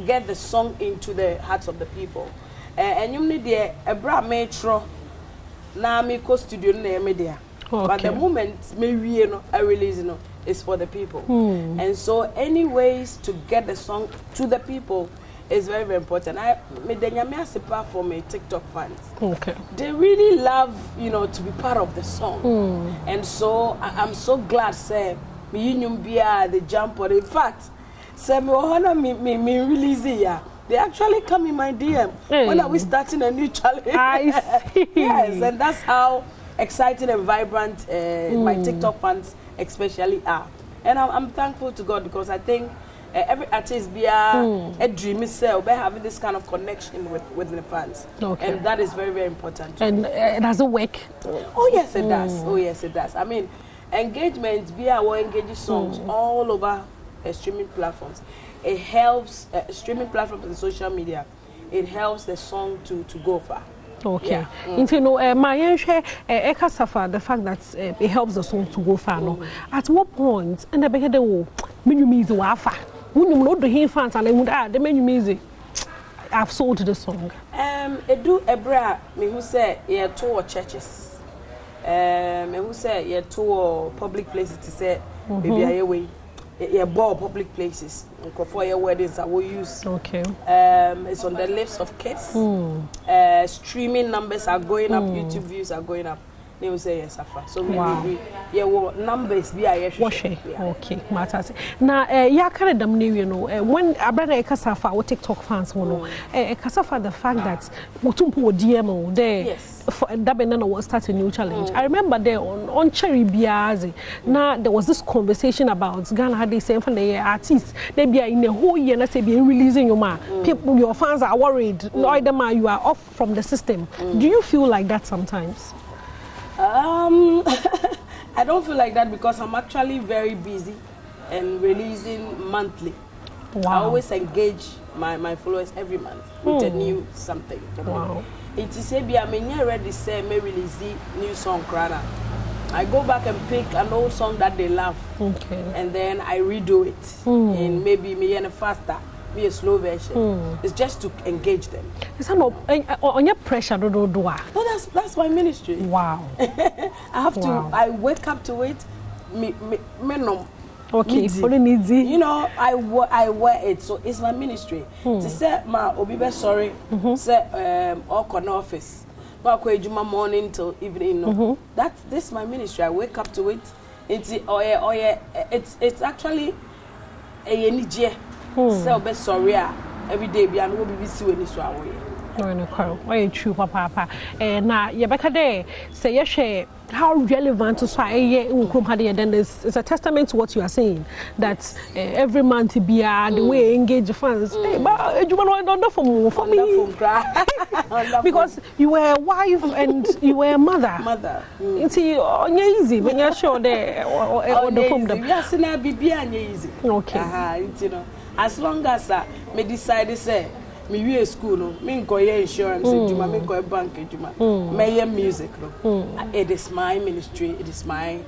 get the song into the hearts of the people and you need a bra metro na me co studio na media but the moment me we I release is for the people. And so any ways to get the song to the people is very, very important. I made the Nyamia for my TikTok fans. Okay. They really love, to be part of the song. And so I'm so glad say me the jump on. In fact, say me release it. They actually come in my DM when are we starting a new challenge. I see. Yes, and that's how exciting and vibrant my TikTok fans especially are. And I'm thankful to God because I think every artist be a dream itself by having this kind of connection with the fans. Okay. And that is very, very important. And does it work? Oh yes it does. Oh yes it does. I mean engagement be our engaging songs all over streaming platforms. It helps streaming platforms and social media. It helps the song to go far. Okay. My Ekasafa, the fact that it helps the song to go far. No. At what point, and the beginning, you mean the wafa. When you know the him fans and they would add the menu music. I've sold the song. It do a bra me who say yeah tour churches. Me who say yeah tour public places to say maybe I away. Yeah, ball public places. For your weddings, I will use. Okay. It's on the lips of kids. Streaming numbers are going up. YouTube views are going up. They will say yes, Safa. So numbers be a yes. Okay, matters. Now, yeah, kind of when I brother Kasafa or TikTok fans, Kasafa the fact that Mutumpo DMO there. Yes. For that banana was start a new challenge. I remember there on Cherry Biazi. Now there was this conversation about Ghana had the same from the artists. They be in the whole year, let's say, be releasing your man. People, your fans are worried. You are off from the system. Do you feel like that sometimes? I don't feel like that because I'm actually very busy and releasing monthly. Wow. I always engage my followers every month with a new something. Wow. It is maybe I'm ready to say me release new song Krana. I go back and pick an old song that they love. Okay. And then I redo it in maybe me in a faster, me a slow version. It's just to engage them. Is that no on your pressure do? No, that's my ministry. Wow. I have to. I wake up to it. Me no. Okay, only needs it. You know, I wear it, so it's my ministry. To say my obibe sorry, say all corner office, but I juma morning till evening. No, this is my ministry. I wake up to it. It's actually a energy. Say obibe sorry every day. Be anu obibe si we ni so away. No, why true, papa. Na yebeka de say you share how relevant to say then it's a testament to what you are saying that every month be the way engage fans. But you don't for me because you were a wife and you were a mother. It's easy when you're sure there or the home them. Yes, na bibia easy. Okay. You know, as long as me decide say me we school no me go insurance juma me go bank juma me music no it is my ministry, it is my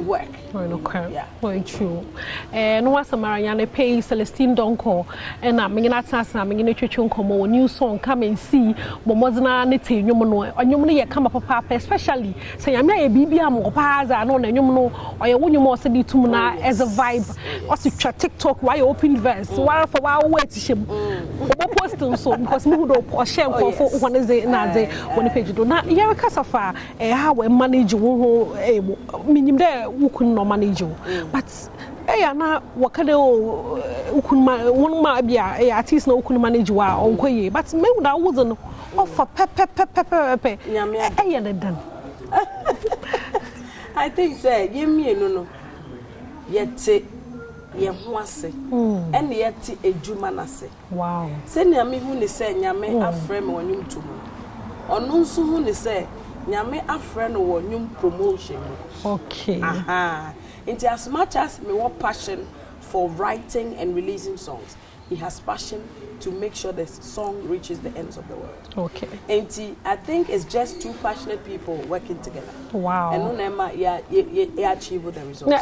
work. Yeah, very true. No was Mariana pay Celestine Donko and I'm going to come a new song come and see Momozna Niti Yumuno or you come up papa especially say I'm a BB or Paza and on a Yumuno or you want you more city to Muna as a vibe or to TikTok why open verse while for our wait ship posting so because me would share for one is a when page do not yeah casafa how we manage minimum there who couldn't no manage you but na wakade one ma bia artist no couldn't manage you on but me would wasn't offer pepe done. I think say give me no yet ye ho ase and yet ejuma na se. Wow. Say nyame hu ni say nyame afre me wonum to mu ono nso hu ni say nyame afre no wonum promotion. Okay. Into as much as me want passion for writing and releasing songs, he has passion to make sure the song reaches the ends of the world. Okay. And I think it's just two passionate people working together. Wow. And no nema you achieve the results.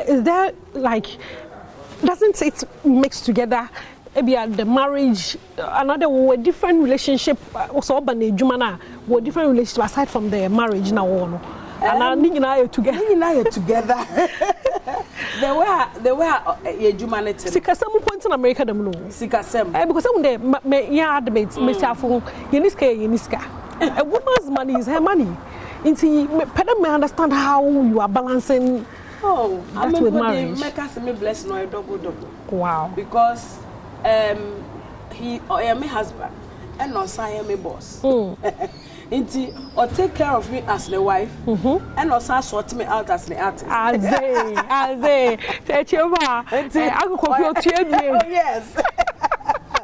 Is there like doesn't it mix together? Maybe the marriage, another different relationship. Also, jumana, different relationship aside from the marriage now. And I think now together. They were humanity. Sikasem points in America them no. Sikasem. Because some day me admit Mr. Afun Yeniska. A woman's money is her money. Inti me understand how you are balancing. Oh, that with marriage. Make us me bless no double. Wow. Because he my husband and no say my boss. Inti or take care of me as the wife and also sort me out as the artist. Aze. Yes.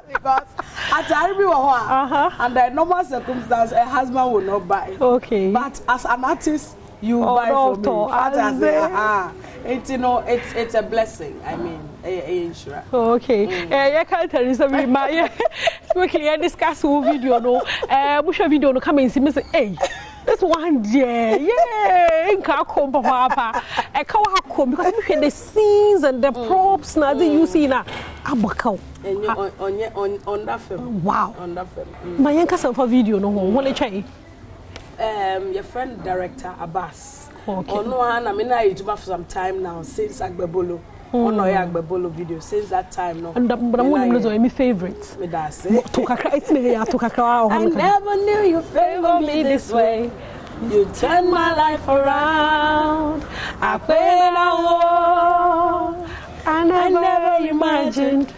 Because at everywhere under normal circumstances a husband will not buy. Okay. But as an artist you buy for me. It's it's a blessing. I mean, sure. Okay. I can't tell you something. We can discuss the video. No, which video no come and see me say, hey, this one day, yeah, in come papa. I can't come because we hear the scenes and the props now that you see now. Abakau. And you on that film. Wow. On that film. My young cousin for video no one. What try? Your friend director Abbas. Okay. Oh no, I mean I do for some time now since Agbebolo. Oh no, Agbebolo video since that time no. And but I'm one of my favorites. Me that say. I never knew you favor me this way. You turned my life around. I played alone. I never imagined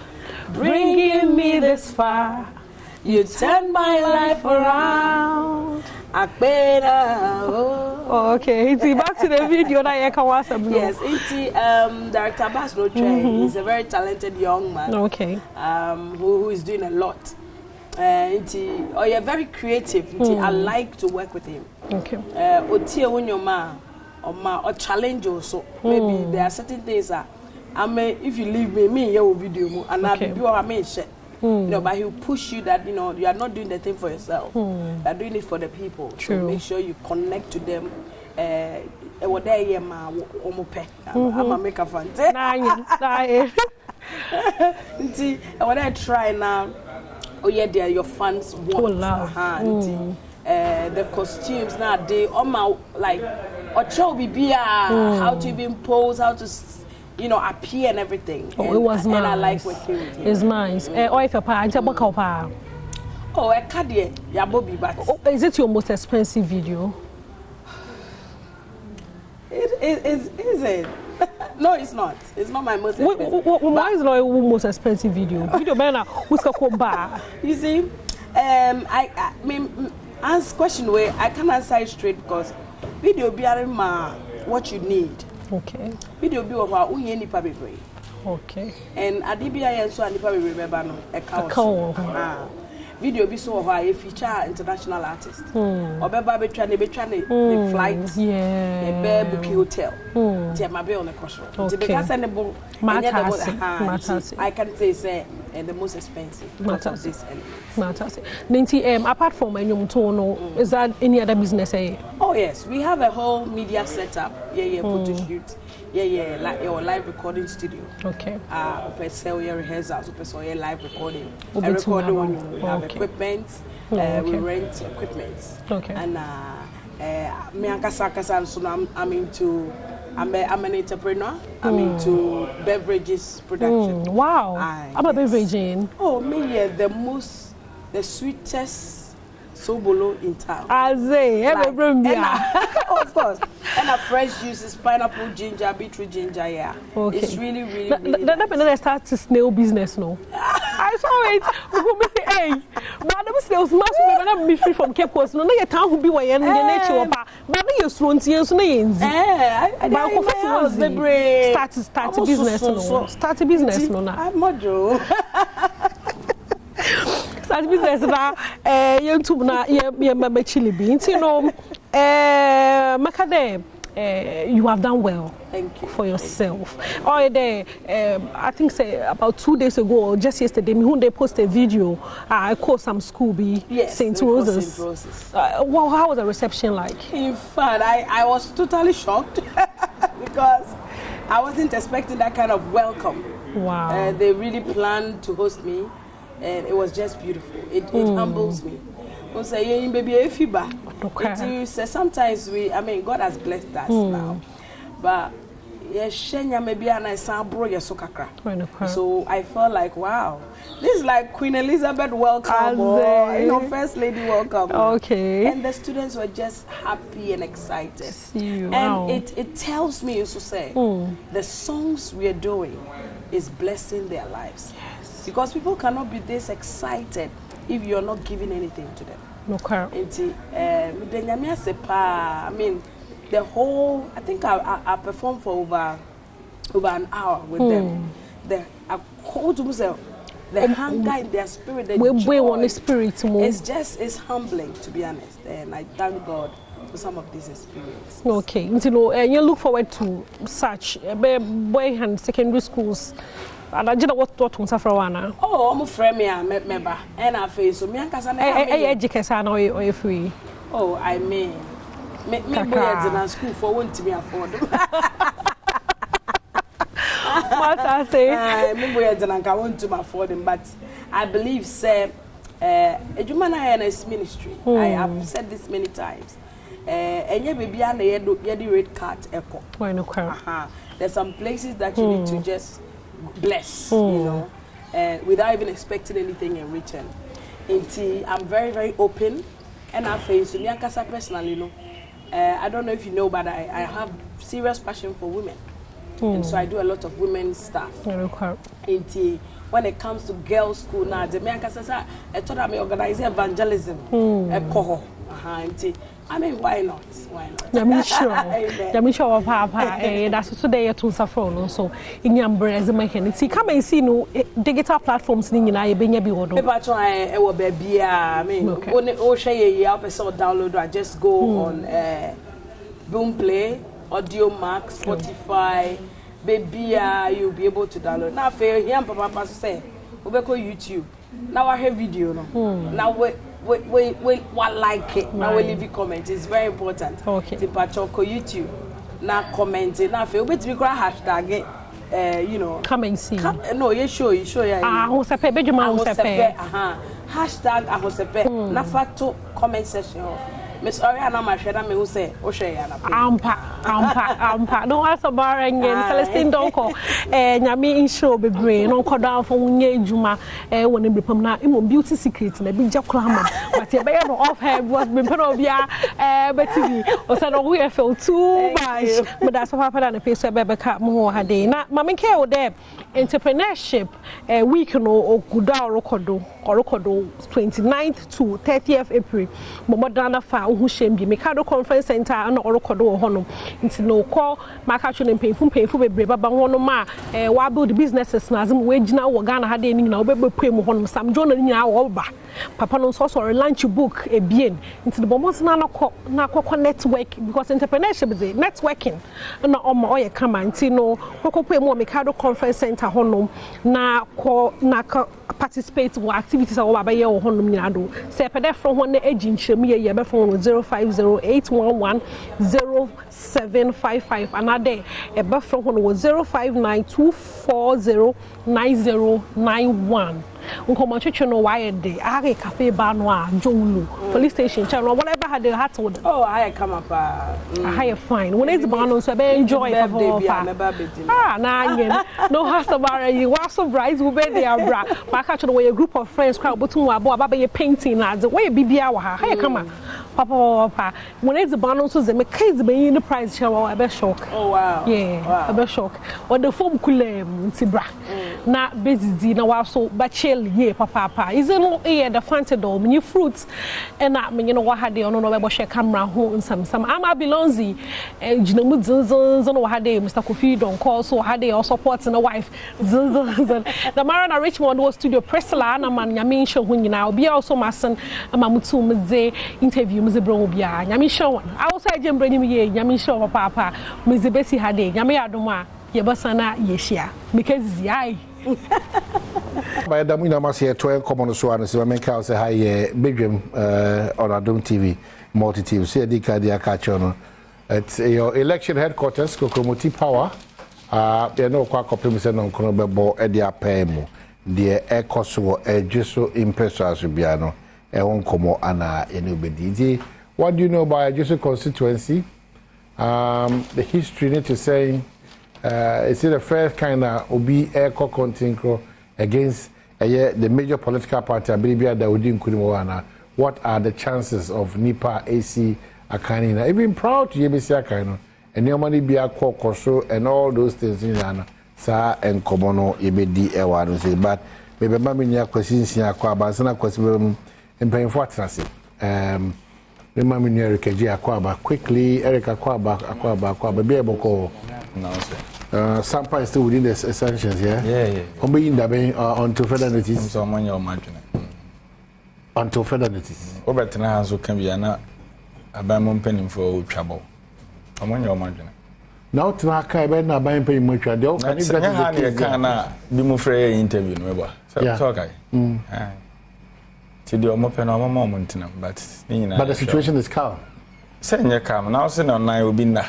bringing me this far. You turned my life around. Okay, it's back to the video that you can watch. Yes, it's director Abbas Roche. He's a very talented young man. Okay. Who is doing a lot. Oh, you're very creative. I like to work with him. Okay. Or challenge also. Maybe there are certain things that if you leave me your video and I'll be you know, but he'll push you that you are not doing the thing for yourself. You're doing it for the people. True. So make sure you connect to them. What they I'm a make a fan. What I try now. Oh yeah, they are your fans want. The costumes now they my like how to even pose, how to appear and everything. Oh, it was nice. And I like working with him. It's nice. If you're is it your most expensive video? Is it? No, it's not. It's not my most expensive. Why is it not your most expensive video? You see, I mean, ask question where I can't answer it straight because video be what you need. Okay. Video be about any public. Okay. And Adibia so and probably remember no a video be so high a feature international artist. Or be trying the flights. Yeah. Be booking hotel. My be on the crossroad. Okay. I can say the most expensive because of this element. Apart from is that any other business? Oh yes, we have a whole media setup. Photo shoot. Like your live recording studio. Okay. Sell your rehearsals, your live recording. We have equipment. We rent equipment. Okay. And I'm an entrepreneur. I'm into beverages production. Wow. I'm a beverage. Oh, me, the sweetest sobolo in town. Of course. And a fresh juices, pineapple, ginger, beetroot ginger, Okay. It's really, really, really nice. Start to snail business, no? I saw it. We say, hey, but I never snails must be free from Cape Coast. No, you can't be way in the nature. But you strong tears, no ends. Start a business, no? Start a business, no? I'm not Joe. Start business na YouTube na ye chili beans, Makade, you have done well. Thank you for yourself. I think say about 2 days ago or just yesterday, they posted a video. I called some school St. Rose's. How was the reception like? In fact, I was totally shocked because I wasn't expecting that kind of welcome. Wow. They really planned to host me. And it was just beautiful. It humbles me. Sometimes God has blessed us now. But so I felt like, wow, this is like Queen Elizabeth welcome, or First Lady welcome. Okay. And the students were just happy and excited. Wow. And it tells me, to say, the songs we are doing is blessing their lives. Because people cannot be this excited if you're not giving anything to them. The whole, I think I performed for over an hour with them. The hunger in their spirit, the joy, it's humbling, to be honest. And I thank God for some of these experiences. Okay, you look forward to such boy and secondary schools. And I didn't what on Safrawana. Oh, I'm a friend, member, and I face so me and Cassandra. Education or free. Oh, I mean, me boys in school for one to be affordable. What I say? Me boys in I want to afford them, but I believe, sir, a human INS ministry. I have said this many times. And you be on the red card echo. There's some places that you need to just bless, without even expecting anything in return. I'm very, very open, and I face me personally. I don't know if you know, but I have serious passion for women, and so I do a lot of women's stuff. When it comes to girls' school now, the I thought I may organize evangelism. I mean, why not? Why not? I'm sure, Papa. That's so they are too suffer. So, in your brains, my hand. See, come and see no digital platforms. Ning na ebe nya bi wodo. Eba try e baby. I mean, o share ye episode download. I just go on Boomplay, Audio Max, Spotify. Baby, you'll be able to download. Now, fair here, Papa say, we go YouTube. Now I have video. No. Now we like it. Now we leave a comment. It's very important. Okay. The Pachoko YouTube. Now comment. Now fair. We be hashtag. You know. Come and see. No, you show. Yeah. Ahosepe. Bejuma ahosepe. Hashtag ahosepe. Na fato comment section. Miss Oriana Masheda me who say Ampa. Don't ask about again. Celestine Donko. Nyami inshow bebre. No call down for unye juma. When you become na imo beauty secrets. Na bija klama. But you better off head was been put up ya. TV. O said oh we feel too much. But that's what happened. The place where baby cat mo hade. Na mami care o there. Entrepreneurship. Week no okuda orokodo 29th to 30th April. Momodana fa who shame be Mikado Conference Center and Orokodo Honum. It's no call Makacho and painful bebre, but one ma wa build businesses Nazim wage now or Ghana had any now baby pay honum some journal in our over. Papa no also a lunch book a bien into the Bomos Nako network because entrepreneurship is networking and not on my oil come and no Coco pay more Mikado Conference Center Honum na participate in activities of our year or honum yado. Say from one edge in Shemia phone 05081100755 another a buffer phone was 0592409091. Uncle no why day I cafe banwa jolu police station channel whatever had the hat with I come up I fine when it's ban so enjoy no has about you was surprised we be there bra but catch the way a group of friends crowd but you painting as the way bibia wa how come Papa when it's ban so the case be in the price share a be shock a be shock what the form kulem tibra na busy na wa so ba yeah, papa. Is it no the fantado, many fruits, and that mean you know what had they on no share camera home some. I'm a belonzi, and you know, what had they, Mr. Kofi don't call, so had they also supporting a wife. The Marana Richmond was studio Presla, and a man Yamin show when you now be also my son, a Mamutu Mze interview Mze Brobia, Yamin show. I also had Jim bringing me Yamin show papa, Mze Bessie had a Yami Adoma, Yabasana Yeshia, because yai. By the Muna Masia, 12 common so and so make out say hi, Badwam on Adom TV, multi TV. See, Dika, catch on at your election headquarters, Kokomoti Power. They know quite copy me on Konobo, Edia Pemo, the Ecoso, Jesu Impeso Subiano, Eon Como Anna, Enubedi. What do you know about Jesu constituency? The history need to say. It's the first kind of Obi Echo Contincro against the major political party, Abibia that we didn't Kudiwana. What are the chances of Nipa AC Akanina? Even proud to ABC Akano and your money be a Kokoso and all those things in Anna, Sa and Komono, EBD, Ewan, but maybe Mamma questions in Aquaba, Sana question and paying for transit. Remember Erika G. Aquaba quickly, Erika Aquaba, be able to call. Sampa is still within the sanctions, yeah? Yeah. Until further notice. Until further notice. Robert Nazo can be a bamon penny for trouble. I'm on your margin. Now to Haka, I'm not buying penny much. I don't can be more free interview, remember? So, okay. To do a mopen on a moment, but the situation is calm. Send your calm, now send on 9 will be now.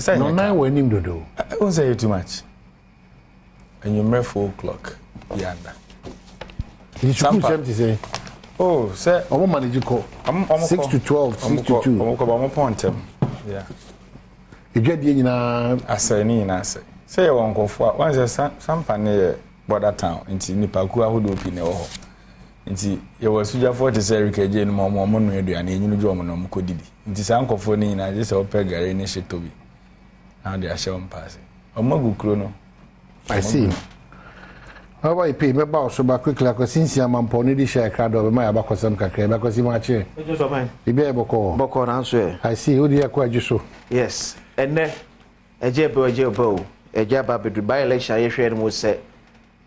No, now we're in the do. I won't say too much. And you may 4 o'clock. Yanda. Did you say? Oh, sir. I'm manage you call. 6 to 12, 6 to 2. I'm point him. Yeah. You get the I say, Nina say. Say, I won't go for once a sampan near border town into Nipakua who do pin or. Nti ye was suja 40 Eric Jane Momo Radio and you know Jomo Kodidi. Nti sanko for Nina just open gare ni shetobi. Now they are showing passing. Omogu Chrono. I see. how about you pay me about so back quickly because since I'm on pony the share card of my about some kakre because you match it. Just of mine. You be able to Boko answer. I see who the quite so. Yes. And then a jebo a jaba be by election I share mo say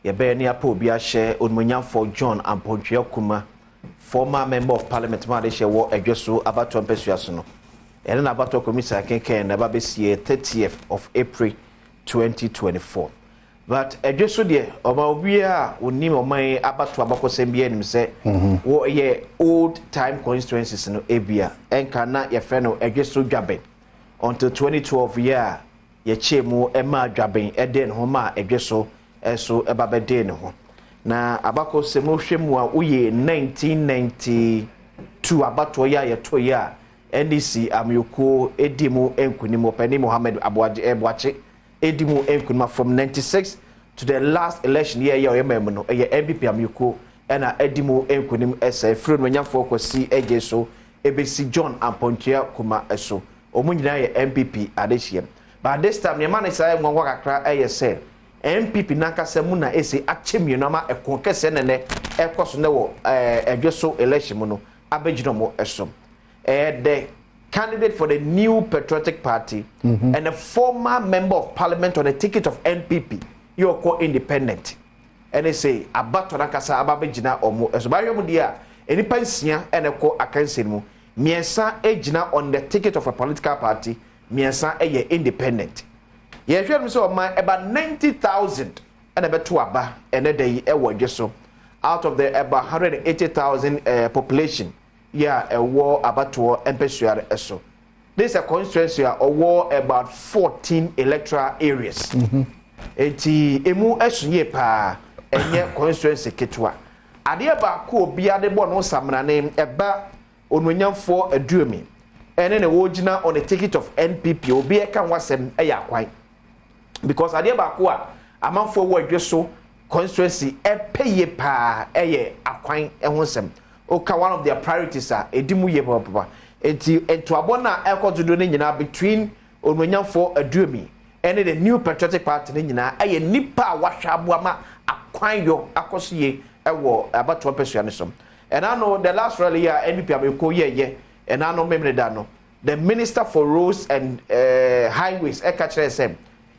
ye be near po bi a share Onmunyam for John and Ponchia Kuma former member of parliament ma de share wo adweso about to ampesuaso no. And then about to commission can never be see 30th of April 2024. But adweso de oba obi a onim oman abato abakosem bi anim say wo ye old time constituencies no ebia enka na ye fe no adweso dwaben until 2012 year ye chemu ema dwaben eden ho ma adweso eso eba bede ne ho na abakosem hwemu a uye 1992 abato ya ye to ya NDC amyoko edimu enkunimo pani Mohammed Abuache edimu enkunima from 96 to the last election year yemem no MPP amyoko na edimu enkunim ese free no kwasi egeso ebesi John Ampontia kuma eso omunyina ye MPP adehiem but this time yema ne sai ngwa kakra say MPP nakasa mu na ese achemieno ma ekonkese nene ekoso ne wo edweso election mu no abegino mo eso the candidate for the new patriotic party and a former member of parliament on a ticket of NPP you call independent and they say abato nakasa ababegina omo eso ba hwemu dia enipa nsia ene ko akanse mu miensa ejina on the ticket of a political party miensa eye independent ye hwemu so man about 90,000 and abeto aba ene dey ewo dweso out of the about 180,000 population a war about to empesuare eso. This is a constituency a war about 14 electoral areas. Eti emu esu ye pa enye constituency ketwa. Ade ba ko obi ade bo no samrane eba Onmunyamfo aduomi. Ene ne wo gina on the ticket of NPP obi e kan wasem e ya kwan. Because ade ba ko a amanfo wo adweso constituency e peye pa eye akwan e ho sem. Okay, one of their priorities are edimu ye papa enti abona ekododo ne nyina between Onmunyamfo aduomi and the new patriotic party ne nyina aye nipa wahwa aboama akwan yo akosiye ewo abato pesua ne som and I know the last rally ya NPP ameko ye and I know memre da no the minister for roads and highways ekachere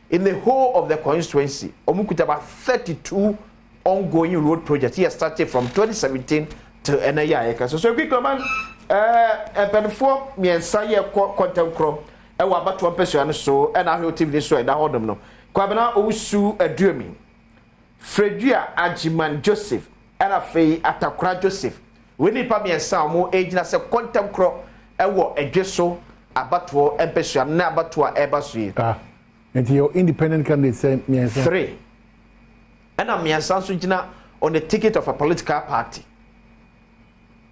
in the whole of the constituency omukuta about 32 ongoing road projects here started from 2017 to NIA. So quick man penfo miensa ye content kro e wa bato pesua so and Adom TV so e da hodom no kwabena owusu aduomi Fredua Ajiman Joseph and afei Atakura Joseph we nipa miensa mo ejina se content kro e wo edweso abato pesua na abato a eba so yi and your independent candidate say miensa 3 and miensa so gina on the ticket of a political party.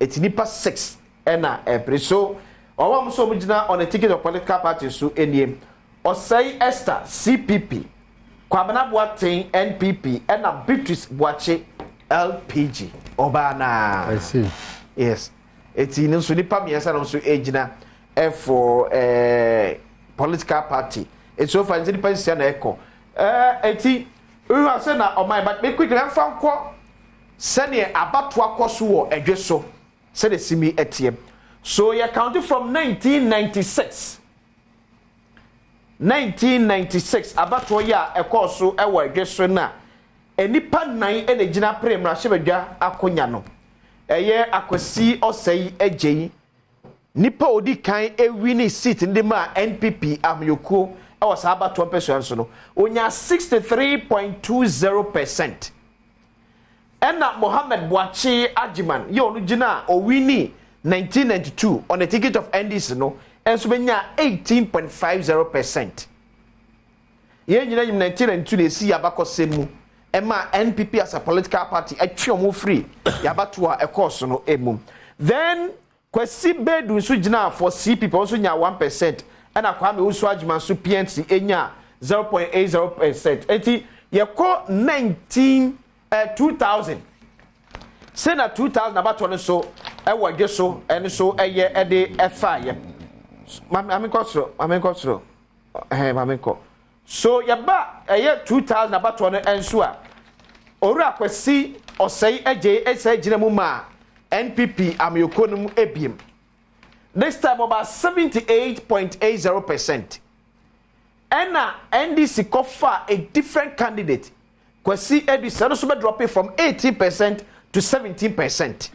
It's nipa 6 ena so owam so mugina on a ticket of political party so eniem Osei Esther CPP Kwabena Boateng NPP ena Beatrice Boache LPG obana I see yes it's in so nipa miensa no so ejina for political party it's so far nipa sia na eko eti we have said na my but me quickly am fan ko sene abato akoso wo edweso said the simi etiem so you counted from 1996 abato ya ekoso ewo edweso na enipa nan ene gina premra hyebadwa akonya no eye akwasi osei agei nipa odi kan ewini seat ndima NPP amyoko ewo sa abato pesua so no onya 63.20%. Ena Mohammed Boache Ajiman ye onu gina owini 1992 on the ticket of NDC no enso benya 18.50%. Ye nyina 1992 de si abakosemu ema NPP as a political party atwe omo free yabato a ekoso no emum. Then Kwesi Bedu so gina for CPP also nya 1% ena Kwame Usu Ajiman so PNC enya 0.80%. Eti ye ko 2000 sena 2000 about one so e wo so and so eye e de efa ye mami control so ye ba eye 2000 about one enso a owura kwasi osei eje esa gina mu ma NPP amyokonum ebiem. This time about 78.80%. And NDC kofa a different candidate. Kwasi Edison also dropping from 18% to 17%.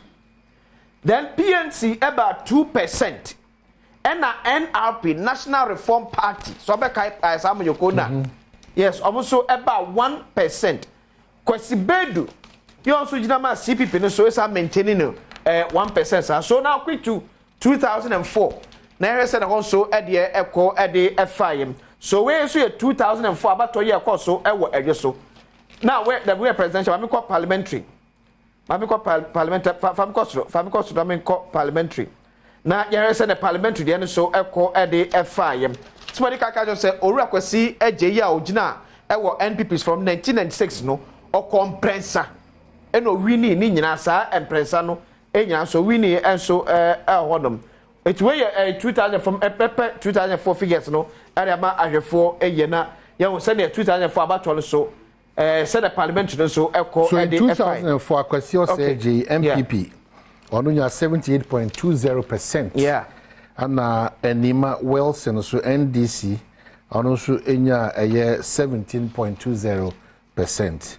Then PNC about 2%. And NRP, National Reform Party, so yes, also about 1%. Kwasi Bedu, you also jinama CPP, so it's maintaining 1%. So now quick to 2004. Now said also at the echo at the FIM. So where is 2004 about 2 years ago so so. Now where the presidential I'm called parliamentary. I'm called parliamentary. Now you said the parliamentary the so echo at the FIM. Somebody can just say Owura Kwasi ejeya ogina ewo NPPs from 1996 no or comprensa. Eno wini ni nyina sa emprensa no enya so wini enso hodom. It way 2000 from 2004 figures no ariama ahwefo eyena ye wo say 2004 abatɔ so said the parliamentary so echo so in 2004 Kwasi Osei MPP ono nya 78.20%. Yeah. And Enima Wilson so NDC ono so enya 17.20%.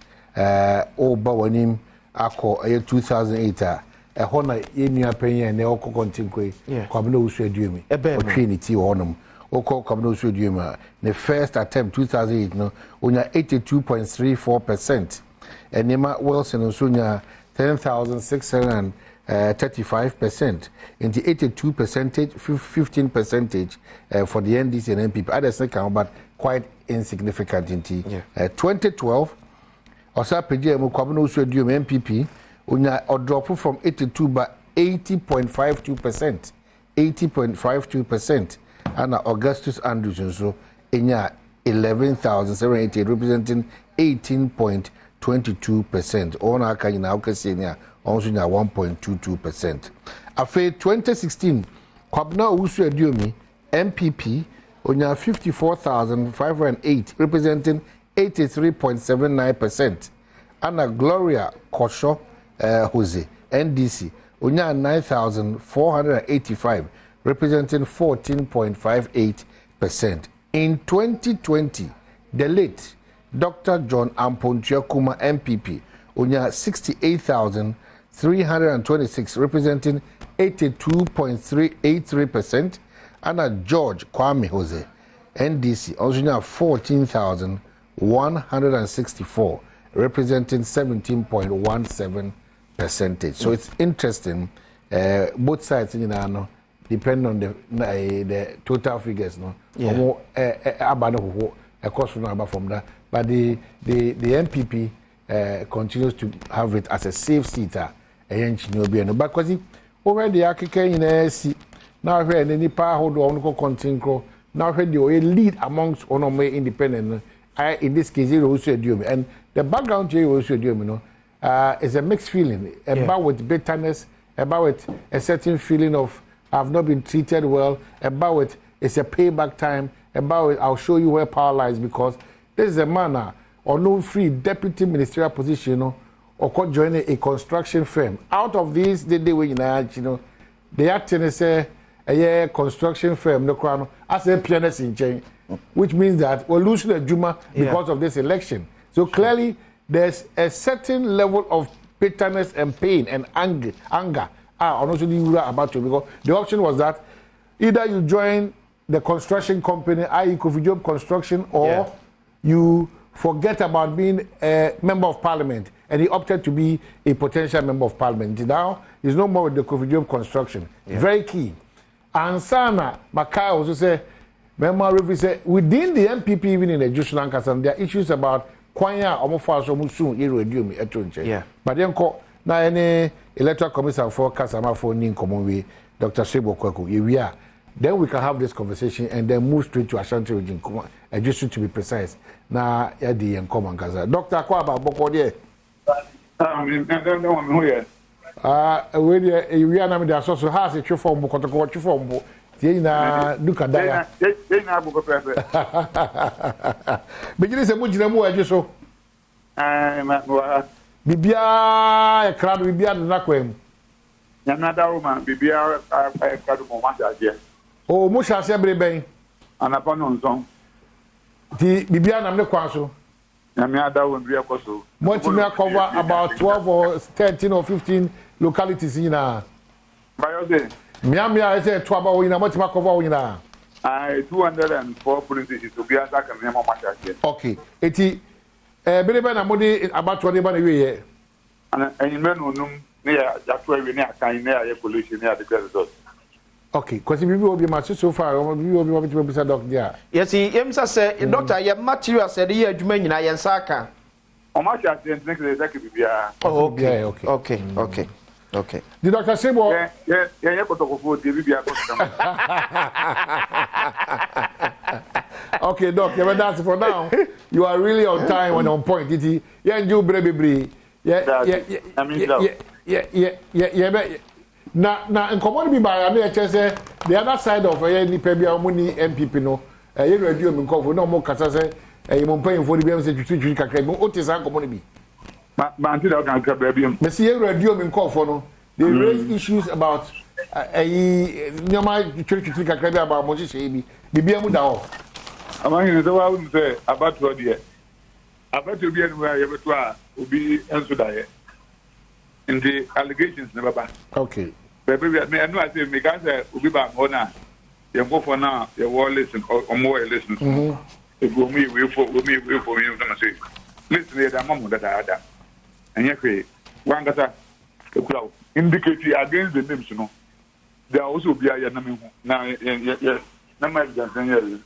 Oba wanim akɔ 2008 ehona yenua panyin na okɔ kontinkwe kwabena usu aduemi otwenity honum okɔ kwabena usu aduemi the first attempt 2008 no onya 82.34%. Enima Wilson so nya 10,635%. In the 82%, 15% for the NDC and NPP. Others can but quite insignificant in 2012. Also, PGM Kwabena Usu Aduemi MPP unya or drop from 82 by 80.52%. 80.52%. And Augustus Andrews so inya 11,788 representing 18.22%. Ona kanyina okasinya also 1.22%. After 2016, Kwabena Usu Aduemi MPP unya 54,508 representing 83.79%. Anna Gloria Kosho Jose NDC unya 9,485 representing 14.58%. In 2020, the late Dr. John Ampontiakuma MPP unya 68,326 representing 82.383%. Anna George Kwame Jose NDC also unya 14,164 representing 17.17%. So it's interesting. Both sides, you know, depend on the total figures, no. From that, but the MPP continues to have it as a safe seat. But because already I see now here any power hold on continue now here the lead amongst on independent. In this case, also Aduemi, and the background to also Aduemi, is a mixed feeling about with bitterness, about with a certain feeling of I've not been treated well, about it it's a payback time, about it I'll show you where power lies because this is a man or no free deputy ministerial position, or could join a construction firm. Out of this, the way they acting as a construction firm, no crown as a pianist in chain. Which means that we're losing a Juma because of this election. So clearly, there's a certain level of bitterness and pain and anger. About you because the option was that either you join the construction company, i.e. Kofi Job Construction, or you forget about being a member of parliament. And he opted to be a potential member of parliament. Now, he's no more with the Kofi Job Construction. Very key. And Sana Makai also say, within the MPP, even in the Justin Ankasan, there are issues about Kwanya Omofaso Musun, Aduemi, Etonche. But then, now any electoral commission for Kasama for Ninkomowe, Dr. Sebo Kwaku, we are. Then we can have this conversation and then move straight to Ashanti region, just to be precise. Now, Eddie and Common Kaza. Dr. Kwaba, Bokode. We are now so has a true form, Bokotoko, true form. Tina duka daya. Tina buko pepe. Bejini se mujina mu aje so. bibia e krado bibia na kwam Nyamada woman bibia e krado mo ma jaje o mo sha se breben anapa no nson di bibia na me kwa so Nyamada woman bibia koso mo ti me cover about 12 or 13 or 15 localities in na Bayode Miamia is a 12 or in a much cover in na 204 policies to be attack and ma jaje okay eti breben na mo di about 20 ba na we ye ana enyimenu num ne ya to we ne akan ne ya pollution ne ya the result. Okay, because we will be much so far, we will be able to be doctor there. Yes, Yemsa said, Doctor, your material said, "Here, Juman, I am Saka." How much I think exactly be Oh, okay, okay. Okay. The doctor say, "Well, yeah, but for the be okay, doc, that's for now. You are really on time and on point. Yeah, you baby. Yeah. Na nkomo bi ba na eche say the other side of nipa bia omuni MPP no ye radio mi nkofo na mo kasa say mo mpayin fo bi am say twitwi kakra bi o te san nkomo bi ma anti da kan kakra bi am me see ye radio mi nkofo no they raise issues about nyama twitwi kakra bi about mo hye bi bibia mu da ho amani ne wa wu say about what there about obi enu ya beto a obi enso da ye in the allegations never back. Okay. Baby, me I know I say me guys obi ba mo na ye go for now ye war listen or more listen. If go me we for you na say. Listen here that mama that ada. And ye one gata ekura indicate against the names no. There also be a na me na ye na my evidence here.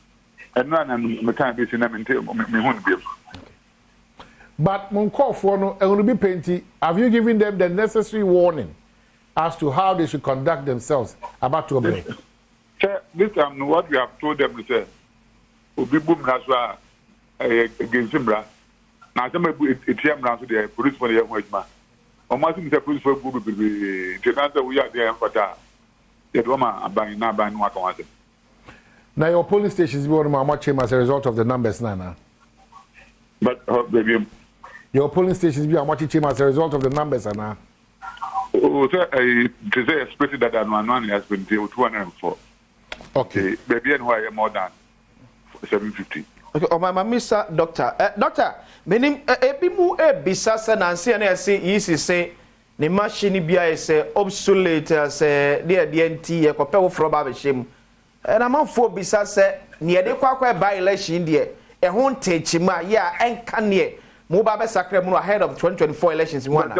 And no na me can be na me hu be. But Monkofor no be painty. Have you given them the necessary warning as to how they should conduct themselves about to break? This time what we have told them is obi boom naswa against Zimbra. Now some ATM round to the police for the Westma. Or must the police for good be the we are there for that. The Roma are buying now buying what I Now your polling stations be one much as a result of the numbers now. But baby your polling stations be much as a result of the numbers now. Oh, sir, to say expected that one has been 204. Okay. Baby, and why more than 750. Okay, oh my Mr. Doctor. Doctor, meaning ebimu bisasa na nsi na say yisi say ne machine bia say obsolete say de NT e ko pe wo fro ba be shem. Na manfo bisasa ne ye de kwakwa by election de e ho ntechima ya enka ne mo ba be sakra mu ahead of 2024 elections in one.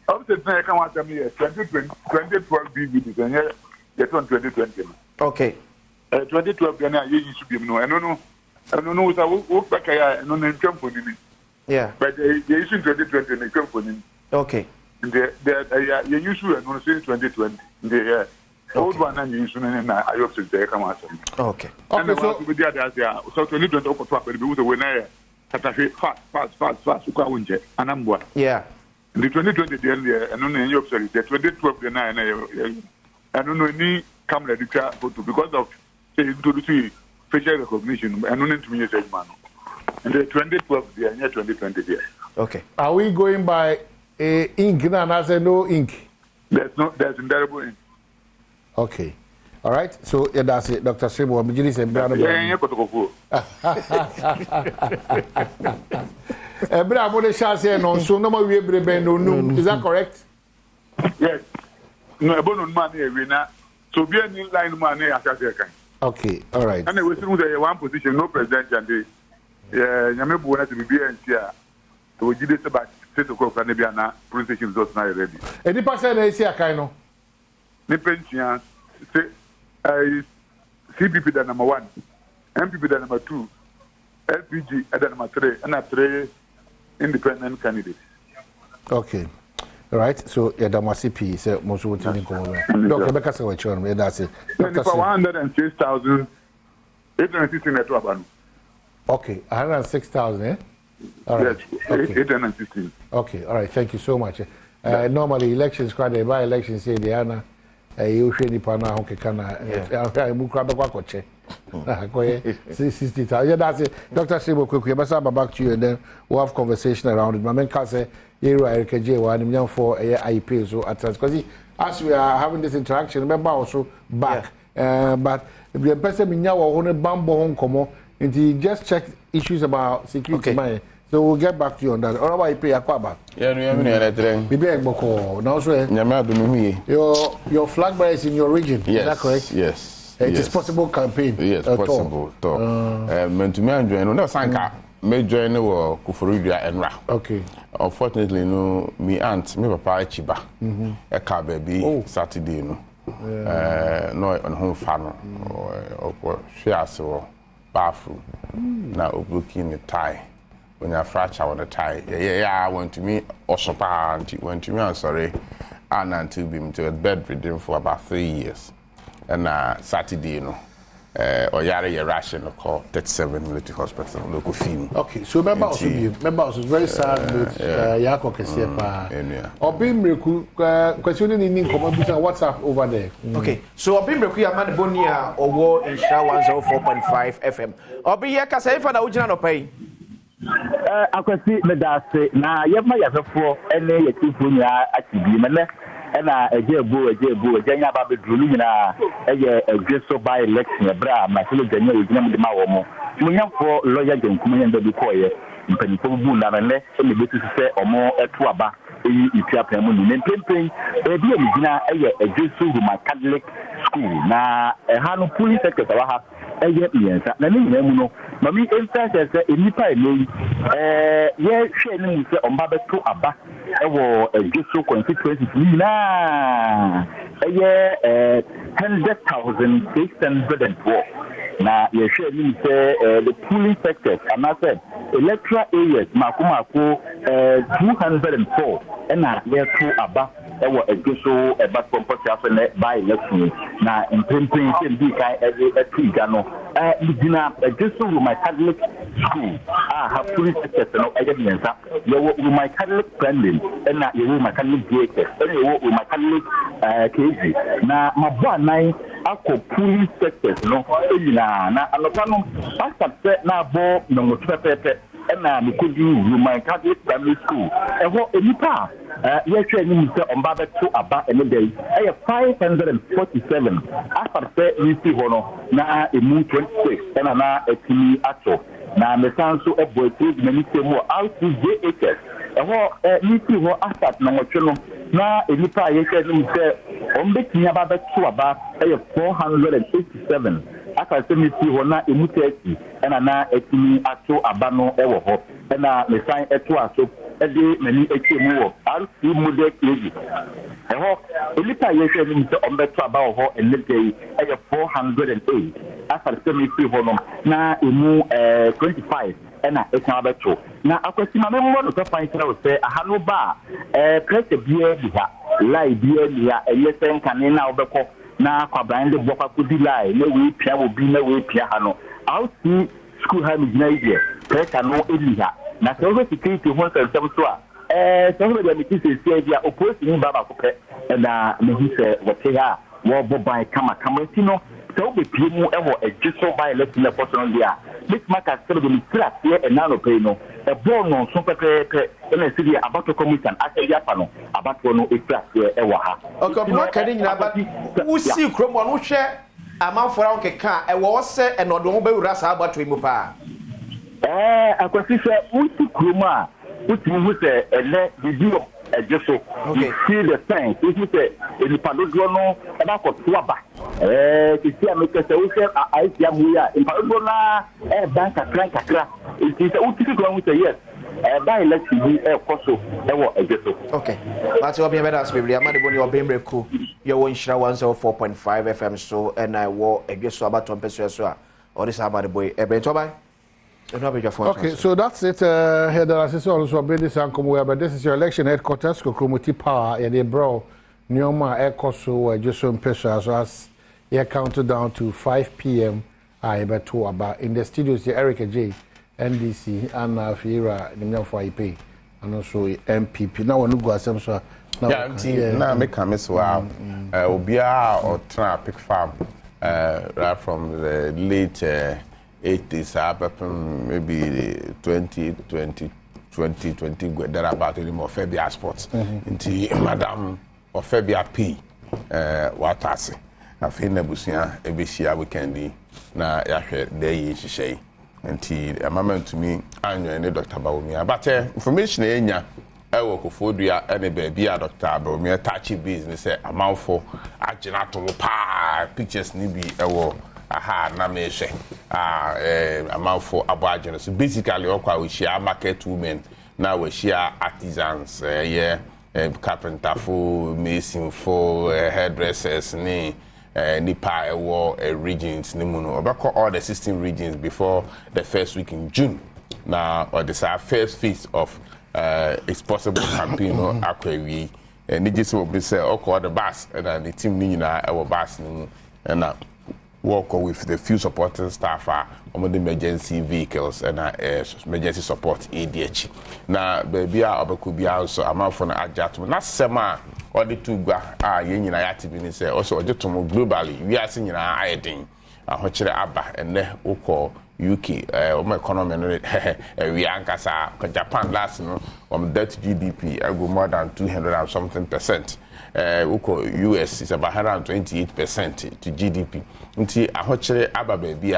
Upset na can want me 2012 BB and yeah 2020. Okay. 2012 na ye use be no no so wo back ya no na twamfo ni. Yeah. But ye use 2020 na twamfo ni. Okay. The ye use no since 2020. The old one and you use na I hope they come out. Okay. Okay, so we did that yeah. So 2020 ko to be with the winner. Katafe fast kwa unje anambwa. Yeah. The 2020 the and no any observe the 2012 the na and no any camera picture photo because of say introduce facial recognition and no need to mean say man. And the 2012 the and 2020 there. Okay. Are we going by ink now as no ink? There's indelible ink. Okay. All right. So yeah, that's it. Dr. Sribo, I'm just saying Ebra mo de chance no so no ma wie brebe no num. Is that correct? Yes. No ebo no man e we na so be any line man e asase kan. Okay, all right. And we see the one position no president and the nyame bu na to be entia. To gide se ba se to ko kan bia na presentation results na ready. E di pass na esi akan no. Ni pentia se CPP the number 1, MPP the number 2, LPG the number 3, and 3 independent candidates. Okay. All right. So, yeah, the CP say most of the thing. Doctor Becca say what you that's it. Doctor 106,816 network. Okay, 106,000, eh? All right. Yes, okay. 816. Okay, all right. Thank you so much. Normally, elections, quite by elections, say they are you shady pana, okay, can I? I'm going to 60,000. Yeah, that's it. Dr. Shebo quickly, but I'll back to you and then we'll have conversation around it. My man can say, you're right, KJ, for IP, so at because as we are having this interaction, remember also back. But the person in your own bamboo home come and he just check issues about security. Okay. So we'll get back to you on that. Or about IP Aquaba. Your flag bearer is in your region. Yes, is that correct? Yes. It is possible campaign. Yes, possible. Me join no Kufurudia Enra. Okay. Unfortunately, no, me aunt, me papa Chiba. A car baby Saturday, no. No on home farm or share so bathroom. Now looking the tie. When you fracture on the tie. Yeah, I went to me also parent went to me, I'm sorry. And until been to a bedridden for about 3 years. And Saturday, you know. Or yare ration call 37 military hospital local film. Okay, so member also very sad with Yako Kesepa. Or being questioning in WhatsApp over there. Okay, so being Reku Bonia or war in Shah 104.5 FM. Or be here Kasa for the original pay. I can see the Dase. Now, you have my other four and a Tifunia at the and a jebu, a Janya Baby Drulina, a Gesso by election, a bra, my fellow General with the Mawomo. We have for lawyer and communion the Bukoye, in Penipobu, and less in the basis or more at Tuaba, in Ethiopian, and Pimping, a dear Medina, a Gesso with my Catholic school. Now, a Hanu police secretary. Yes, na ni nyamuno mami emphasize say enipa eni ye hwe ni se omba beto aba ewo Geso constituency na 100,604 na ye hwe ni se the polling sectors and I said electoral areas makumako 204 na ye to aba ewo Geso Badwam possible by election na imprinting bi kai etwiga no Medina Geso with my Catholic school have police sectors no evidence you with my Catholic friendly and na you with my Catholic DHS and you with my Catholic KG na mabwa nine akọ police sectors no na anopano pastor say na bo no pepepe na me could do my Catholic primary school eho enipa yes ni mse omba beto aba ene day 547 after say we see hono na emu 26 na etimi ato na mesanso ebo etu na nitemu RCJHS eho ni see ho after na nwotwe no na enipa yes ni mse ombetimi aba beto aba 487 after say we see hono na emu 30 na etimi ato aba no ewo ho na mesan eto aso edi many ekemu wo RC model KG eho elipa yehwe ni mse ombeto aba ho eleke 408 after semi free ho no na emu 25 na ekan abeto na akwasima memmo no fan kira wo se ahano ba pressure bia bi ha lie bia bi ha eyesen kane na obekọ na kwabran de bokwa kudi lie na we pia obi na we pia ha no RC school ha mi gina ide pressure no eliha na so security ho so so so we dey meet say dia opposing baba ko pe na me hi say what here wo bo by kama tino so be pie mu e wo Geso by election na person dia this market still be clear here and now pay no e bo no so pepe na see dia about commission ase dia pa no about no e clear here e wo ha okay mo kadi nyina ba wo si kromo no hwe amanfora wo keka e wo se e no do ho be wura sa abato mu pa akwasi se uti kroma uti hu se ele video Geso you see the sign you say ele padodo no e ba ko tuaba ti ameke se wo se aisia mu ya e padodo na banka kranka ti se uti kroma say yes by election bi koso e wo Geso okay but you be better as people amade boni obembre ku you won shira 104.5 FM so and I wo Geso Badwam peso so or this amade boy to buy. Okay, so that's it. Here there are also business and come but this is your election headquarters. Kokromoti Power, yeah, they bro. Nyoma Ekoso, Geso Mpesa, so as you counted down to 5 p.m. I bet about in the studios here, Erica J, NDC, and Fiera, the for IP, and also MPP. Now when you go some now make a miss wow. Obia or try pick farm. right from the late 80s up maybe 2020 there about anymore Febia sports into Madam or Febia P watase afei na busia ebehia weekend na yahwe dey hihye nti amama ntumi anyo ne Dr. Badwam but information enya ewo kofodua ene baabi a Dr. Badwam touch business amanfo agina to pa pictures ni bi ewo aha na mehwe amanfo abo agina so basically okwa we share market women na we share artisans carpenter for mason for hairdressers ni nipa regions ni muno obako all the 16 regions before the first week in June now or this our first phase of it's possible campaign or akwewi and just will be say okay the bus and the team ni na our bus and work with the few supporting staff on the emergency vehicles and emergency support ADH na baby obeku bia also amafo na ajato na sema all the two gba ye nyina ya tibi ni say also ojeto globally we are seeing na ayedin ahokyere aba enne ukọ UK economy no we ankasa Japan last no debt GDP go more than 200 and something percent ukọ US is about 128% to GDP nti ahokyere aba baby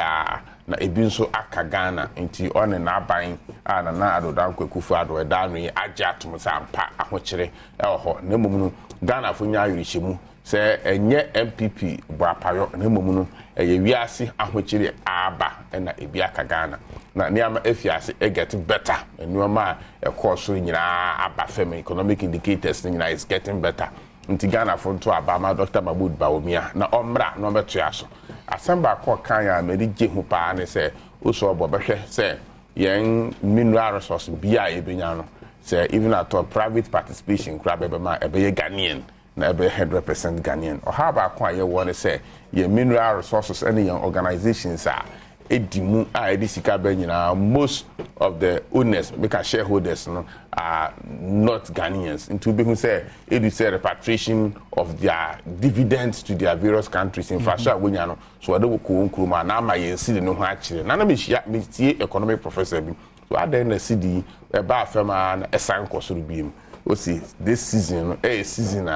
na ebi nso aka Ghana nti one na aban na adodan kwekufu ado edanwe ajatom sampa ahokyere ho na momunu Ghana fo nya ayirihemu se enye MPP boapayo na momunu eye wiase ahokyere aba na ebi aka Ghana na niama efiase get better enuoma ekoso nyina aba fem economic indicators nyina is getting better nti Ghana fo nto aba ma Dr. Badwam na omra no beto aso asamba ko kan ya meri jehu pa ne se oso obo behwe se yen mineral resource bia ebenya no se even at all private participation kra be ma ebe Ghanaian na ebe 100% Ghanaian o ha ba ko aye won se ye mineral resources any young organizations are edimu edisika benyina most of the owners because shareholders no are not Ghanaians into be who say edu say repatriation of their dividends to their various countries infrastructure wonya no so ade ko nkruma na ma yensi de no ho akire na me hia me tie economic professor bi so ade na cd e ba afema na esan kosoro bi mu o see this season season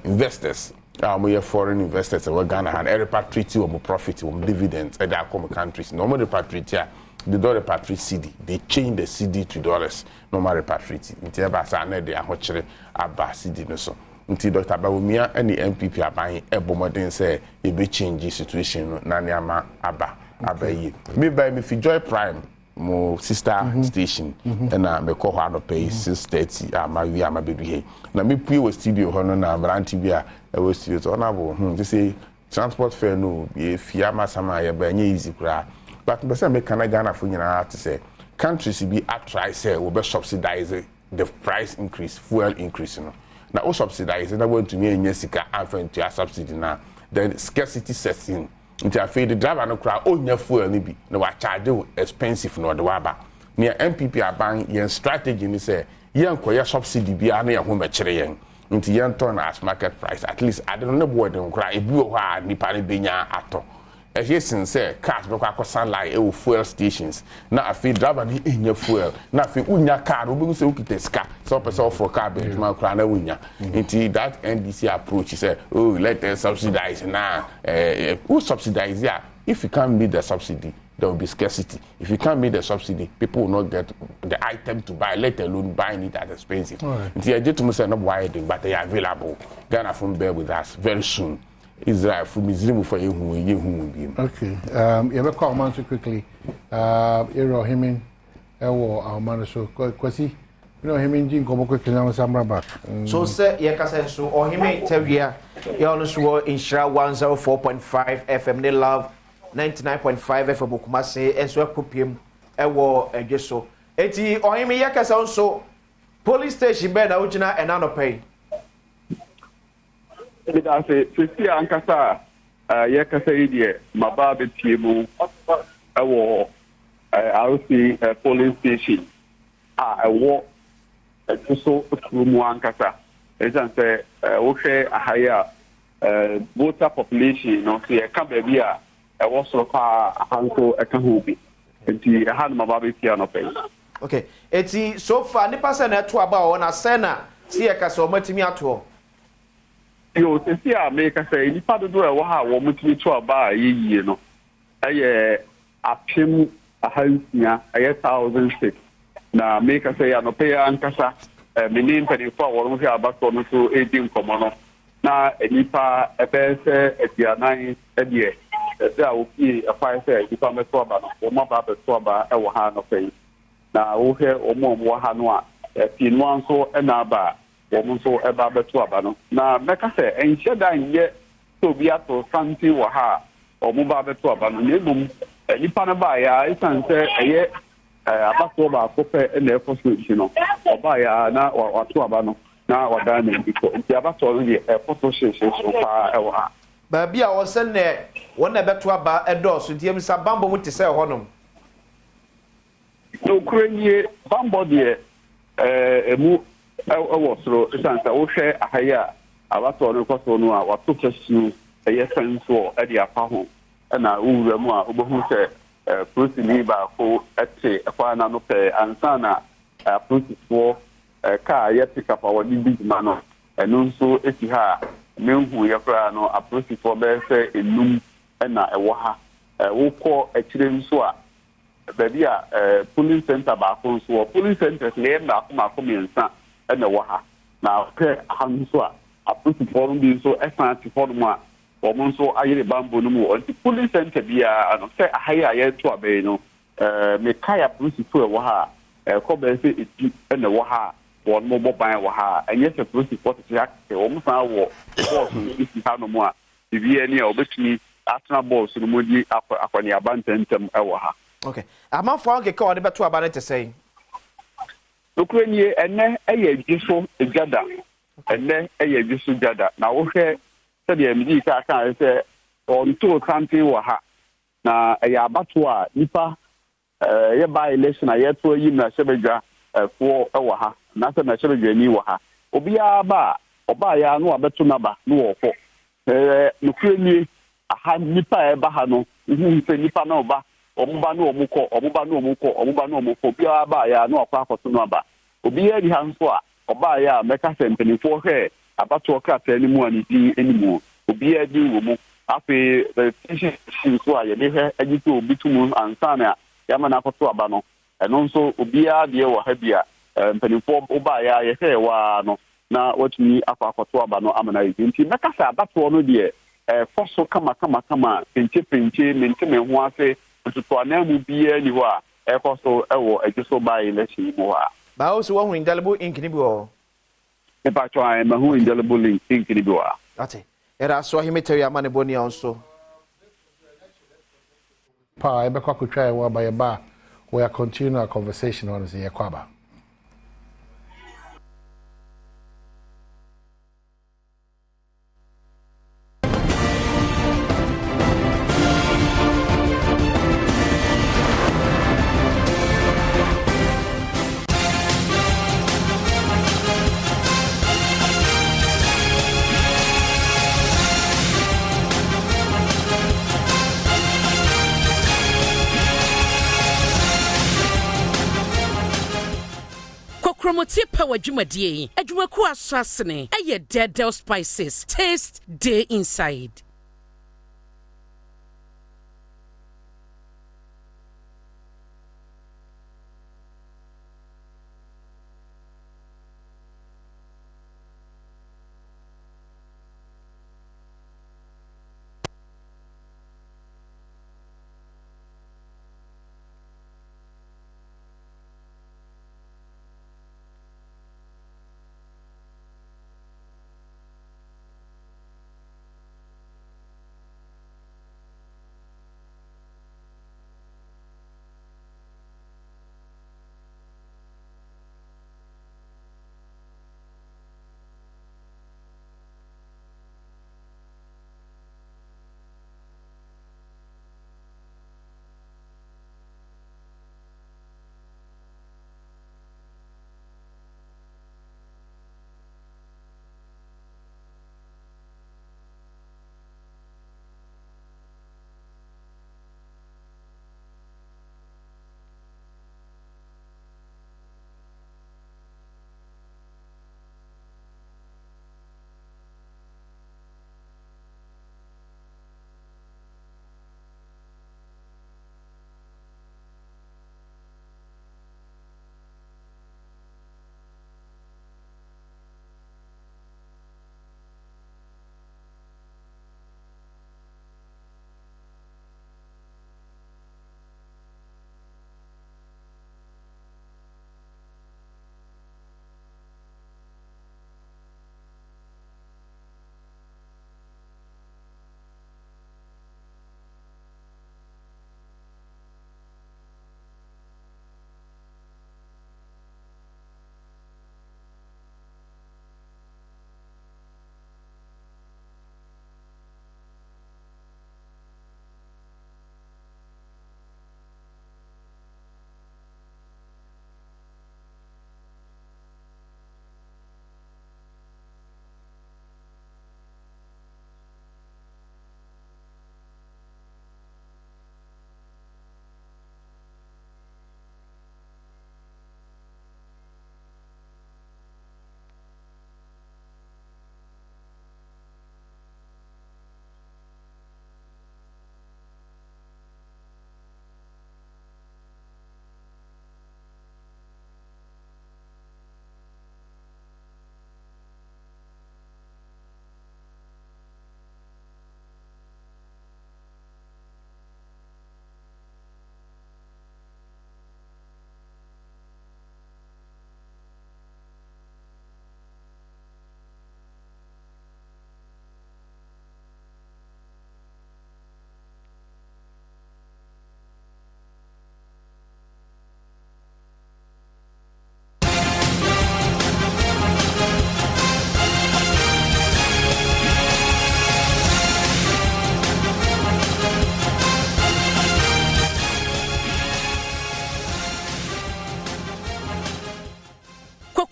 investors we foreign investors in Ghana and repatriate or profit or dividends at their common countries. Normal repatriate, they don't repatriate CD. They change the CD to dollars. Normal repatriate. Until Basane they are watching about CD no so. Until Dr. Badwam and the MPP are buying a bomb say it be change the situation. Nanyama Aba ye. Me buy me for Joy Prime. Mo sister station and me call her pay 6:30 my baby here na me pui was studio hono na branch bia e was studio honorable they say transport fare no be fia masama ya ba nya easy kra but be say me kana Ghana for nyina to say countries be try say we be subsidize the price increase fuel increase no na o subsidize na want to me nya sika afan to subsidy na then scarcity sets in nti afei the driver no kra onya fuel ni bi na wa charge expensive no de waba near MPP aban yen strategy ni say yen koye subsidy bia na ye ho mekere yen nti yen turn as market price at least ade no bo de kra ebi wo ha nipa ne benya ato ehyesin say cars be kwa sunlight e fuel stations na afei driver ni enya fuel na afei unya car obi say ukite ska so person for car be ma kra na unya nti that NDC approach say oh let them subsidize na who subsidize ya if you can't meet the subsidy there will be scarcity. If you can't meet the subsidy, people will not get the item to buy, let alone buying it at expensive. Until I get to say not wide, but they are available. Ghana from bear with us very soon. Israel from Israel for you will be. Okay. You have a call so quickly. Ero Himin, our man so Kwasi. You know Himin Jin come quickly now some back. So say Yakasa so or Himin Tevia, you also in Shra 104.5 FM they love 99.5 FM Kumase and so Kupim ewo egeso. Eti or Himin Yakasa also police station bed Ujina and Anopay. I say, Sister Ankasa, Yakasa idiot, Mababe Tibu, a police station. I walk to so through Muankasa. As I say, okay, a higher voter population no so yɛka baabi a ɛwɔ soro paa ahanso ɛka ho bi nti ɛha no maba bɛfia no pɛi. Okay, eti so far nipa sɛ na ɛto aba wɔ na sɛ na si yɛ kasa ɔmatumi ato. Yo, sisi a meka sɛ nipa dodo ɛwɔ ha wɔ mutumi to aba a yɛyie no ɛyɛ apem ahansia ɛyɛ 1,006 na meka sɛ yɛ anɔpɛ yɛ ankasa mene mpanimfoɔ a wɔn hwɛ abatɔ no so ɛdi nkɔmmɔ no na nipa ɛbɛyɛ sɛ aduanan ɛdeɛ ɛsɛ a wofie ɛkwan sɛ nipa mɛto aba no wɔn aba abɛto aba ɛwɔ ha anɔpɛ yi na wohwɛ wɔn a wɔwɔ ha no a pii no nso ɛna aba wɔn nso ɛba abɛto aba no na mɛka sɛ ɛnhyɛ da nyɛ sɛ obi ato santi wɔ ha a wɔn ba abɛto aba no na emom nipa no baa yɛ esan sɛ ɛyɛ abatoɔ baako pɛ ɛna ɛkɔ so ekyi no ɔbaa yɛ na wato aba no na wadan na ebi kɔ nti abatoɔ no deɛ ɛkɔ so hyehyɛ so paa ɛwɔ ha. Baabi a wɔsɛ nɛ wɔn na ɛbɛto aba ɛdɔɔso nti emisa bambɔ mu te sɛ ɛhɔnom. N'okura nie bambɔ deɛ emu ɛwɔ soro esan sɛ wohwɛ ahayɛ a abatoɔ no kɔ so no a wato kɛseɛ ɛyɛ sɛnsoɔ ɛde afa ho ɛna owura mu a wobɛhu sɛ prosini baako ɛte ɛkwan na no pɛ ansa na aprosifoɔ kaa yɛ pikapa wɔde di dwuma no ɛno nso esi ha a mehu yɛ koraa no aprosifoɔ bɛyɛ sɛ enum ɛna ɛwɔ ha wokɔ akyire nso a baabi a polling center baako nso wɔ polling centers na yɛ mmaako mmiɛnsa ɛna ɛwɔ ha na ɔpɛ ha nso a aprosifoɔ no bi nso ɛsan te hɔ nom a wɔn nso ayere bambɔ no mu wɔ nti polling center biara no sɛ ahayɛ a yɛto abɛyi no mekaya aprosifoɔ ɛwɔ ha ɛkɔ bɛyɛ sɛ eti ɛna ɛwɔ ha wɔn mo bɔ ban wɔ ha ɛnyɛ sɛ aprosifoɔ tete akɛkɛ wɔn san wɔ bɔɔso esi ha nom a bibiara ni a wɔbɛtumi atena bɔɔso no mu di akɔneaba ntɛntɛm ɛwɔ ha. Okay, amanfoɔ nkeka wɔde bɛto aba no te sɛ. Okura nie ɛnɛ ɛyɛ adwi so gyada ɛnɛ ɛyɛ adwi so gyada na wohwɛ sɛdeɛ medi ka aka sɛ ɔntoo sante wɔ ha na ɛyɛ abato a nipa ɛyɛ by election a yɛto ayi na hyɛbadwa ɛfoɔ ɛwɔ ha na sɛ na hyɛbadwani wɔ ha obiara ba a ɔbaa yɛ ano abɛto naba no wɔ kɔ nokura nie aha nipa a ɛba ha no nhun sɛ nipa na ɔba ɔmoba na ɔmokɔ ɔmoba na ɔmokɔ ɔmoba na ɔmokɔ obiara baa yɛ ano akɔ akɔto no aba obiara di ha nso a ɔbaa yɛ a mɛka sɛ mpanimfoɔ hwɛ abatoɔ krataa no mu a ne din anim obiara din wɔ mu afei petition nso a yɛde hwɛ agye sɛ obi to mu ansa na yɛama no akɔto aba no ɛno nso obiara deɛ wɔ ha bi a mpanimfoɔ wobaa yɛ a yɛhwɛ ɛwɔ no na watumi akɔ akɔto aba no ama no ayɛ nti mɛka sɛ abatoɔ no deɛ ɛfɔ so kama penkye mente me ho ase ntotoanan mu biara ni hɔ a ɛkɔ so ɛwɔ agye so baa election mu hɔ a baawo so wɔhu indelible ink ni bi wɔ mepatwɔ a mahu indelible ink ni bi wɔ a ate yɛda so ahemetɛwi ama ne bɔni a nso paa yɛbɛkɔ akɔtwa yɛwɔ aba yɛba a we are continue our conversation on sɛ yɛkɔ aba. Promote power jumadie adwumaku asasene eye Dedel spices taste day inside.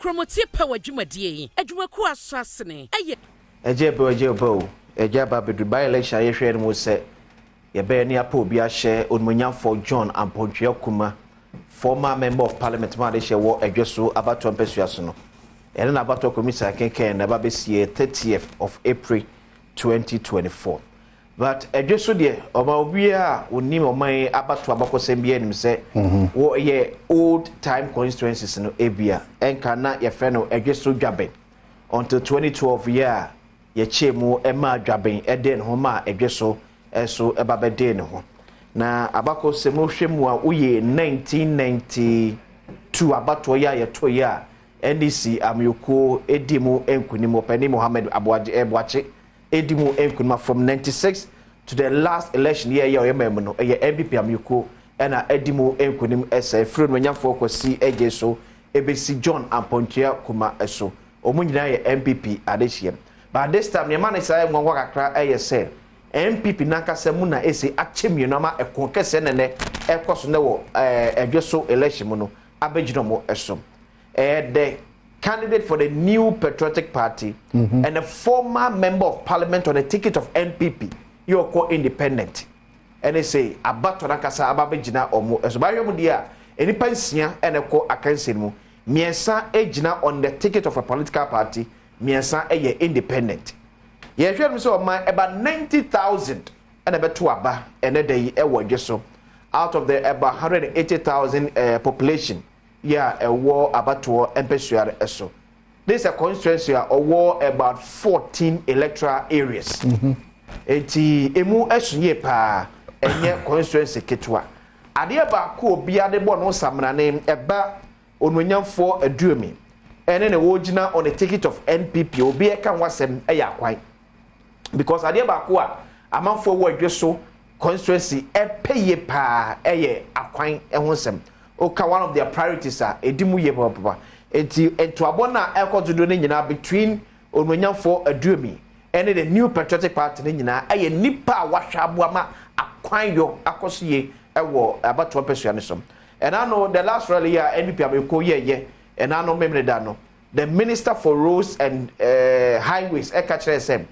promote power dwumadie adwumaku asasene ejebo ejaba be Dubai election ye hwe no se ye be ni apo obi ahye onmonyafo John Ampontwe Kuma former member of parliament ma de hye wo adweso abato mpesuaso no ene na abato commission kenken na ba besie 30th of April 2024 but adweso de oba obi a onim oman abato abakosem bia nim se wo ye old time constituencies no ebia enka na ye fe no adweso dwaben until 2012 year ye chemu ema dwaben eden ho ma adweso eso ebabede ne ho na abakosem hwemu a uye 1992 abato ya ye to ya NDC amyoko edimu enkunimo pani Mohammed Abwache edimu enkunima from 96 to the last election year ya oyemem no MPP amyoko ena edimu enkunim ese free nwanyafo kwasi egeso ebesi John Ampontwe Kuma eso omunyina ye MPP adehiem but this time yema ne sai ngwa kakra eyese MPP nankasa mu na ese achemieno ma ekonkese nene ekoso ne wo edweso election mu no abegino mo eso the candidate for the new patriotic party and a former member of parliament on a ticket of NPP you call independent and they say abato nankasa ababegina omo eso ba hwemu dia enipa nsia ene ko akanse mu miensa ejina on the ticket of a political party miensa eye independent ye hwem so man about 90,000 and abeto aba ene dey ewo dweso out of the about 180,000 population a war abato empesuare eso this a constituency a war about 14 electoral areas enti emu esunye pa enye constituency ketwa ade ba ko obi ade bo no samrane eba ononyamfo aduomi ene ne wogina on the ticket of NPP obi e kan wasem yakwan because ade ba ko a amanfo wo adweso constituency epeye pa eye akwan ehonsem oka one of their priorities are edimu ye papa enti abona ekododo ne nyina between ononyamfo aduomi and the new patriotic party ne nyina aye nipa wahwa aboama akwan yo akosiye ewo abato pesua ne som and I know the last rally ya NPP ameko ye and I know memre da no the minister for roads and highways ekachresem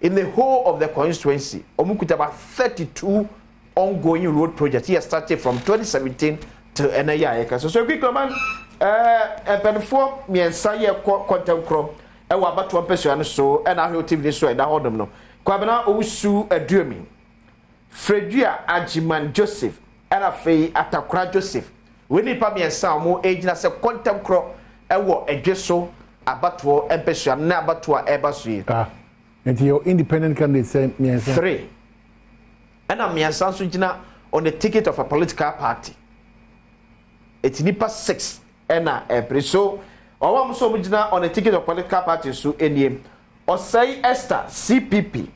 in the whole of the constituency omukuta about 32 ongoing road projects here started from 2017 to NIA. So quick man penfo miensa ye content kro e wa bato mpesua so e na Adom TV so e da hodom no kwabena owusu aduomi Fredua Ajiman Joseph and Fei Atakura Joseph we ni pa miensa mo ejina se content kro e wo edweso abato mpesua na abato a eba so yi and your independent candidate say miensa 3 and miensa so jina on the ticket of a political party it's nipa 6 ena so owam so mujina on a ticket of political party so eniem Osei Esther CPP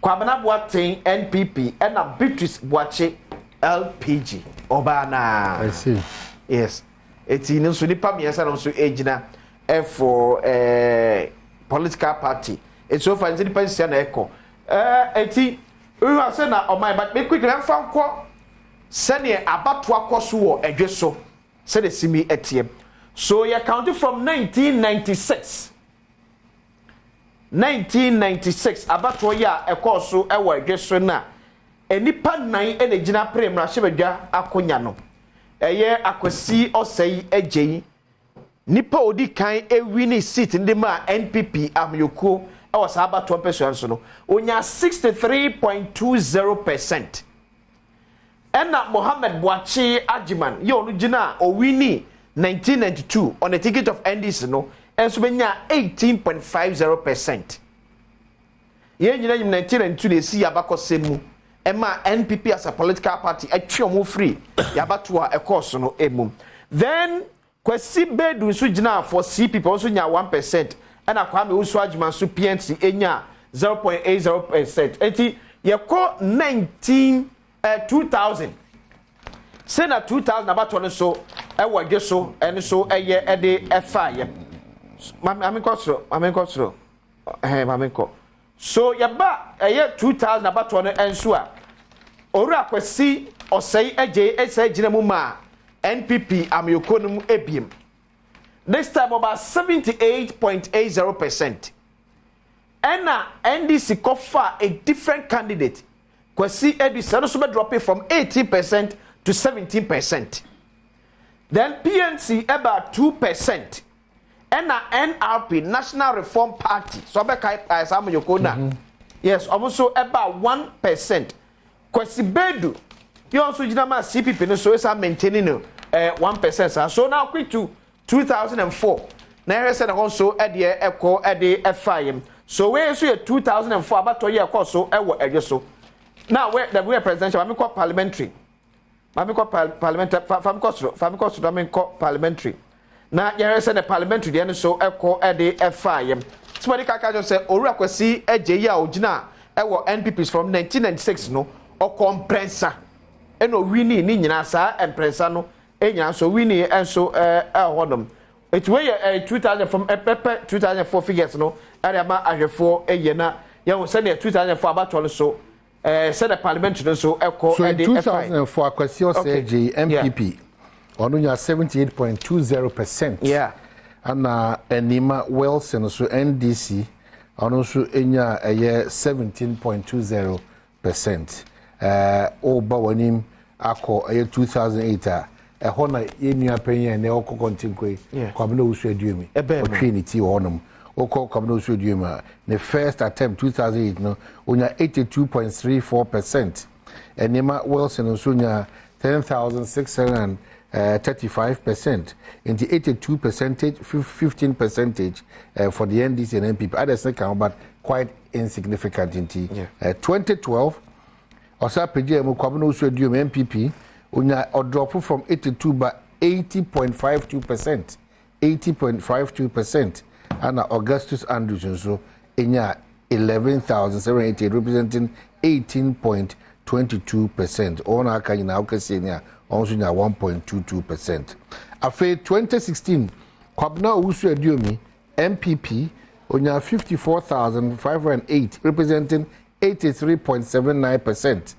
Kwabena Boateng NPP ena Beatrice Boache LPG obana I see yes it's in so nipa miensa no so ejina for political party it's so far nipa sia na eko eti we have said na my but me quick na fa nko sene abato akoso wo edweso said the simi etiem so you counted from 1996 abato ya ekoso ewo edweso na enipa nan enegina premra hyebadwa akonya no eye akwasi osei agei nipa odi kan ewini seat ndema NPP amyoko ewo sa abato mpesua nso no onya 63.20%. Ena Mohammed Boache Ajiman ye onu gina owini 1992 on the ticket of NDC no enso benya 18.50%. Ye nyina 1992 de si abakosemu ema NPP as a political party atwe omo free yabato a ekoso no emum. Then kwesi bedu nso gina for CPP also nya 1% ena Kwame Usu Ajiman so PNC enya 0.80%. Eti ye ko 2000 sena 2000 abato no so e wage so ene so eye ede efa ye mami kotro so ye ba eye 2000 abato no enso a oru akwasi osei eje ese gina mu ma NPP amyoko no mu ebiem this time about 78.80%. And NDC cover a different candidate. Kwesi Edison also dropping from 18% to 17%. Then PNC about 2%. And NRP, National Reform Party, so yes, also about 1%. Kwesi Bedu, you also CPP, so it's maintaining 1%. So now quick to 2004. Now said also at the echo at the FIM. So where is 2004 about 2 years ago so so. Now where the presidential I'm called parliamentary. I'm called parliamentary. Now here said the parliamentary the so echo at the FIM. Somebody can say Ora Kwesi Ejeya Ojina ewo NPPs from 1996 no or comprensa. Eno wini ni nyina sa empresa no enya so wini enso hodom. It way 2000 from 2004 figures no ariama ahwefo eyena ye wo say 2004 abatɔ no so said the parliament no so echo so in 2004 Kwesi Osei MPP ono nya 78.20%. Yeah. Ana Enima Wilson so NDC ono so enya 17.20%. Oba wanim akɔ 2008 ɛhɔ na yɛnua panyin na ɔkɔ kontinkwe kwabena usuaduemi ɔtwenity wɔnom ɔkɔ kwabena usuaduemi the first attempt 2008 no onya 82.34%. Enima Wilson nso nya 10,635%. In the 82%, 15% for the NDC and NPP. Others can but quite insignificant in 2012. Osa PGM kwabena usuaduemi MPP unya drop from 82 by 80.52%. 80.52%. And Augustus Andrews so inya 11,788 representing 18.22%. Ona kanyina okasinya also nya 1.22%. Afe 2016 kwabena usuaduemi MPP unya 54,508 representing 83.79%.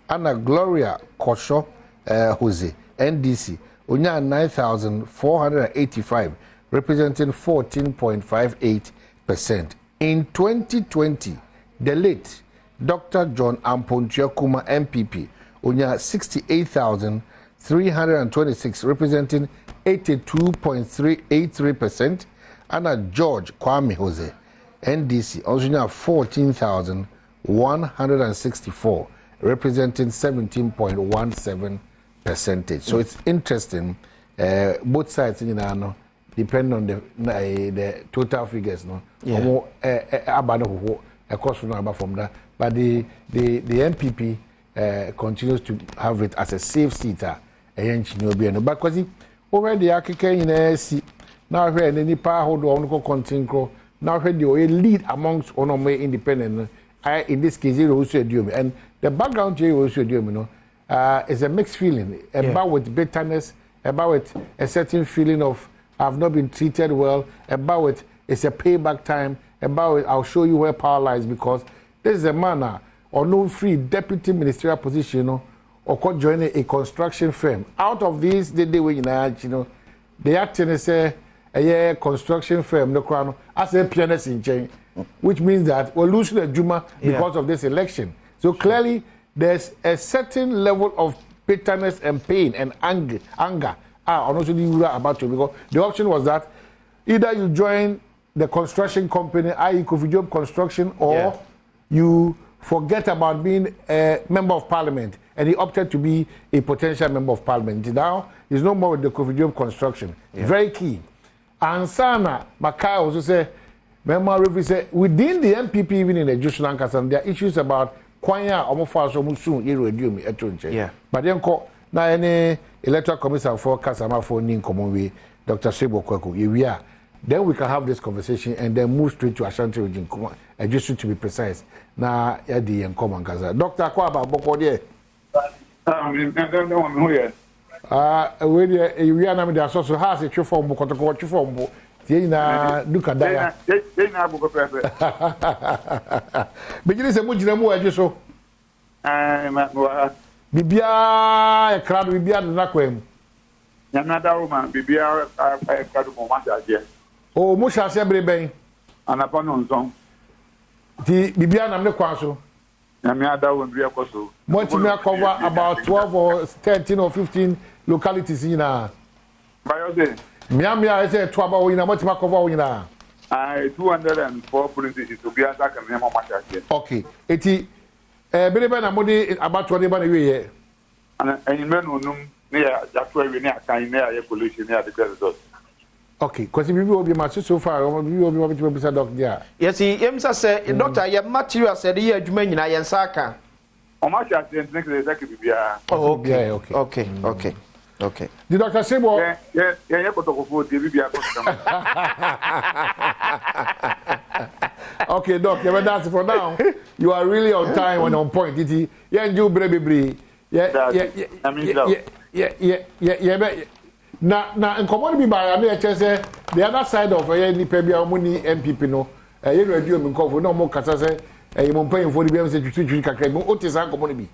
Anna Gloria Kosho Jose NDC unya 9,485 representing 14.58%. In 2020 the late Dr. John Ampontiakuma MPP unya 68,326 representing 82.383%. Anna George Kwame Jose NDC also unya 14,164 representing 17.17%. So it's interesting. Both sides, depend on the total figures. No, from that. But the MPP continues to have it as a safe seat. But because already now any power hold on continue. Now the lead amongst independent. In this case, and the background is a mixed feeling about with bitterness, about with a certain feeling of I've not been treated well, about it it's a payback time, about it I'll show you where power lies because this is a man or no free deputy ministerial position or could join a construction firm. Out of this, they acting as a construction firm, no crown as a pianist in chain. Which means that we're losing a Juma because of this election. So clearly, there's a certain level of bitterness and pain and anger. About it because the option was that either you join the construction company, i.e. Kofi Job Construction, or you forget about being a member of parliament. And he opted to be a potential member of parliament. Now, he's no more with the Kofi Job Construction. Very key. And Sana Makai also said, within the MPP, even in the Justin Ankasan, there are issues about Kwanya Omofaso Musun, Iruediumi, Etunche. But then, now any electoral commission for Kasama for Ninkomowe, Dr. Sebo Kwaku, we are. Then we can have this conversation and then move straight to Ashanti region, just to be precise. Now, Eddie and Common Kaza. Dr. Kwaba, Bokode. We are now so has a true form, Bokotoko, true form. Tina duka daya. Tina buko pepe. Bejini se mujina mu aje so. Ma bibia e crowd bibia na kwem. Nyamada woman, Bibia, I got more much idea. Oh, Musha Sebre And upon on song. The Bibian and the Quaso. Nyamada won't be a coso. Montimia cover about 12 or 13 or 15 localities in a. By your day. Miamia, I said 12 in a Montima cover in a. 204 policies to be attacked and never much idea. Okay. Eti, Billiban and Modi about 20 years. And you men who near that's why we near kind near pollution near the president. Okay, because we will be much so far, we will be able to be a doctor there. Yes, he said, Doctor, you have material said here, you mean I am Saka. How much I think next day, oh, okay, okay. Okay. The doctor say, well, yeah, but of the okay, doc, that's for now. You are really on time and on point. Yeah, you baby. Yeah. Now, in commodity by the other side of any Pebia money MPP no, you radio in cover no more Casasa, a you paying for the BMC to treat Cacamo, what is our commodity?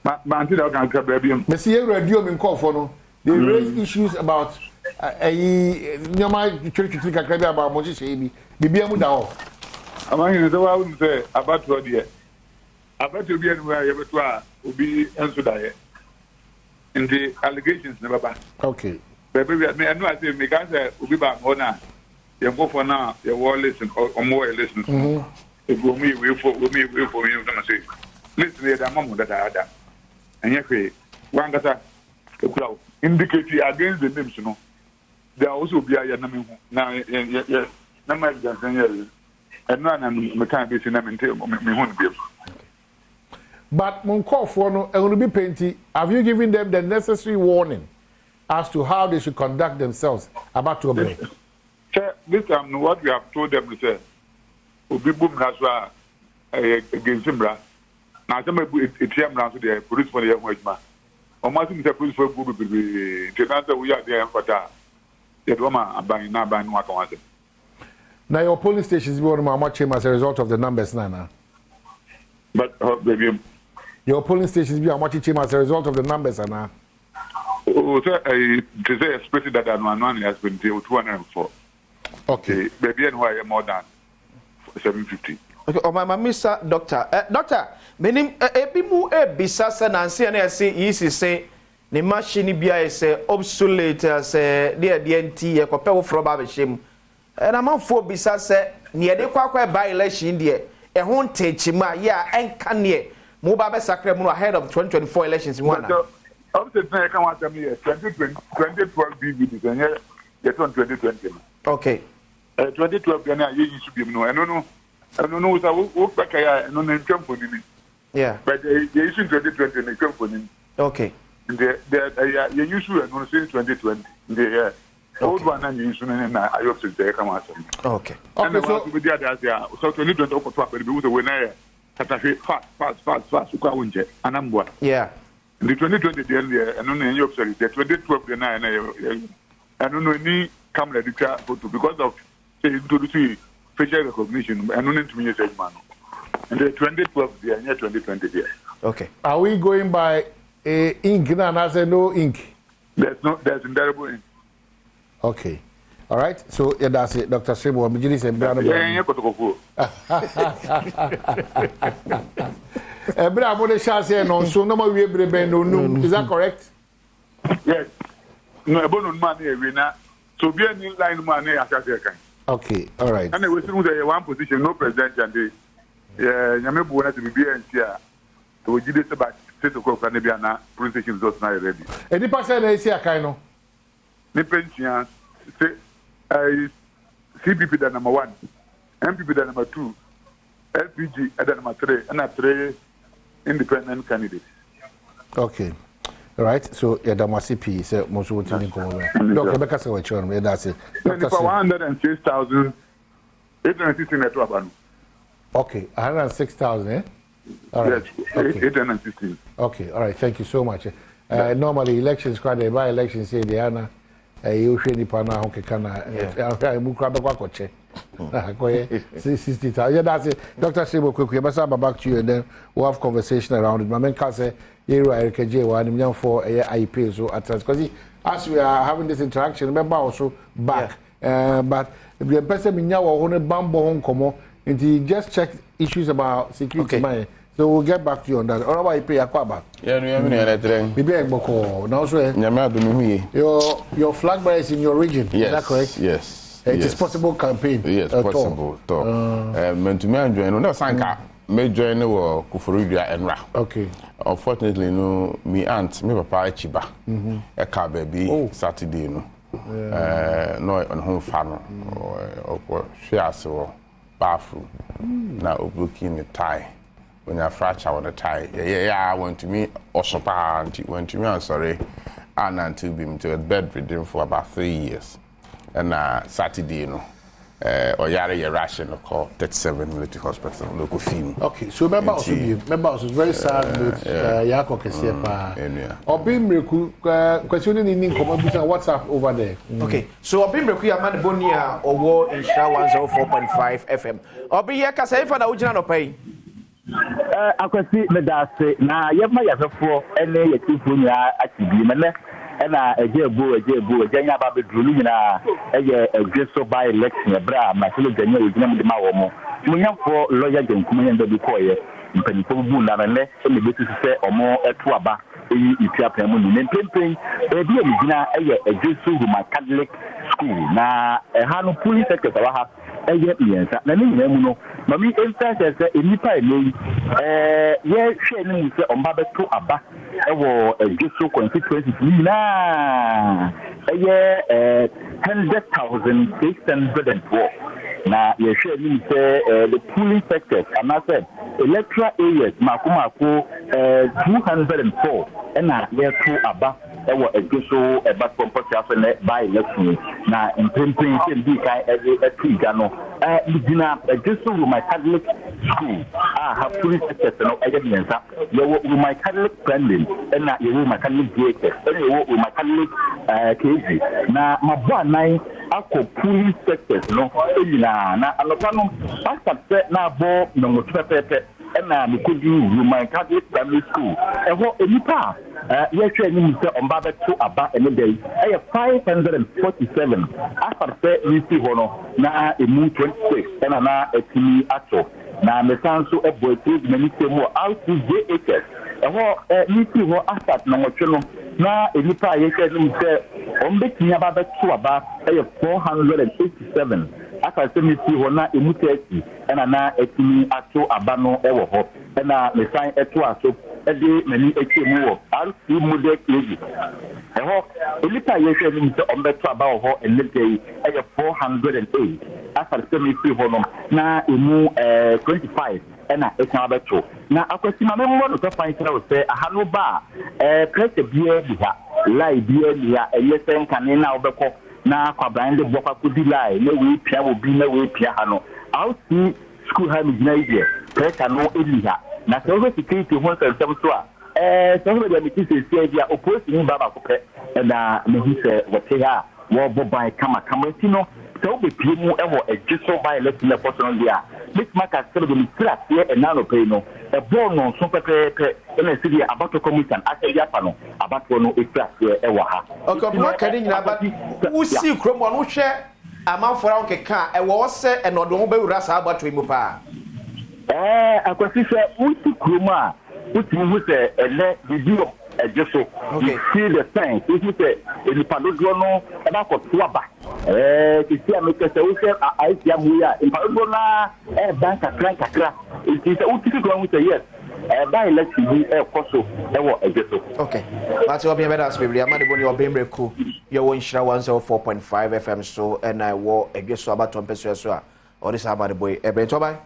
Until I can baby. Monsieur Radio in cover no, they raise issues about a Yama church to treat Cacabia about Moses Baby, the BM down. Among the I wouldn't say about what yet. About to be anywhere you will be answered in the allegations never back. Okay. Baby, I know I say, because will be back on you go for now, your wall listen or more listen. If we will for you, say, listen to the mom that I had. And yet, one that indicate against the names, you know. There also be a name now, yes, no matter than and none and mechanic is in them until me won't be. But Monko for no, will be painting. Have you given them the necessary warning as to how they should conduct themselves about to break? This time, what we have told them is Obi Boom has against him. Now, some of it's him around to the police for the young man. Or Martin the police for Booby, the we are there for that. The woman are buying now by no account. Now, your polling stations will be much as a result of the numbers, Nana. But, baby. Your polling stations be much as a result of the numbers, Anna. Oh, sir, to say especially that one has been 204. Okay. Baby, and why more than 750. Okay, oh, my Mr. Doctor. Doctor, meaning a bimu a bisasa nancy and I say, easy say, the machine be I say, obsolete as a dear DNT, a copel from Babishim. And I'm on 4 bisasa near the Quack by election in the a won't teach him, yeah, and can ye. Mubabe Sacramento ahead of 2024 elections in one. Up to I come out of here, 2012 BB, and yet on 2020. Okay. 2012, you should be no, I don't know. I don't know what back I know in company. Yeah. But the issue in 2020 in the company. Okay. You usually and since 2020. The old one and you soon and I hope to take come out. Okay. And so with the other, so 2020 over top of the winner. Fast, and I'm what? Yeah. The 2020, the and only you observe the 2012, the 9, and don't know any camera photo because of introducing facial recognition, and only to me, man. And the 2012, the year 2020, there. Okay. Are we going by ink and I say no ink? There's indelible ink. Okay. All right, so yeah, that's it. Dr. Sribo, I'm just saying, Brother. Is that correct? Yes. No, about man, so be a new line money. Okay, all right. And we see one position, no president, and the Yamebu wanted to be here. So we did it about 6 o'clock, and the police station is not ready. Any person is here, Kaino? The pension. CPP the number 1, MPP the number 2, LPG the number 3, and 3 independent candidates. Okay. All right. So, yeah, the CP is most of the time. Dr. Becca said, that's it. 106,000, 816 at Wabanu. Okay, 106,000, eh? All right. Yes, okay. 816. Okay, all right. Thank you so much. Normally, elections, by elections, say they are. You should be pana hoke kana. I'm going to go 60,000. Yeah, that's it. Dr. Sebo, quickly, I'm back to you, and then we'll have conversation around it. My man can say, "You're right, KJ. I'm young for IP so at because as we are having this interaction, remember also back. But the person in your own bamboo home come and he just checked issues about security money. So we'll get back to you on that. Or about you pay a back. Yeah, maybe I go now. So your flag bearer is in your region. Yes, is that correct? Yes. It is possible campaign. Yes, possible. To me, I'm joining. No, Sanka. Me join the Kufurudia and Ra. Okay. Unfortunately, no, me aunt, me papa Chiba. A car baby Saturday, no. No on home farm or shares or bathroom. Now looking the tie. When you fracture on the tie, I went to me or sopa went to me. I'm sorry, and until been to a bedridden for about 3 years. And Saturday, you know, or yare ration of call 37 military hospital local film. Okay, so remember also very sad with Yako Kesepa. Or being questioning in WhatsApp over there. Okay, so Obim Reku Amanda Bonia or War in Shah 104.5 FM. Or be here Kasa for the original pay. Akwasi medase na yema yafefo ene yetifo nya atibi mene na ejebu ejanya ba bedru nyina eye egreso by election bra ma sele ganya ogina mu de ma wo mo munyafo lawyer genkum nya ndabi koye mpanifo bu na ne ele betu se omo etu aba eyi itia pemu ni mpempen ebi emigina eye egreso Roman Catholic school na hanu police secretary ha eye miensa na ni nyina mu no mami emphasize say enipa eni ye hwe ni mu se omba beto aba ewo egeso constituency na eye 100,604 na ye hwe ni se the polling sectors and I said electoral areas makumako 204 na ye to aba ewo egeso Badwam possible by election na impemping bi kai etu no Medina egeso Roman Catholic school have police sectors no evidence you Roman Catholic branding na you Roman Catholic DHS and you Roman Catholic KG na mabwa nine akọ police sectors no na anopano pastor na bo no pepepe na mekodi Roman Catholic primary school eho enipa yehwe ni mse omba beto aba ene dey 547 after nisi hono na emu 26 na etimi ato na mesanso ebo etu mani temu RCJHS eho nisi ho asat na nwotwe no na enipa yehwe ni mse ombetimi aba beto aba 487 aka semiti ho na emu 30 na etimi ato aba no ewo ho na mesan eto aso ede mani ekemu wo RC model KG eho elipa yehwe ni mse ombeto aba ho enedei 408 aka semiti ho no na emu 25 na ekan abeto na akwasima memmo no fan kira wo se ahano ba pressure bia bi ha lai bia bi ha eyesen kane na obekọ na kwabran de bokwa kudi lai na we pia obi na we pia ha no RC school ha mi gina ide pressure no eliha na so security ho nsem so a so be mi ti se dia opposition baba ko pe na me hi se wote ha wo bo bai kama ti no so be pie mu e wo ejiso bai election na person dia this market so be mi tra here e na no pe no e bo no so pepe na si dia abato commission ase dia pa no abato no e tra here e wo ha okay mo kadi nyina ba usi kromo no hwe amanfora o keka e wo se e no do ho be wura sa abato mu pa akwasi se usi kromo a uti hu se ele video ejeso okay see the sign usi se ele padodo no e ba ko tuaba kisi ameke se usi aisi amu ya padodo na banka kranka usi se uti kromo se yes by election bi koso ewo ejeso okay but obi be das biblia amade boni Obim Reku yo won shira 104.5 FM so and I wo ejeso Badwam peso so a or this amade boy to buy.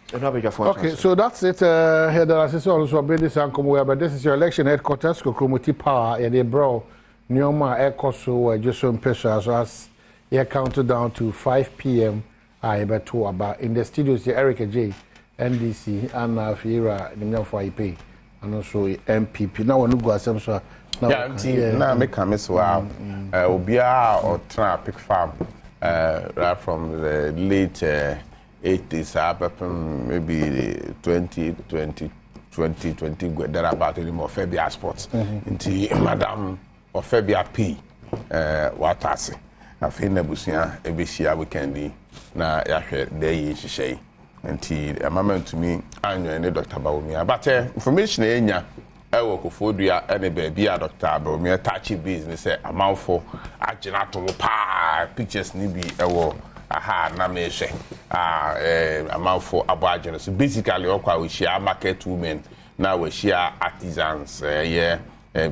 Okay, so that's it. Here there are also this but this is your election headquarters, Kokromoti Power, and they bro Nyoma Ekoso, just some pressure as you counted down to 5 p.m. I bet about in the studios here, Erica J, NDC, and Fiera, the for IP, and also MPP. Now, when you go some so now make a miss wow, Obia or Trap Pick Farm, right from the late 80s up maybe 2020 there about any more Febia sports into Madam or Febia P watase afei na busua ebehia weekend na yahwɛ da yi hyehyɛ nti amama ntumi anyo ne Dr. Badwam but information enya ewo Kofodua ene baabi a Dr. Badwam touch business say amanfo agina to pa pictures ni bi ewo aha na me hwɛ amanfo abo agina so basically okwa we share market women na we share artisans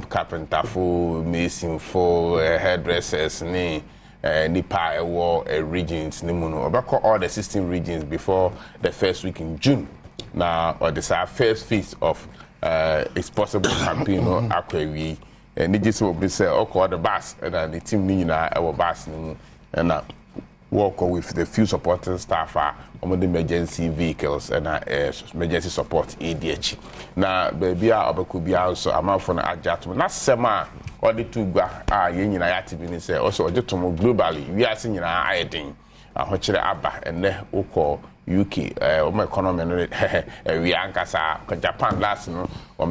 carpenter for mason for hairdressers ni nipa ewo regions ni mu no obako all the 16 regions before the first week in June now or this our first phase of it's possible campaign no akwawi ni just will be say okay the bus and the team ni na ewo bus ni and work with the few supporting staff on the emergency vehicles and emergency support ADH na baby a obako bia also amafo na ajato na sema or the two gba ye nyina ya tibi ni say also ojeto globally we are seeing nyina ayedin ahokyere aba enne ukọ UK o economy no we ankasa Japan last no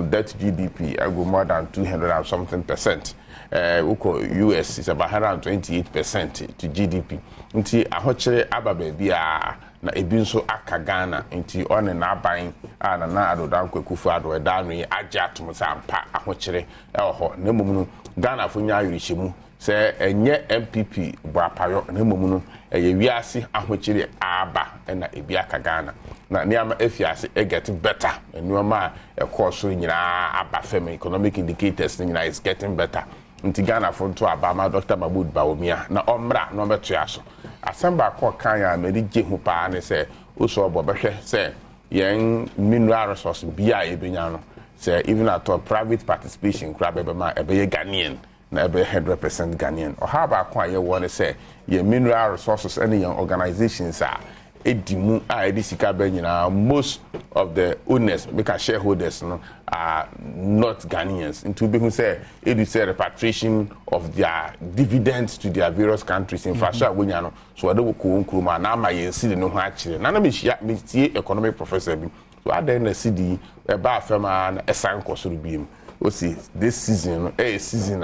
debt GDP go more than 200 and something percent ukọ US is about 128% to GDP nti ahokyere aba baby a na ebi nso aka Ghana nti one na aban na adodan kwekufu ado edanwe agya atom sampa ahokyere ho na mmom Ghana fo nya ayirihemu se enye MPP boapayo na mmom no eye wiase ahokyere aba na ebi aka Ghana na niama efiase get better enuoma ekoso nyina aba fam economic indicators nyina is getting better nti Ghana fo nto aba ma Dr. Badwam na omra no beto aso asamba ko kan ya meri jehu pa ne se oso obobehwe se yen mineral resource bia ebenya no se even at all private participation kra be ma ebe Ghanaian na ebe 100% Ghanaian o ha ba ko aye won se ye mineral resources any young organizations are edimu edisika benyina most of the owners because shareholders no are not Ghanaians into be who say edu say repatriation of their dividends to their various countries infrastructure wonya no so ade ko nkruma na ma yensi de no ho akire na me hia me tie economic professor bi so ade na cd e ba afema na esan kosoro bi mu o see this season season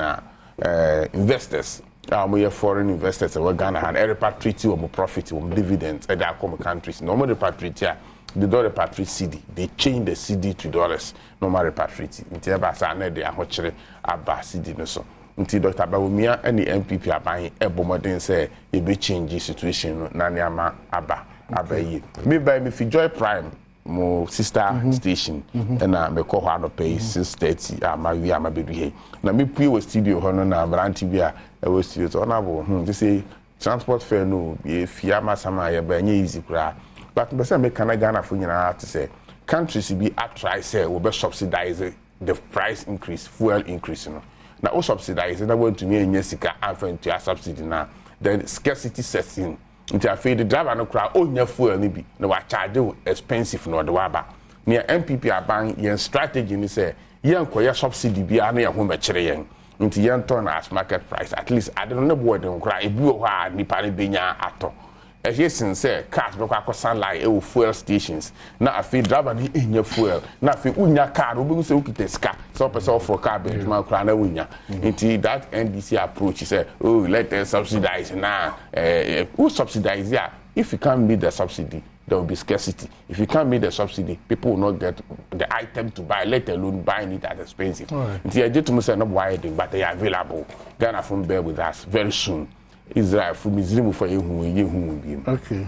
investors we foreign investors in Ghana and repatriate or profit or dividends at their common countries. No more repatriate, they don't repatriate CD. They change the CD to dollars. No more repatriate. Until Basane they are watching about CD no so. Until Dr. Badwam and the MPP are buying a bomb say you be change the situation. Nanyama Aba ye. Me by me for Joy Prime. Mo sister station and me call her pay 6:30 my we am be here na me pui was studio hono na branch bia e was studio honorable they say transport fare no be fia masama ya ba nya easy kra but be say me kana Ghana for nyina to say countries be try say we be subsidize the price increase fuel increase no na o subsidize na want to me nya sika afan to subsidy na then scarcity sets in nti afei the driver no kra onya fuel ni bi na wa charge expensive no de wa ba near MPP aban yen strategy ni say yen koye subsidy bia na ye ho mekere yen nti yen turn as market price at least ade no bo de kra ebi wo ha nipa ne benya ato ehyesin say cars be kwa sunlight e fuel stations na afei driver ni enya fuel na afei unya car obi say ukite ska so person for car be ma kra na unya nti that NDC approach say oh let them subsidize na who subsidize ya if you can't meet the subsidy there will be scarcity. If you can't meet the subsidy, people will not get the item to buy, let alone buying it at expensive. Nti eje to say no why but they are available. Ghana from bear with us very soon. Israel from Israel for you bi. Okay.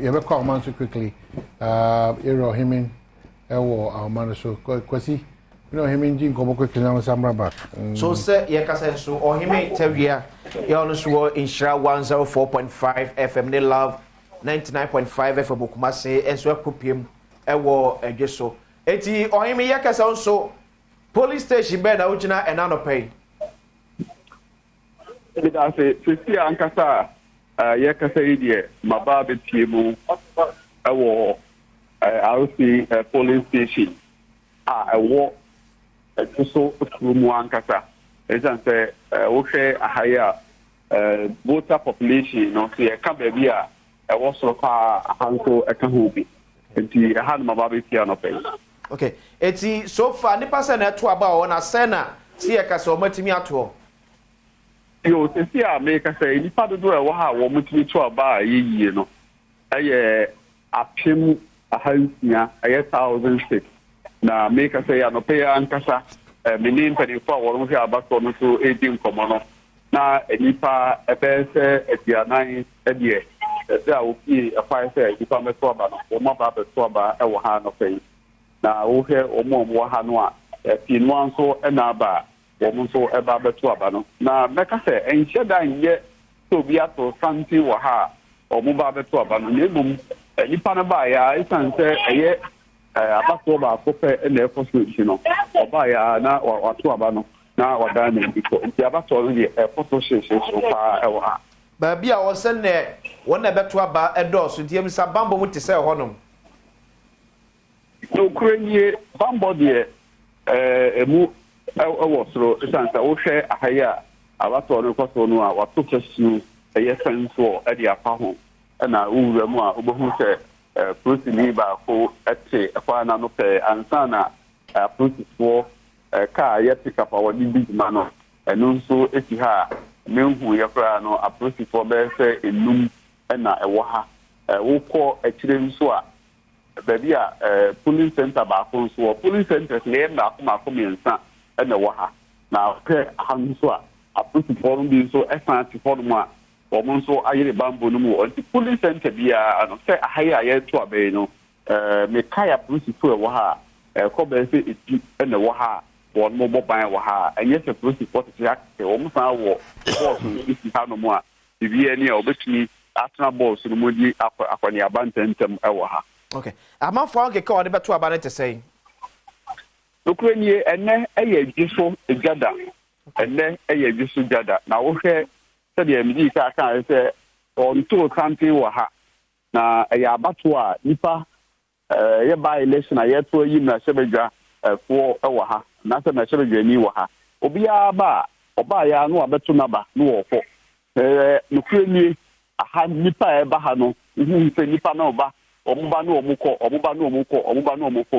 You be call man so quickly. Ero himin ewo our man so kwasi. You know himin jin ko quickly na samra back. So say ye ka say so o himin tawia ye ono so in Shira 104.5 FM ne love 99.5 FM Kumase enso akopiem ewo edweso. Eti o himin ye ka say so police station be na ugina enanopay. Because sisi ankasa ye kasa idie maba betiemu ewo RC police station ewo so tumu ankasa ejan say wo hwe ahaya voter population no so ye ka ba bi a ewo so pa ahanso eka ho bi enti han maba betia no pay. Okay, eti so far nipa se na to aba o na se na si ye kasa o matimi ato. yo sisi a meka say nipa dodo e wo ha wo mutumi to aba yeye no eye apem ahansia eye 1006 na meka say ya no pay ankasa menin panifo a wo no hwe aba so no so edi nkomo no na nipa ebe se edianan edie se a wo fi afa se nipa meto aba no wo ma ba beto aba e wo ha no pay na wo hwe wo ha no a fi no anso e na aba wɔn nso ɛba abɛto aba no na mɛka sɛ ɛnhyɛ da nyɛ sɛ obi ato santi wɔ ha a wɔn ba abɛto aba no na emom nipa no baa yɛ esan sɛ ɛyɛ abatoɔ baako pɛ ɛna ɛkɔ so ekyi no ɔbaa yɛ na wato aba no na wadan na ebi kɔ nti abatoɔ no deɛ ɛkɔ so hyehyɛ so paa ɛwɔ ha. baabi a wɔsɛ nɛ wɔn na ɛbɛto aba ɛdɔɔso nti emisa bambɔ mu te sɛ ɛhɔ nom. n'okura nie bambɔ deɛ emu. ɛwɔ soro esan sɛ wohwɛ ahaya a abatɔ no kɔtɔ no a wato kɛsu ɛyɛ sɛnsoɔ ɛde afa ho ɛna wowura mu a wobɛhu sɛ prosini baako ɛte ɛkwan na no pɛ ansa na aprosifoɔ kaa yɛ pikapa wɔde bi dwuma no ɛno nso esi ha a menhu yɛ koraa no aprosifoɔ bɛyɛ sɛ enum ɛna ɛwɔ ha wokɔ akyire nso a baabi a polling center baako nso wɔ polling centers na ɛyɛ mmaako mmiɛnsa ɛna wɔ ha na pɛ ha nso a apolisifoɔ no bi nso ɛsan te hɔ nom a wɔn nso ayere bambɔ no mu wɔ nti polling center biara no sɛ ahayi a yɛreto abɛyi no mekae apolisifoɔ ɛwɔ ha a ɛkɔ bɛyɛ sɛ etu ɛna wɔ ha a wɔn mo bɔ ban wɔ ha a ɛnyɛ sɛ apolisifoɔ tete ha kɛkɛ wɔn san wɔ bɔɔso esi ha nom a biribiara ni a wɔbɛtumi atena bɔɔso no mu di akɔneaba ntɛntɛm ɛwɔ ha. okay amanfoɔ nkeka wɔde bɛto aba no te sɛn. okura nie ene eye giso ejada ene eye giso jada na wo hwe se de midi ka kan se on to country wɔ ha na eye abato a nipa ye by election a ye to yi na sebedwa fo wɔ ha na se na sebedwa ni wɔ ha obia ba oba ya no abeto naba no wɔ fo okura nie aha nipa e ba ha no hu se nipa na oba omuba no omukɔ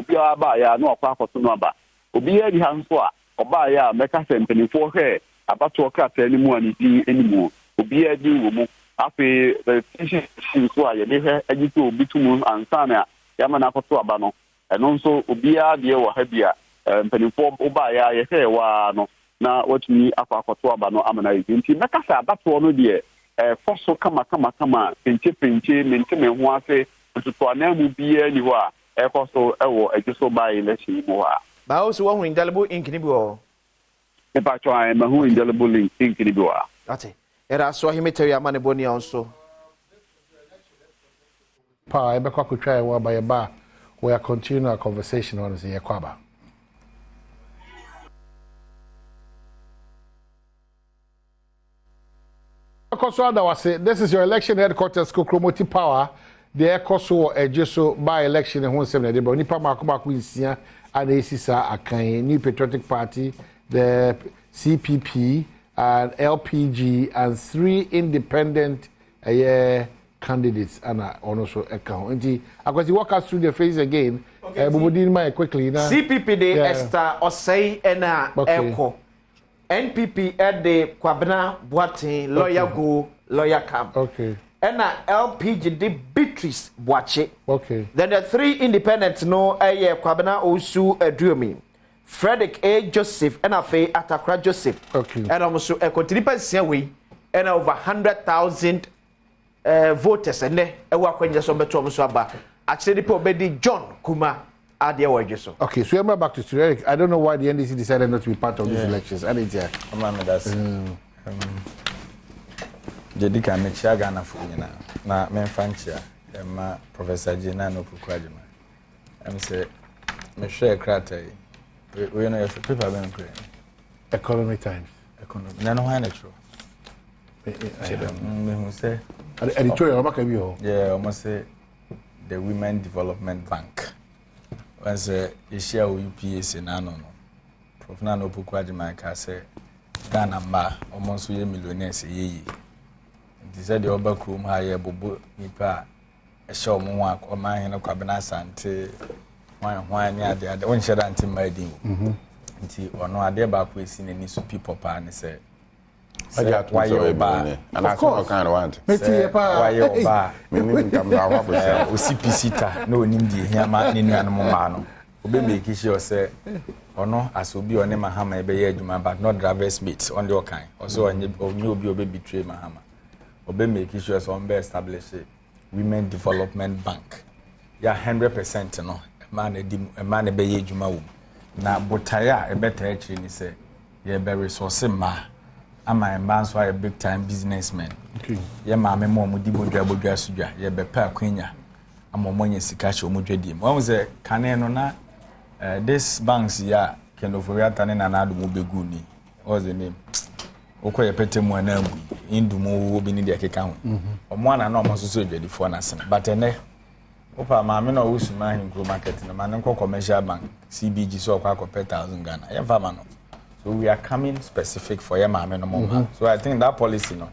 bia ba ya no akwa akɔto no aba obiara di ha nso a ɔba ya mɛka sɛ mpanimfoɔ hwɛ abatoɔ krataa no mu a ne din animu obiara di wɔ mu afei petition nso a yɛde hwɛ agye sɛ obi to mu ansa na yɛama no akɔto aba no ɛno nso obiara deɛ wɔ ha bi a mpanimfoɔ ɔba ya yɛhwɛ waa no na watumi akɔto aba no ama no ayɛ nti mɛka sɛ abatoɔ no deɛ ɛfɔ so kama penkye mente me ho ase ntutuana mu biara ni hɔ a ɛkɔ so ɛwɔ agye so by election mu hɔ a baawo so wɔn indelible ink ni bi wɔ nipa twɛn a ɛmɛ indelible ink ni bi wɔ a ate ɛda so ahimetɛwi ama ne bɔ ni nso paa ɛbɛkɔ akɔtwa ɛwɔ aba yɛ ba we are continue our conversation on sɛ yɛkɔ aba this is your election headquarters Kokromoti Power. The ECOSO Ejeso by election and 170. But Nipa Makumaku Insia and ACSA Akan, New Patriotic Party, the CPP, and LPG, and 3 independent candidates. And also account. I'm going to walk us through the phase again. Quickly. CPP, the Esther Osei, and Echo. NPP at the Kwabena Boatin, lawyer go, lawyer come. Okay. And LPG the Beatrice Boache. Okay. Then the 3 independents no Kwabena Osu Eduomi. Frederick A. Joseph and Afe Atakra Joseph. Okay. And also a continental Siawi and over 100,000 voters and a work when just on the Swaba. Actually, Pobedi John Kuma. Okay, so you're back to Eric. I don't know why the NDC decided not to be part of these elections. I didn't hear. That's Jedika Mechiaga na Fugina. Na Menfanchia, ma Professor Jenano Pukwajima. I'm say, Meshe Krate. We know if people have been praying. Economy Times. Economy. Nano Hanetro. Say, editorial, yeah, almost say the Women Development Bank. Once Asia UPS in Anono. Prof Nano Pukwajima can say Ghana ma almost a millionaires ye. It said the Oba Krum higher Bobo Nipa a show more or mine in a cabinasa until one year the other one shot until my deal. Until or no idea about wasting any people pan say why you ba and that's what kind of want why you ba me come down what o CPC no nim die hiama ne nuanom ma no obe make sure say ono asobi one mahama ebe ye adwuma but not driver's mate on the kind also onye obi betray mahama obe make sure so on be establish women development bank ya 100% no man be ye adwuma wo na botaya ebe ta akiri ni say ye be resource ma ama emba so a big time businessman okay ye ma me mo di bodwa sudwa ye be pa akwanya amomonye sika che omodwadie mo say kane no na this banks ya Kenoforiata ne nanado mo begu ni what's the name okoye petemu anagu indumo wo bi ni de keka ho omo ana na omo so dwadifo na sen but ene opa ma me na wusuma hinkro market na ma nko commercial bank CBG so kwa ko 1000 Ghana ye fa ma no so we are coming specific for your mama no mama so I think that policy no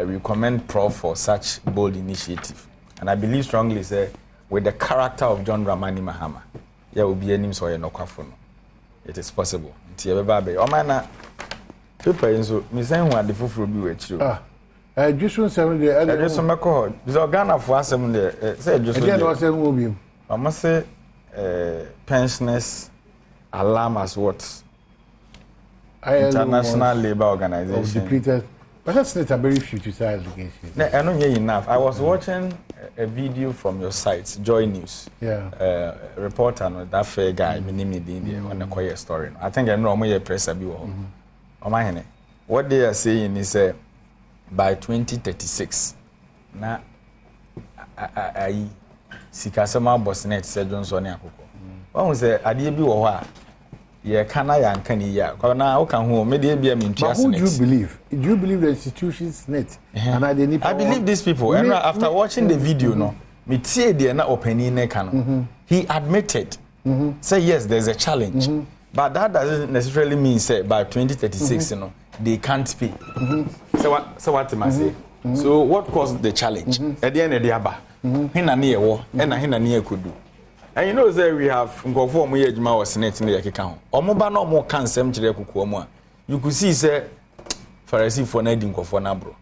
we commend Prof for such bold initiative and I believe strongly say with the character of John Dramani Mahama ya obi anim so ye no kwafo no it is possible nti e be ba be o man na paper nso mi san hu ade foforo bi we chiro jusun 7 de jusun meko bizo Ghana for asem de say jusun de no asem obi o ma say pensioners alarm as what International Labour Organization depleted but that's not a very few to say against it. I don't hear enough. I was watching a video from your site, Joy News. Yeah. Reporter no that fair guy, me name in there on the quiet story. I think I know my press abi wo. What they are saying is by 2036 na ai sikasema bosnet se Johnson akoko. Wọ́n say ade bi wo ho a ye kana ya nkani ya kwa na o kan ho me de bia me ntua senet. Who do you believe the institutions net and I believe these people and after watching the video no me tie de na opani ne kan he admitted say yes there's a challenge but that doesn't necessarily mean say by 2036 you know they can't pay so what am I say so what caused the challenge at the end of the aba hina na ye wo na hina na ye kodu. And you know that we have ngofo mo ye adwuma wo senate ne yakeka ho omoba na omo kan sem kire kokoa mu a you could see say Pharisee for na di ngofo na bro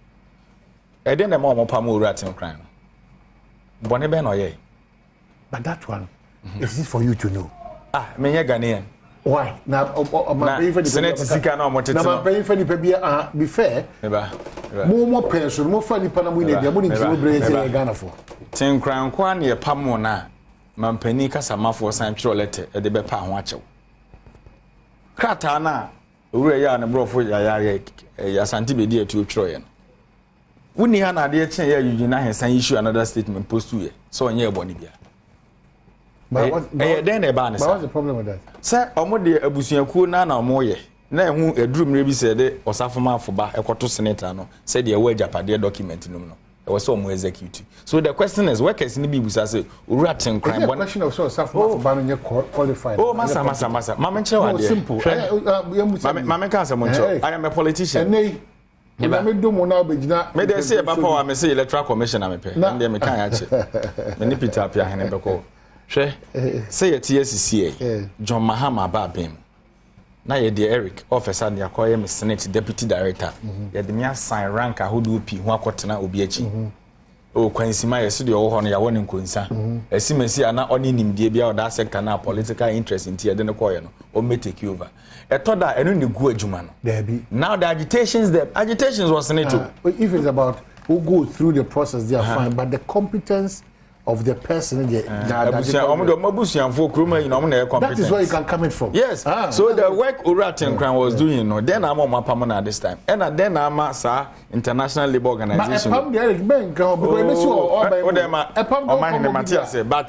e dey na ma omo pa mo owura ten kran no bone be no ye but that one is it for you to know me nye Ghanaian why na my senate sika na omo tete na my pay for the bia be fair mo pension mo fa ni pa na mo ne dia mo ni timo breze Ghana for ten kran kwa na ye pa mo na mampani kasamafo san twiro letter e de be pa ho achew krata na owura ya na brofo ya santi be die tu twiro ye no wuni ha na de chen ya yuji na he san issue another statement post to ye so onye eboni bia then e ba na but what's the problem with that say omo de abusuaku na omo ye na ehu edurumre bi se de osafoma afoba ekoto senator no say de e wa japade document no no was some executive. So the question is, where can you be with us? Ratting crime. The question of so qualified. Oh, massa. Mama, simple. Mama, I am a politician. May they say about power? I may say electoral commission. I'm a pay. And they can't many Peter Pia Hennebeko. Say a TSCA, John Mahama Babim. Na ye de Eric officer na yakoye me senate deputy director ye de me assign rank a hodo pi ho akotena obi achi o kwansima ye se de wo ho no ya woni nkonsa asimasi ana oni nimdie bia o da sector na political interest in tie de ne koye no o me take over e to da enu ne gu adwuma no there be now the agitations was senate if it's about who go through the process they are fine but the competence of the person that is where you can come in from. Yes. So the work Uratin Crown was doing, no, then I'm on my permanent this time. And then I'm a International Labour Organization. But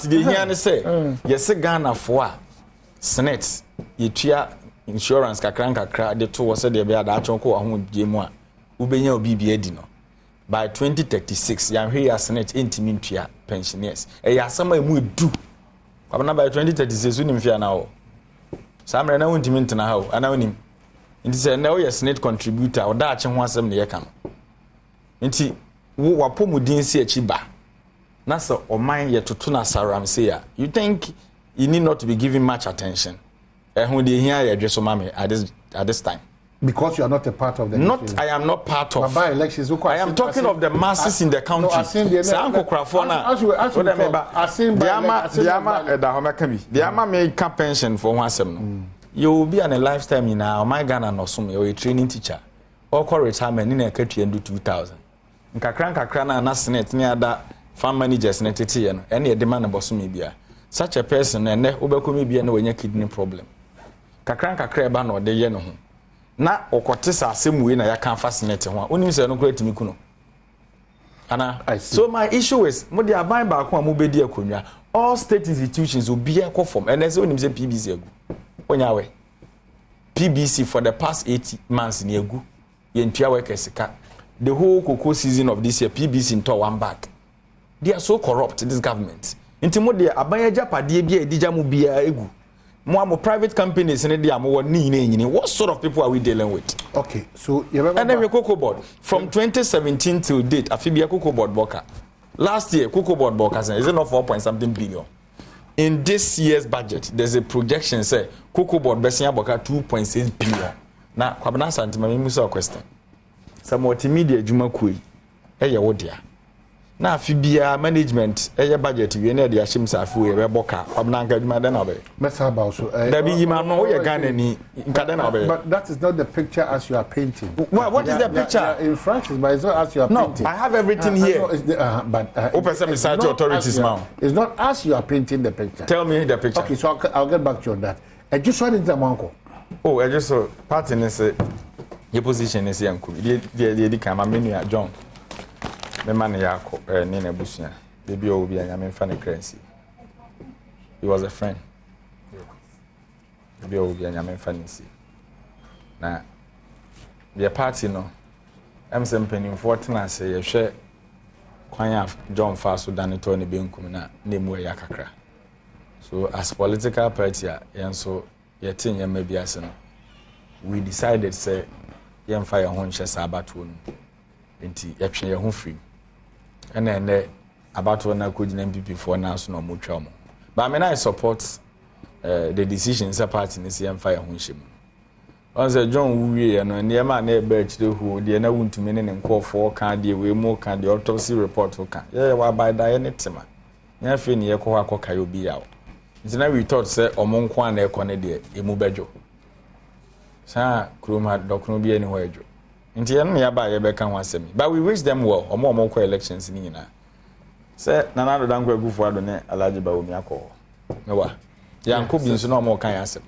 the here say, yes, Ghana for Senate, you insurance kakra the two was said they be at Achonko and Jemua, Ubenya BBA. By 2036, young here Senate intimate pensioners. Some mu do. By 2036, we fear now. Some are now intimate now. I know him. It is a now a Senate contributor or that and once the account. Inti wapomudin see a chiba. Nasa or mine yet to tuna saram say. You think you need not to be giving much attention. And when they hear your dress of mommy at this time. Because you are not a part of the nation. I am not part of. By elections, I am talking of the masses in the country. Diama make pension for one sem. You will be on a lifetime in our my Ghana no some you a training teacher. Or call retirement in a country and do 2,000. Kakran na senate near that farm managers net any demand about some such a person and obekomi be no kidney problem. Kakra ba no de ye no ho. Na okotesa asem we na ya kan fascinate ho onim se no kwetimi kuno ana so my issue is mo dey aban ba ko mo bedi akonwa all state institutions will be equal from and say onim se PBC agu onyawe PBC for the past 8 months ni agu ye ntua workers ka the whole cocoa season of this year PBC into one bag. They are so corrupt, this government. Inti mo dey aban ajapade bia edija mo bia egu mo private companies in the what sort of people are we dealing with? Okay, so and then Cocoa Board from 2017 till date, Afibia Cocoa Board Boka. Last year, Cocoa Board Boka is it not 4.something billion? In this year's budget, there's a projection say Cocoa Board Bessia Boka 2.6 billion. Now, Kwabana Santima, me musa question. Some multimedia Juma Kui, Eya Wodia. Na Fibia management eye budget we na de ashim safu we boka obna nka dwuma na obe mesa ba so da bi yima no we Ghana ni nka na obe but that is not the picture as you are painting. What is the picture in France but it's not as you are painting. No, I have everything here. But open research authorities now. It's not as you are painting the picture. Tell me the picture. Okay, so I'll get back to you on that. I just saw it Zamanko. Oh, I just saw party is your position is yanku. The camera menu John. Me man yako nene busia baby obi anyame fa ne currency. He was a friend. Baby obi anyame fa ne si na the party no am sempeni fortuna say ye hwe kwan ya John Faso dan to ne benkum na nemu ya kakra. So as political party yenso ye tin ye mabi ase no we decided say ye mfa ye ho nhye sabato no enti ye twe ye ho free and then about when I could MPP for now, so no more trauma. But I mean, I support the decisions a party in the CM fire hunshim. Once John Wee and near my neighbor who the na want to mean and call for can the way more can the autopsy report who can. Yeah, why by Diana Tima. Nothing near Coaco Kayobi out. It's now we thought, say, or Monkwan air connedia, a mubejo. Sa Kruma don't be anywhere. Inti ya nearby Rebecca wants me. But we wish them well or more elections in Nina. Say, Nanado don't go for Adone, Alaji Baumiako. No, young Kubins no more can answer.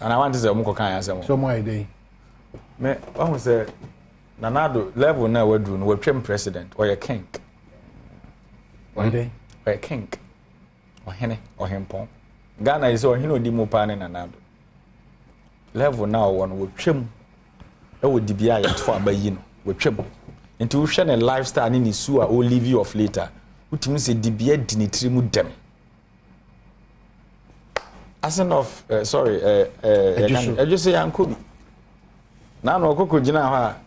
And I want to say, Moko can answer. So, my day. Me, one say, Nanado level now we're doing, we're trim president or a king. One day, or a king. Or Henny or Hempon. Ghana is all Hino Dimo Pan and Nanado. Level now one will trim. I would be yet for by you with trouble. Into ocean and lifestyle in the sewer or leave you off later, which means a DBA dinitrim them. As an of sorry, I just say Uncle. Now no cocoa jina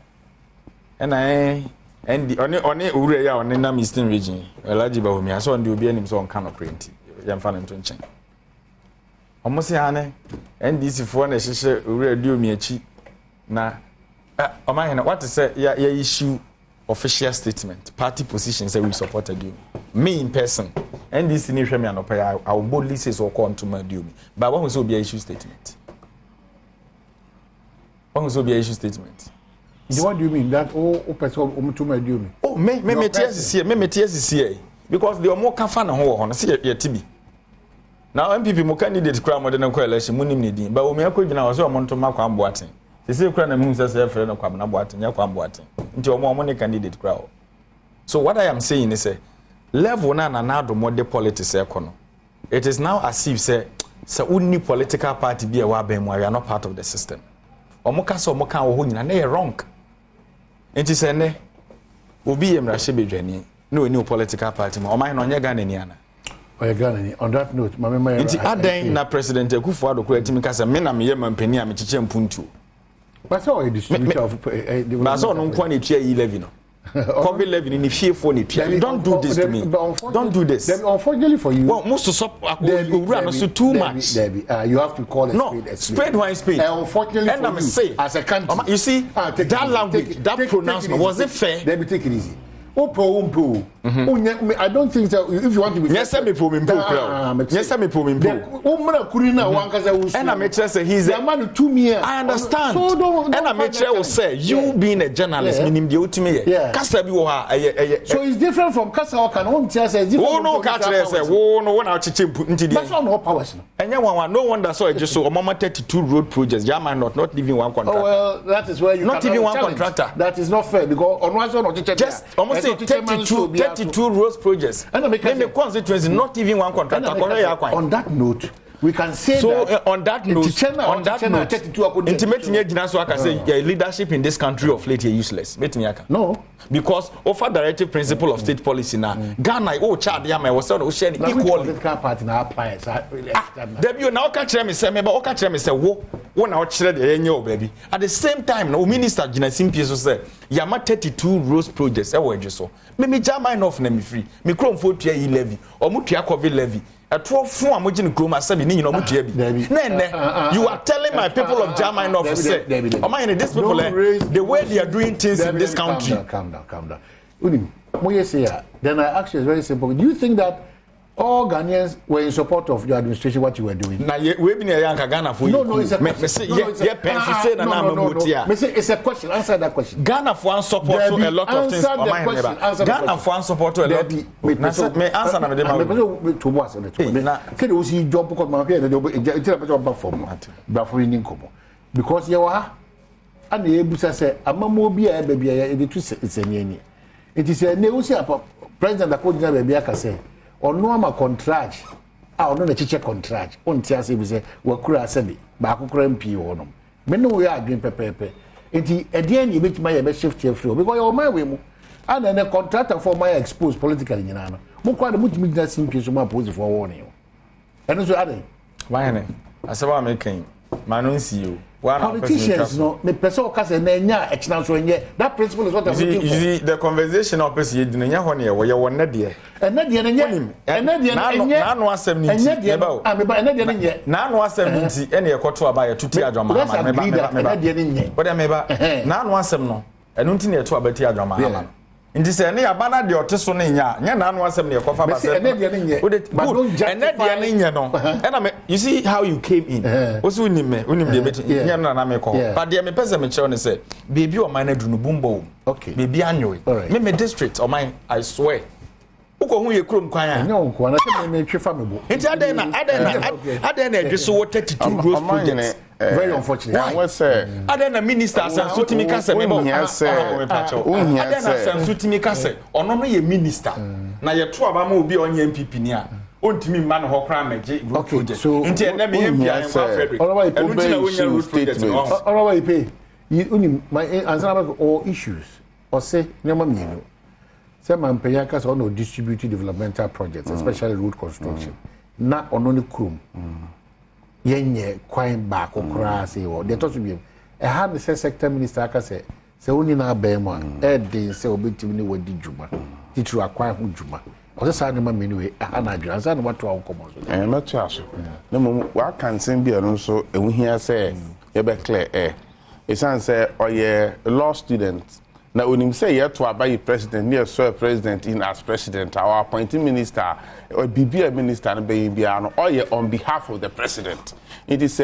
and I and the only Urea on the Eastern region, eligible with me. I saw and you'll be any song kind of print. Young fan and tunching. Almost Hane and this is for necessary Urea do me a cheap. Na what to say? Yeah, issue official statement, party position say we supported you. Me in person, and this initiative me and I will boldly say so come to my due. But what was be issue statement? What was be issue statement? What do you mean that person to my due? Oh, me tears here, me tears is here because they are more kafan and ho on see your TB. Now MPP mo candidate crowd more than a coalition munim need, but we make na was on to mark am boating. They say crowd na say friend no kwam na boating, ya kwam boating. Nti o mo candidate crowd. So what I am saying is level na do more politics econo. It is now as if say only political party be a wa ben we are not part of the system. Omoka so omoka wo ho nyina na wrong. Nti say ne obi emra hye bedwani no any political party ma o man no nya Ghana ni ana. On that note, Nti adan na President Akufo-Addo kura timi kasa me na me ye mampani a me chiche mpuntu. But so a distributor of but so no kwa na tua 11 no. COVID levy in the fear for it. Don't do this to me. Don't do this. Unfortunately for you, well, most of too much. You have to call a spade one spade. Unfortunately for you, say, as a country, you see that language, that pronouncement, was it fair? Let me take it easy. I don't think that if you want to be yes, me pro me yes, me pro me and I make sure say he's a man to me. I understand. So and I make sure say you being a journalist meaning the ultimate. Kasa bi wo ha so it's different from Kasa o can home say different. Oh no, catch say wo no when I chiche nti that's not powers. Enya one no wonder so just so mama 32 road projects German not even one contractor. Oh well, that is where you not even one contractor. That is not fair because on one not just almost 32 roads projects. And the constituency, not even one contractor. On that note, we can say so, that. On that note, intimate me so I can say leadership in this country of late is useless. No. Because offer directive principle of state policy now. Ghana, child, yeah, was sharing equally. Political party now applies. Debut now catch me say, maybe catch me say, one out baby. At the same time, no minister Gina Simpies say, Yama 32 roads projects. I will just so. Me German off name free. Me chrome 40 levy or Mutia COVID levy. A 12 form which in Chroma 7 you are telling my people of German off say, am I in this people the way they are doing things in this country? Calm down. Then I ask you, it's very simple. Do you think that all Ghanaians were in support of your administration, what you were doing? Now, we've been a young Ghana for you. No, it's a question. It's a question. Answer that question. Ghana for support to a lot of things. Ghana for support to a lot. Me answer na me dem. To what? Can you see job because my pay because you are and the ebusa say amamo bi a baby e dey to senye. It is a negotiable president akojina baby aka say ono ama contract ono na chiche contract on tia say be say wakura asabi ba akokora mpi wo no me no we adwen pepepe enti ede na betima ye be shift here free because your man we mu and then the contractor for my exposed politically nyina no mo kwa de mutimi gina simpi so ma pose for warning eno so ade why ne asaba making manon see politicians no me person ka say na nya e china so nye that principle is what I'm looking for. You see the conversation of person you nya ho ne we won na de na no asem ni ti me ba o na no asem ni ti ene ye koto aba ye tuti adwama ma me ba na no asem no enu nti ne to abati adwama ma nti se ne yabana de oteso ne nya na no asem ne kofa ba se ene de ne nye no ena you see how you came in osu unim de beti nya na me ko but de me pese me chew ne se baby o man na dunu bumbo baby anyo me district o man I swear uko hu ye krom kwan a nya onko na se me twe fa me bo nti aden na edwe so 32 growth projects very unfortunate. I was say aden na minister asansuti mi kase me bo aden na asansuti mi kase ono no ye minister na ye to aba ma obi onye MPP ni a ontimi ma no ho kra meje road project nti na me MP an kwa Frederick enu ti na wonya road project all right pay you my answer about all issues or say nyama mienu say man paya kase on distributed developmental projects especially road construction na ono ni krum yenye kwan ba kokora say wo de to so bi e ha the sector minister aka say oni na ba mu e dey say obetimi ni wadi djuma titru akwan ho djuma o say na ma menu e ha na adwa say na wato awkomo so meto aso na mo wa kansen bia no so ehu hia say ye be clear e san say oye law student na onim say ye to abayi president near so president in as president our appointing minister or BBA minister na be bia no oye on behalf of the president it is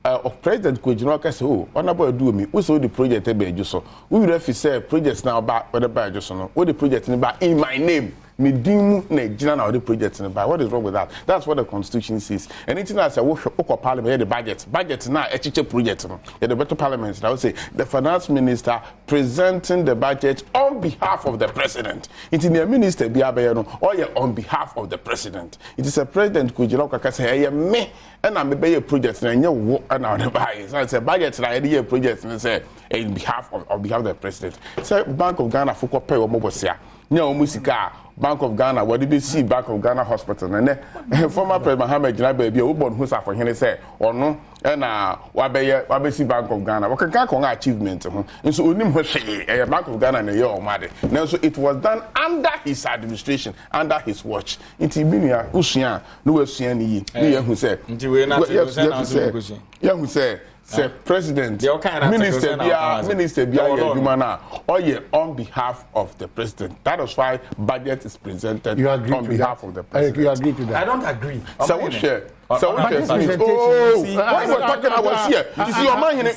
of president Kojino ka say oh honorable do me we so the project e be so we will say project now ba whatever just no what the project in my name me dim na gina na the project in by what is wrong with that that's what the constitution says anything that say we parliament the budget na echiche project no the better parliament I would say the finance minister presenting the budget on behalf of the president it in the minister bia be no or on behalf of the president it is a president Kujiro ka say me and I be a project na nya wo na the buy so say budget na the project na say on behalf of the president say Bank of Ghana for pay wo mobosia nya o musika Bank of Ghana what did you see Bank of Ghana hospital and former president Mohammed Jina baby o born who sa for hene say ono na wa see Bank of Ghana what can achievement ho nso onim ho hwe Bank of Ghana na ye o made na so it was done under his administration under his watch nti binia usua no wasua ni yi ni ye hu say nti we na say ye hu say president minister bia adwuma na on behalf of the president. That is why budget is presented on behalf of the president. You agree to that? I don't agree. So what share? So what share? Oh, what you were talking about here? You see your man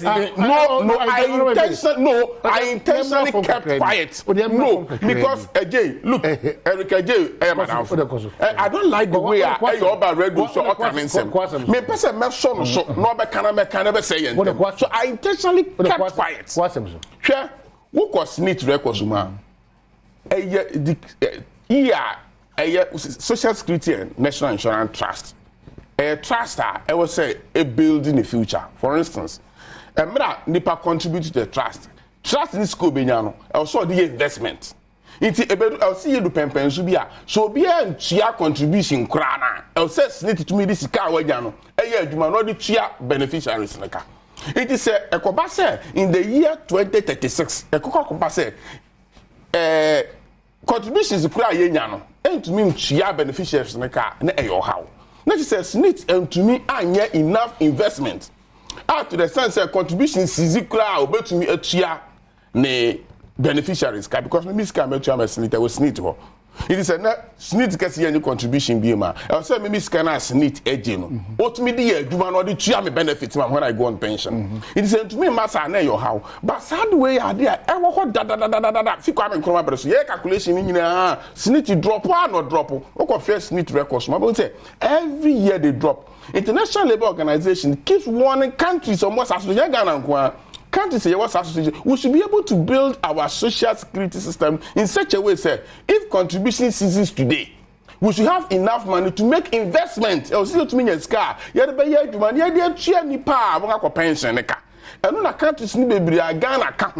I intentionally kept quiet. No, because look, Eric madam. I don't like the way I about radio so okansem. Me person me so no be can say. So I intentionally kept quiet. Share. What was SSNIT records ma? Social Security and National Insurance Trust. A trust I will say a building the future. For instance, nipa contribute to the trust. Trust in school benyano. Also the investment. I'll see you do pension so be a chia contribution krana. I'll say SSNIT to me this car wajano. Do not the chia beneficiaries naka. It is a Ekobase in the year 2036. A Ekobase contributions kura yenyano. And to me, chia beneficiaries naka na how. Not just SSNIT and to me, I enough investment. To the sense of contributions, Sizikra or to me a chia ne beneficiaries because me miska me chia SSNIT was SSNIT. It is a SSNIT gets any contribution be ma. I say me miska na SSNIT ejeno. What me the do man or the chia me benefits when I go on pension. It is to me massa na your how. But sad way are there. I want da. Fi kwa me kroma bereso. Ye calculation ni na SSNIT drop one or drop. O ko first SSNIT records. Ma say every year they drop. International Labour Organization keeps warning countries almost as Ghana countries say what's association. We should be able to build our social security system in such a way, sir. If contribution ceases today, we should have enough money to make investment. I see to me car. You be here to money. You share ni pa. We pension neka. And na countries ni bebre Ghana ka.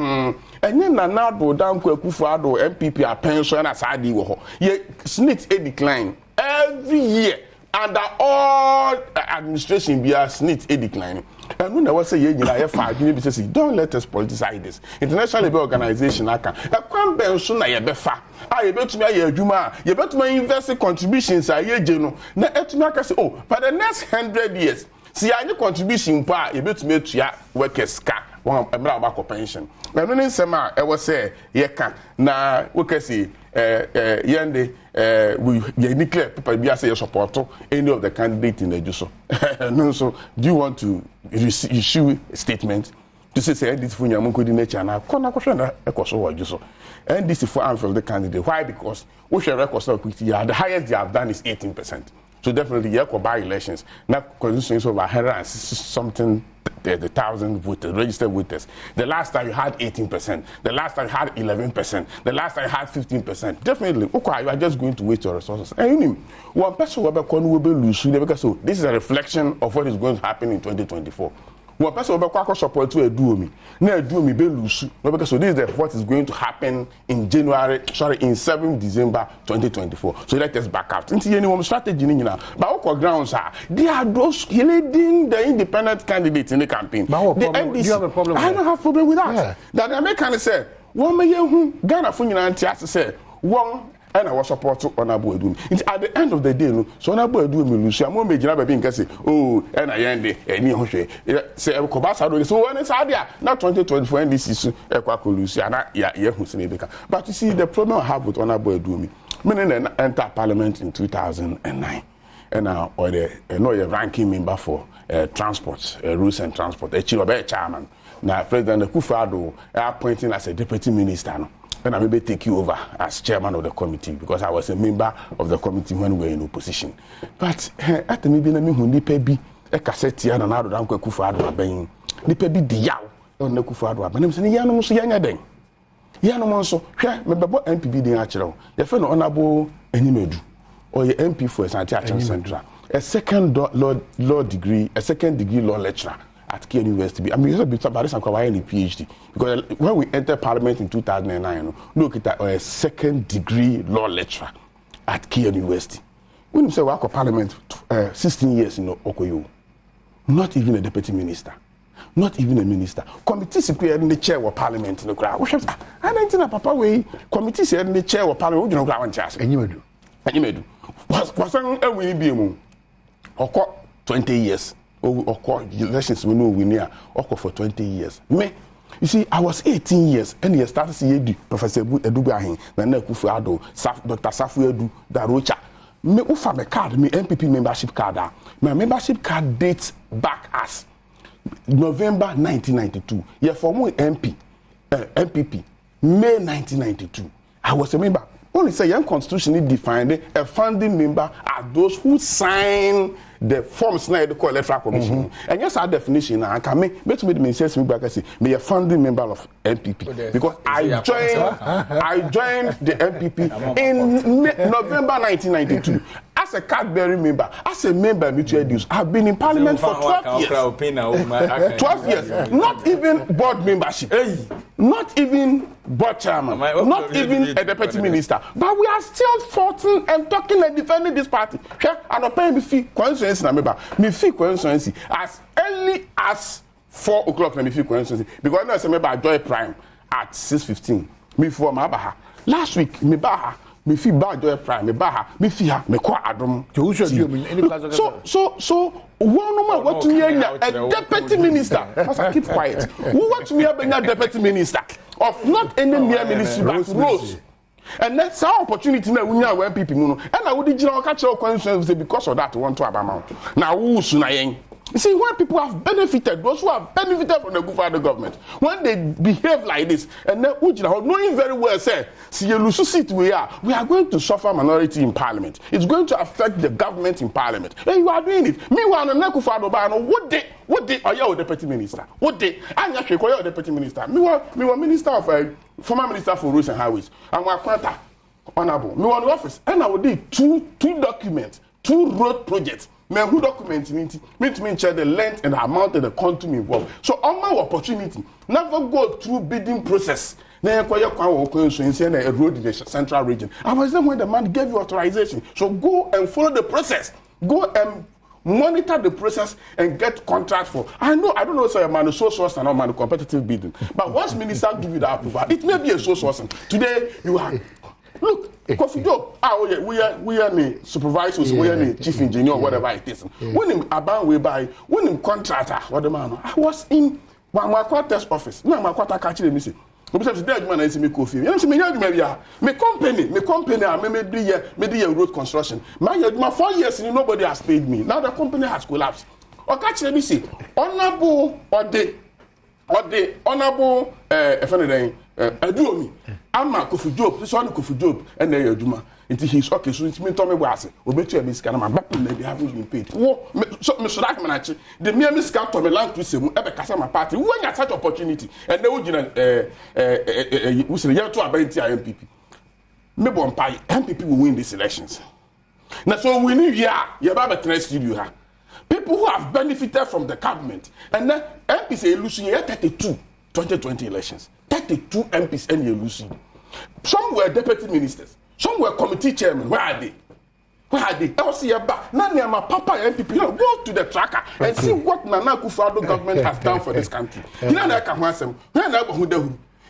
Enye na na do down Akufo-Addo MPP a pension as adi wo ho. Ye SSNIT a decline every year. Under all administration, be a SSNIT a declining. And when I was saying, you know, don't let us politicize this. International Labour Organization, I can. I can't be soon. I befa. I bet me a juma. You bet me invest contributions. I hear you. Now, to me, I say, oh, for the next 100 years, see, I need contribution. Pa, you bet me to ya workers car. One a pension. And when in summer, I was say, ye can na we see. Yende we declare people be say support any of the candidate in the juso. No, so do you want to issue a statement to say this for your coordinator na kona question na ekoso wa juso and this is for Anfield the candidate. Why? Because we share record so quickly the highest they have done is 18%. So definitely you could buy elections now constitutions over 100 something the 1,000 voters, registered voters. The last time you had 18%. The last time you had 11%. The last time you had 15%. Definitely, okay, you are just going to waste your resources. And you know, one person will be lose because so this is a reflection of what is going to happen in 2024. One person will be support to a do me. Now do me be lose because so this is what is going to happen in in 7 December 2024. So let us back out. Into any one strategy now. But what grounds are they are those leading the independent candidates in the campaign. But do you have a problem with I don't have a problem with that. Yeah. That the American say one may Ghana for you say one and I was support on Abu Edum. At the end of the day, no, so Abu Edum will lose. I'm more major baby and say, oh, and I end any Hoshe. Say, Kobasa, so when it's idea, not 2024, and this is a Quackolusia, yeah, but you see, the problem I have with Abu Edum, meaning enter parliament in 2009, and now, or the ranking member for transport, rules and transport, a chairman. Now, President Akufo-Addo appointing as a deputy minister. No? And I maybe take you over as chairman of the committee because I was a member of the committee when we were in opposition. But at the maybe nipa bi a cassette and another down Akufo-Addo aben nipa bi diyaw on Akufo-Addo aben say yanu so yanya den yanu so hwe me bebo MPB din a kire o ye fe no honorable Enyimedu or ye MP for Asante Central a second law degree law lecturer at Kenya University. I mean, it's about this acquiring a PhD because when we entered Parliament in 2009, look at a second degree law lecturer at Kenya University. When you say work of Parliament 16 years in Okoyo, not even a deputy minister. Not even a minister. Committees in the chair of Parliament in the crowd. I don't think Papa way committees in the chair of Parliament. You know, ground chance. And you do. And you do. Was a winning beam or 20 years. Or elections we know we near or for 20 years. Me, you see, I was 18 years and he started seeing Professor Edubahin, the Nekufuado, Dr. Safu Edu, Darocha. Me ufa me card, me MPP membership card. My membership card dates back as November 1992. Yeah, for my MPP, May 1992. I was a member. Only say young constitution defined a founding member are those who sign the forms now the electoral commission. And yes, our definition I can make me says me back say me a founding member of MPP because I joined the MPP in November 1992 as a card-bearing member, as a member of mutual dues. I've been in Parliament for 12 years. 12 years, not even board membership, not even board chairman, not even a deputy minister. But we are still fighting and talking and defending this party. And I'm paying me fee constituency, me fee constituency as early as 4 o'clock. Me fee constituency because I know I remember I joined Prime at 6:15. Me for my baha last week. Me baha. Me fee bad joy Prime. Me baha. Me fee ha. Me kwa Adom. So one woman what to me a deputy minister. Must keep quiet. Who what to me a deputy minister of not any mere ministry but Rose. And that's our opportunity now when people know. And I would general catch your constituency because of that want to have amount. Now who soon you see, when people have benefited, those who have benefited from the government, when they behave like this, and then knowing very well, say, see, you lose seat we are going to suffer minority in Parliament. It's going to affect the government in Parliament. And you are doing it. Meanwhile, what day are you deputy minister? What day? I'm not sure you're deputy minister. Me were minister of former minister for roads and highways. I'm a honorable. Me were in office, and I would do two documents, 2 road projects. Men who document me check the length and the amount of the quantum involved. So on my opportunity, never go through bidding process. Then acquire a road in the central region. I was there when the man gave you authorization. So go and follow the process. Go and monitor the process and get contract for. I don't know, say a man is so source and not man competitive bidding. But once minister give you the approval, it may be a so source. Today you have. Look, Kofi Job, we are the supervisors, we are the chief engineer, whatever it is. When him about we buy, when him contractor, what the man, I was in my quarter's office. Now my quarter catch me say, today man is me Kofi. You know me company, I made a road construction. My 4 years and nobody has paid me. Now the company has collapsed. Or catch me say, honorable or the honorable Adom. I'm a Kofi Job, this one Kofi Job, and then Juma. Until he's okay, so it's me Tommy was we bet you a miscan, my back maybe haven't been paid. So Mr. Lakmanachi, the mere miscan to me land to say, ever Casama party, when you had such opportunity, and they would we say, you're to a MPP. Maybe one pie, MPP will win these elections. Now, so we need you're about to studio. People who have benefited from the government, and then MPs are losing 32 2020 elections. 32 MPs and you losing. Some were deputy ministers. Some were committee chairmen. Where are they? I'll see about Nanya, my papa MPP. Go to the tracker and see what Nana Akufo-Addo government has done for this country. You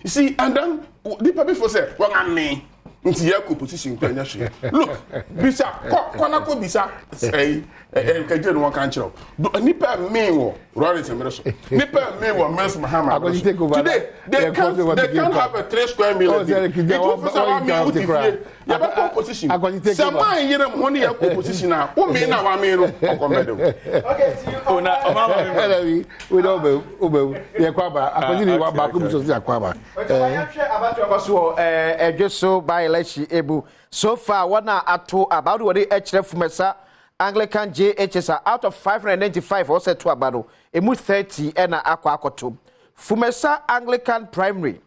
see, and then the people say, well, I'm me. Into your position, look, Bisa, Konako Bisa, say, Kajan one country. Nipper Mayo, Rollins and Meso. Nipper Mayo, Mess Muhammad. Today, they can't have a 3 square meal. You have a position. Someone you don't want your position now. Who may now I mean, okay, we don't Ube, Yaquaba, I continue one back to Yaquaba. Just so by Ebu. So far, what now at two about what the HF Fumesa Anglican JHS out of 595 also to Abado, Emu 30 and Aquacotum. Fumesa Anglican Primary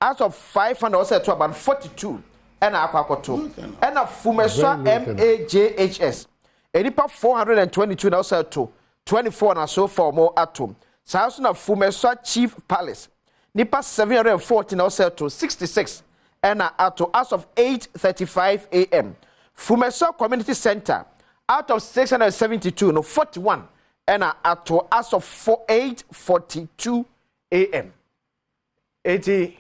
out of 500 also to about 42 and Aquacotum. And a Fumesa MAJHS. Edipa 422 also to 24 and so for more atom. saa so na Fumeswa Chief Palace nipa 740 na sell to 66 and out as of 8:35 a.m. Fumeswa Community Center out of 672 no 41 and out as of 8:42 a.m. 80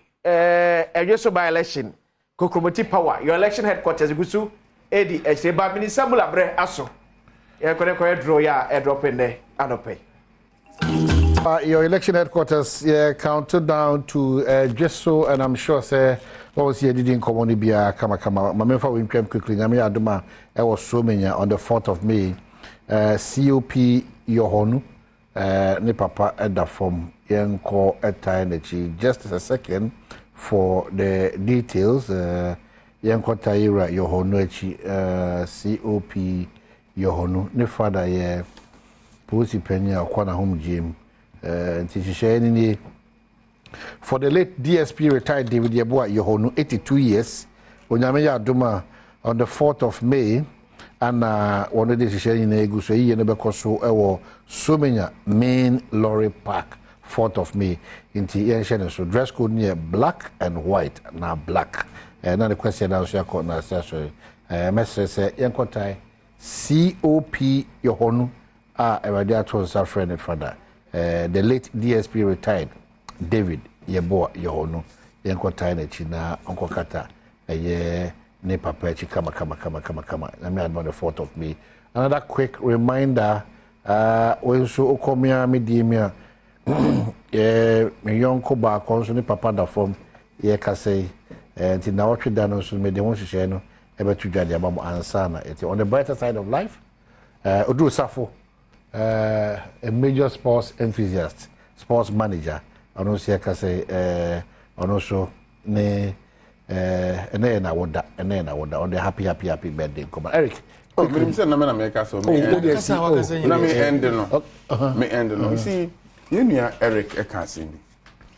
so by election Kokromoti Power your election headquarters gusu edi echeba minisambula bre aso ya kore draw ya drop in there anope. Your election headquarters counted down to just so, and I'm sure say what was here didn't come on be a kama. Mamemfa we came quickly. Nyame adoma I was so many on the 4th of May. COP Yohonu ne papa edda from yenko etanechi. Just a second for the details. Yenko Taira Yohonu echi COP Yohonu ne father ye Pusi Penya Kwana home gym. For the late DSP retired David Yeboah Yohonu, 82 years, Onyame Adoma on the 4th of May, and one of the Shishain Eguso, Yenebekoso, Ewo, Sumenya, Main Lorry Park, 4th of May, in Tian so dress code near black and white, now black. And then the question I was going to say, Message Yankotai, COP Yohonu, a radiator friend and father. The late DSP retired David Yeboah Yohonu Yankotai na China Uncle Kata ne papa kama I mean on the 4th of May. Another quick reminder when so okomia medimia me yonko ba konso ne papa da form ye kase nti na watwe da no so me de ho hihye no ebetu dwade abam ansa na on the brighter side of life Oduru Safo a major sports enthusiast, sports manager. I don't see I say also ne na woda on the happy birthday. Come on, Eric. Oh, me say na me America so me. Na me end no. Me end no. You see, you know Eric e can see me.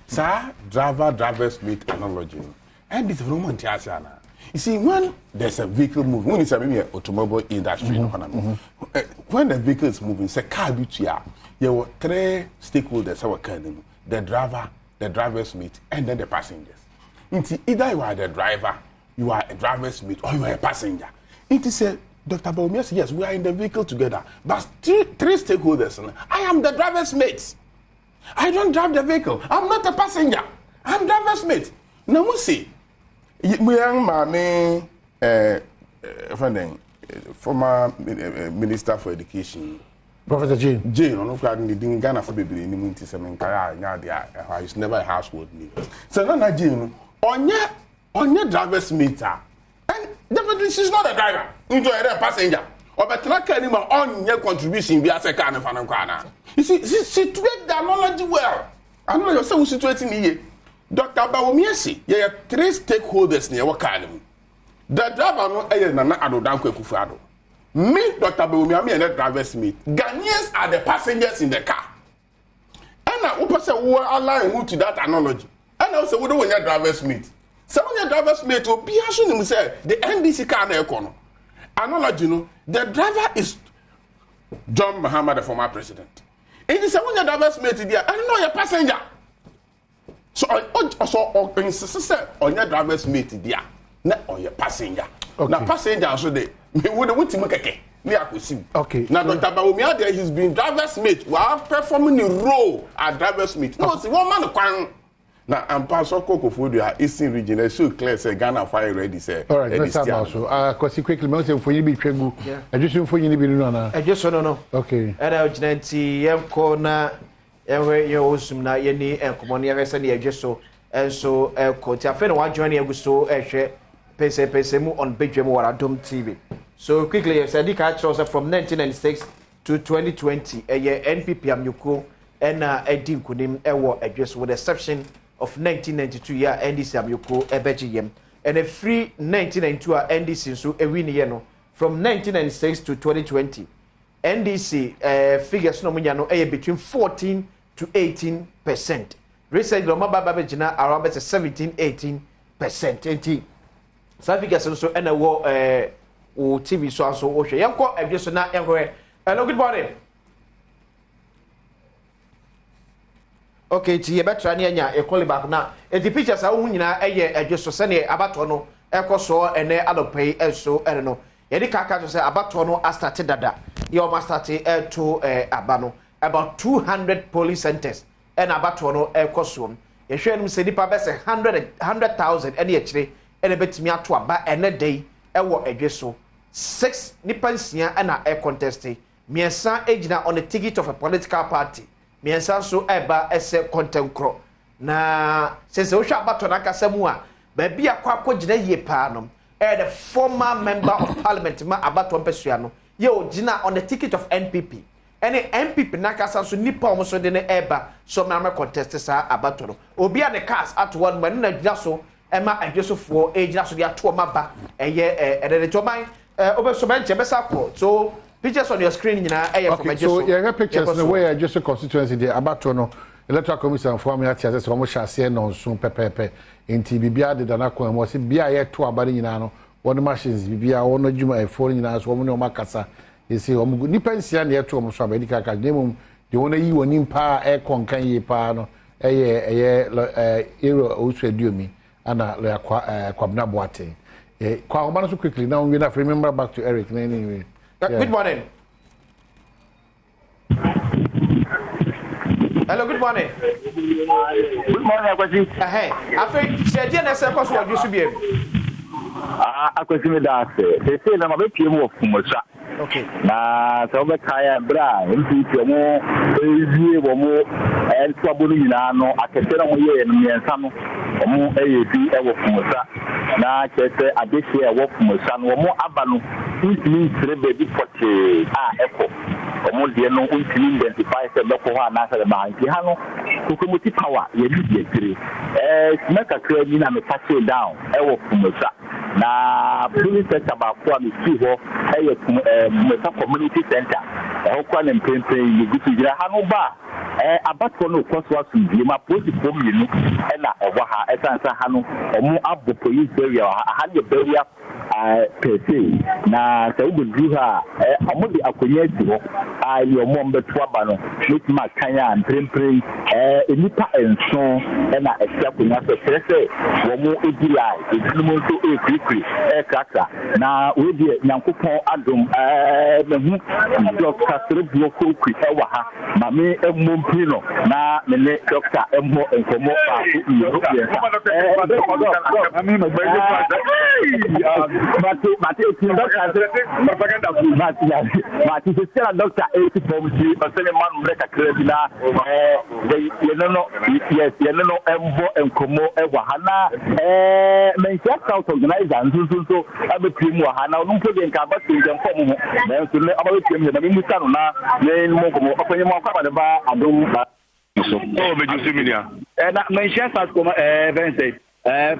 Sir, driver's mate analogy. And this woman tiasa. You see, when there's a vehicle moving, when it's a automobile industry, when the vehicle is moving, it's a car here. You have 3 stakeholders our kind, the driver, the driver's mate, and then the passengers. Either you are the driver, you are a driver's mate, or you are a passenger. It is a Dr. Baumias, yes, we are in the vehicle together, but 3 stakeholders. I am the driver's mate. I don't drive the vehicle. I'm not a passenger. I'm driver's mate. Now, we see. My young man, former Minister for Education, Professor Jane, on the Ghana for baby in the Muntis and Kaya, it's never a household name. So, now, Jane, on your driver's meter, and definitely she's not a driver, into a passenger, or better not anymore on your contribution, be as a kind of an. You see, she treats the knowledge well. I know you're so situated here. Dr. Bawumiesi, you have 3 stakeholders near Wakalim. The driver no Nana Adodanko Kufado. Me, Dr. Bawumiami, and the driver's mate. Ghanaians are the passengers in the car. And I open say we are allowing to that analogy. And I say we don't want your driver's mate. Some of your driver's mate will be asking him say the NDC car na ekono. Analogy no, the driver is John Mahama, the former president. And he say when your driver's mate there, I don't know your passenger. So on say on your driver's mate there, not on your passenger. Okay. Now passenger so they me would keke. Me akosi. Okay. Now Dr. Bawumia there he's been driver's mate while performing the role as driver's mate. No, see one man kwan. Now I'm pastor Kokofo the Eastern region so clear say Ghana fire ready say. All right, let's start also. Cause quickly me say for you be twegu. I just for you be no na. I just no. Okay. And I ginenti yem ko na ewe ye osum na ye ni enkomoni ye se na ye so enso ko ti afa na wa join ye gusto ehwe pese mu on Badwam or Adom TV. So quickly you said ka chose from 1996 to 2020 ye NPP amyuko na edi nkunim ewo edweso with the exception of 1992 year NDC amyuko ebegiyem and a free 1992 NDC so e win ye no from 1996 to 2020 NDC figures no munya no between 14 to 18%. Recently Roma Babajina around 17-18%. Enti sa figures so na wo o TV so aso o hwe yanko, edweso na yanko. Hello, good morning. Okay, ti ye betra ne anya e call back na e di pictures a wo nyina eye adweso se ne abato no e koso ene adopai enso ene no ye di kaka to se abato no start dada ye o start to abano about 200 police centers and abato no e koso ye hwe nim se nipa be se 100,000 ene ekire ene betimi ato aba ene day e wo adweso 6 nipa nsia na e contest miensa ejina on the ticket of a political party miensa so eba ese content kro na sense wo hwa abato na kasemu a ba bia kwa gina yie pa no the former member of parliament ma abato mpesua no ye ojina on the ticket of NPP any NPP na kasa so nipa omo so de ne eba so ma contest sa abato no obi a ne cars at one man na gina so ema adwesofo ejina so de ato ma ba eye de toman obeso benche besa ko so pictures on your screen nyina from adweso so you have pictures the way adweso constituency there abato no electoral commission for me ati ase omo hase no so pepepe enti bibia de dana ko mo se bia ye to abare nyina no won machines bibia won adwuma e4 nyina so omo ne omo kasa you see omo ni pensia na ye to omo so abedi kaka nemum de won yi woni mpa e konkan yi pa no eye ero osu aduomi ana lo kwabna boate kwa omana so quickly now we have remember back to Eric anyway. Good morning. Hello, good morning. Good morning, Akwasi. Hey, after share na se kwaso wadu su biem. Akwasi me da se. Se na mabe pie mu ofumusa. Okay. Na so be kaya bra, nti pie mu ezie wo mu ento abonu nyina no akete na mo ye no miensa no. Omo eyebi e wo ofumusa. Na kete adesi e wo ofumusa no mo aba no. Ntimi nsire bebi poche eko. Omo de no ntimi identify se be ko ha na se ba nti ha no kokomuti power ye bi ekire smeka kra ni na me pass down e wo fumusa na police center ba ko am si ho e meta community center e ho kwa na mpempe ni gutu gira ha no ba abatko no koso asundie ma police pominu e na e wa ha e sansa ha no omo abo police area ha de area pese na se ubudu ha omo de akonya si ho ayi omo mbeto aba no metima kanya mprempren enipa enso na esia konya se trese wo mo egilai edumo so ekwikwi kaka na we de nyankopon adom mehu doctor Serebio kokwi wa ha ma me emompi no na me ne doctor emho enkomo pa Mati se doctor 80 from the man break krabina no embo enkomo ewa hana mensia south organizer nso abetrim wa hana no mpo de nka ba tinjem fom ho na nso ne abetrim na me musa no na ne mo komo opanyi mo akwa ba adom so beju similia na mensia south Wednesday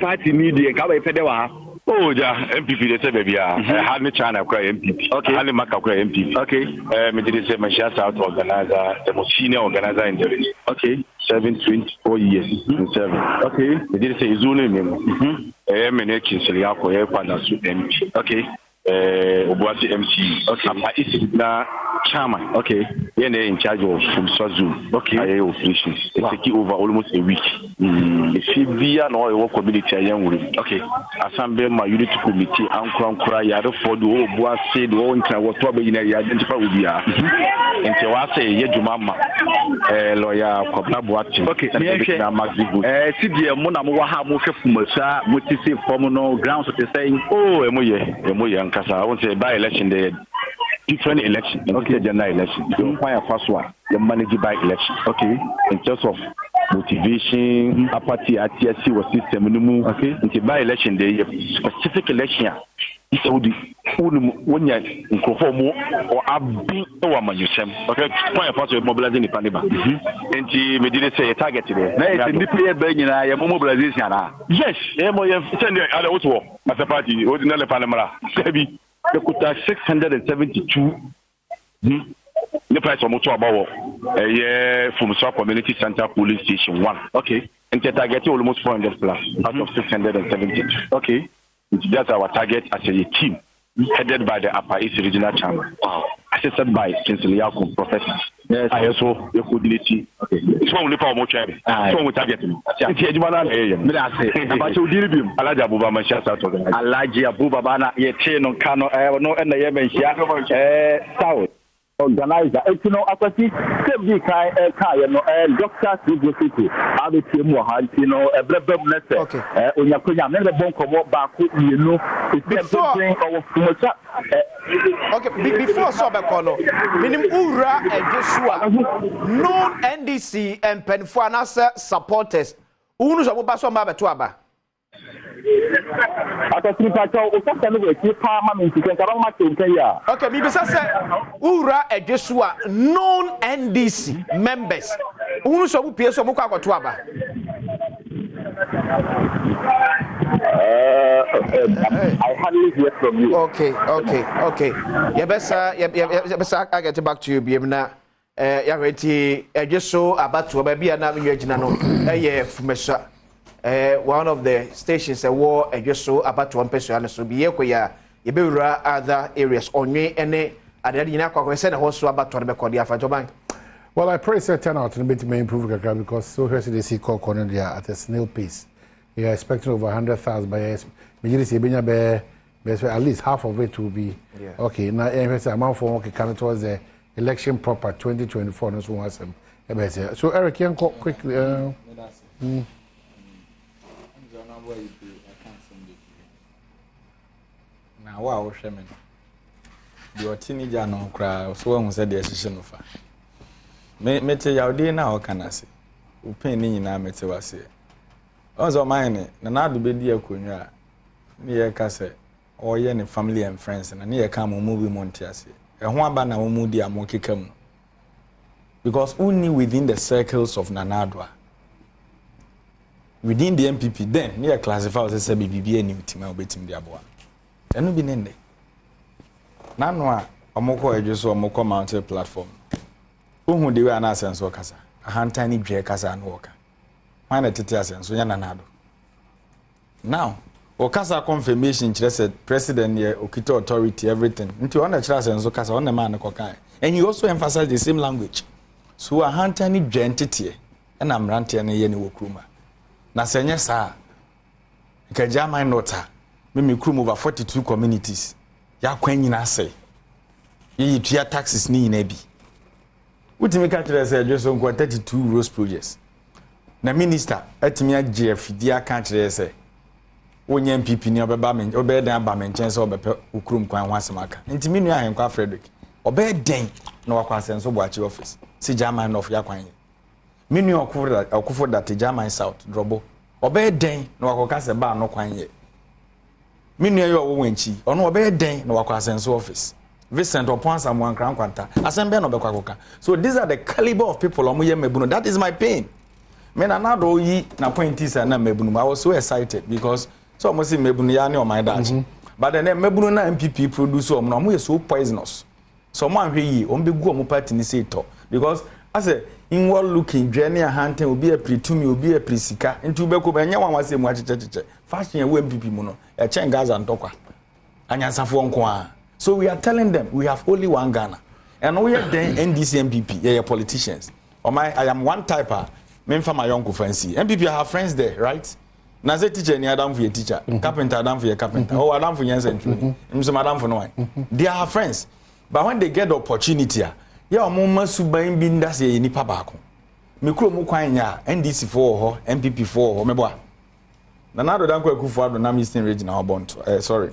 party media ka ba fede wa Oh, ja, MPP de se bebia. Ha ni China kwa MPP. Okay. Ha ni Maka kwa MPP. Okay. Me did say Manchester South organizer, the most senior organizer in the region. Okay. 24 years in service. Okay. Me did say Izune memo. Me ne kinseli yako ye kwa na su MP. Okay. Obuasi MC. Okay. Ama isi na chairman. Okay. Yene in charge of Zoo. Okay. Aye operations. It take over almost a week. If you be an oil community young woman. Okay. Assembly my unity committee ankura yare for the Obuasi the one can what to be identify with ya. Nti wa say ye dwuma ma lawyer Kwabna Boati. Okay. Na mazibu. TDM mo na mo wa ha mo hwefumasa mo ti say form no grounds to say oh emoye nkasa I want say by election there different election. Okay, general election. You find a first one, the manage by election. Okay. In terms of motivation, apathy, ATSC was system minimum. Okay. In by election day, specific election. It's all the when you conform or have been our manusem. Okay, point of first mobilizing the pandemic. And me did say a target today. Now it's the player being a mobilization. Yes, send the other war as a party, ordinary Panama. They could have 672. The price of motor about a year from South Community Center Police Station 1. Okay. And the target almost 400 plus out of 672. Okay. That's our target as a team headed by the Upper East Regional Chairman. Wow. As assisted by Kinsley Yakum, professor. Yes, I also you could delete. Okay, it's one only for more cherry. So we target him. It's a Jumana. But you did him. Alaja Buba Mashasa. Alaja Buba Bana, Yetin on Kano, no, and the Yemen South. Organizer, you know, after this, same kind of doctors will city. I will tell you how you know a blabber letter. Okay, when you're going to the bone come up back, you know, it's everything okay, before Sobakono, minimum Ura and Joshua, known NDC and Penfuanasa supporters, Unus of Basso Mabatuaba. Okay, maybe say Ura and Joshua, known NDC members. Unus of Piaso Mukatuaba. I hardly hear from you. Okay. Yeah, best I get back to you, Biemna. Yeah, ready. Just so about to baby and I'm your general. Fumesa. One of the stations a war just so about to one person so be here you be other areas on me any other you know send also about to the Kodia for Joban. Well, I pray say turn out and bit may improve because so here's the sea call corner there at a snail pace. You are expecting over 100,000 by at least half of it will be okay. Now amount for coming towards the election proper 2024 no so awesome. So Eric can quickly now wow shaman your teenager no cry so one said the decision of me tell you day now can I say open ni na mete wase also mine na do be di akonwa ne ye ka say oye ne family and friends na ne ye ka mo movie montiase e ho aba na mo di amokeka mu because only within the circles of Nanadwa within the MPP then near classify as a BBB and Utima obetim the aboa. Enu bi nende. Nano a omoko ejeso omoko mountain platform. Uhu de we ana asenso kasa. Ahanta ni dwe kasa no woka. Mana tete asenso nya nanado. Now, okasa confirmation kire said president here okito authority everything. Nti ona kire asenso kasa ona man ko kan. And you also emphasize the same language. So ahanta ni dwe entity e na mrante na ye ni wokruma. Na senye saa Kajama nota me krum over 42 communities ya kwanyina say yi tua taxes ni na bi utimi ka kire say just nko 32 roads projects na minister atimi agf dia ka kire say wonya MPP ni obeba men obedan ba men chense obepe ukrum kwan ho asemaka ntimi nu ahenkwa Frederick obeden na wakwa senso boachi office si German of ya kwan minu okufo that German South drobo obeden na wakoka se ba no kwan ye minu ayo wo wanchi ono obeden na wakwa senso office Vincent Oponsa Mwankran kwanta asembe no bekwakoka. So these are the caliber of people omoye mebuno. That is my pain. Me na nado yi na point is na mebuno. I was so excited because so almost mebuno ya ne o my dad. But then mebuno na MPP produce omo so poisonous. So mo anhwe yi o mbegu omo party ni say to because I say inward looking journey hunting will be a pretumi will be a prisika into beko benye wan wase mu achecheche fashion ya MPP mu no e chen Gaza ntokwa anyansafo nko a. So we are telling them we have only one Ghana and we are then NDC MPP yeah politicians. I am one typer me for my young fancy MPP I have friends there, right? Na say teacher ni Adam for your teacher, carpenter Adam for your carpenter, oh Adam for your century, Madam for no one. They are friends. But when they get the opportunity, yeah, omo suban bi nda say nipa baako. Me kuro mu kwan ya NDC for ho, MPP for ho meboa. Na nado dan kwa kufu ado na Eastern region na obonto. Sorry.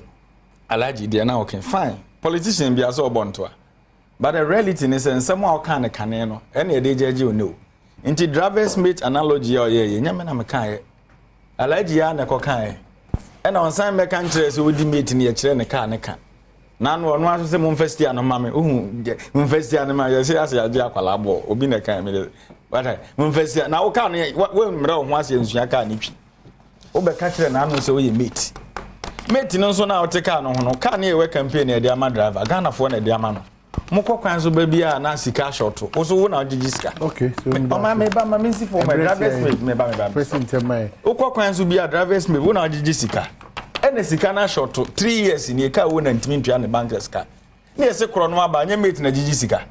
Alaji they are now okay fine. Politician be also obonto. But the reality is someone can can no. Any dey jeje o no. Inti driver's mate analogy o ye nyame na mekan ye. Alaji ya na kokan. E na onsan me kan kire se odi mate ne ye kire ne car ne kan. Na no no aso se mo first year no mame mo first year no ma ye se ase age akwala bo obi ne kan me what mo first year na wo kan we mra ho ase nsua kan ne twi wo be ka kire na no se wo ye mate mate no so na wo te kan no ho no kan ne we campaign e dey ama driver Ghana fo na dey ama no mo kokwan so ba bia na sika short wo so wo na jiji sika okay so ma me ba ma me si for my driver's mate me ba president mai wo kokwan so bia driver's mate wo na jiji sika ene sika na short 3 years ni ka wo na ntimi ntwa ne bankers ka ne say kro no aba nya mate na gigi sika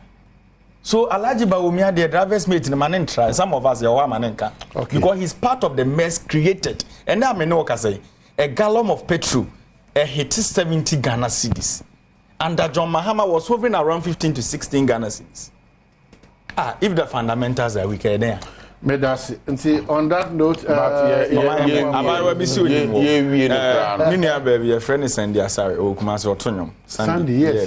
so Alhaji Bawumia the driver's mate na man try some of us your man nka because he's part of the mess created and now me know ka say a gallon of petrol hit 70 Ghana cedis and John Mahama was hovering around 15 to 16 Ghana cedis. If the fundamentals are weak there. Medasi. On that note, baby, a friend is Sandy Asari, or Kumasi Otonium. Sandy, yes.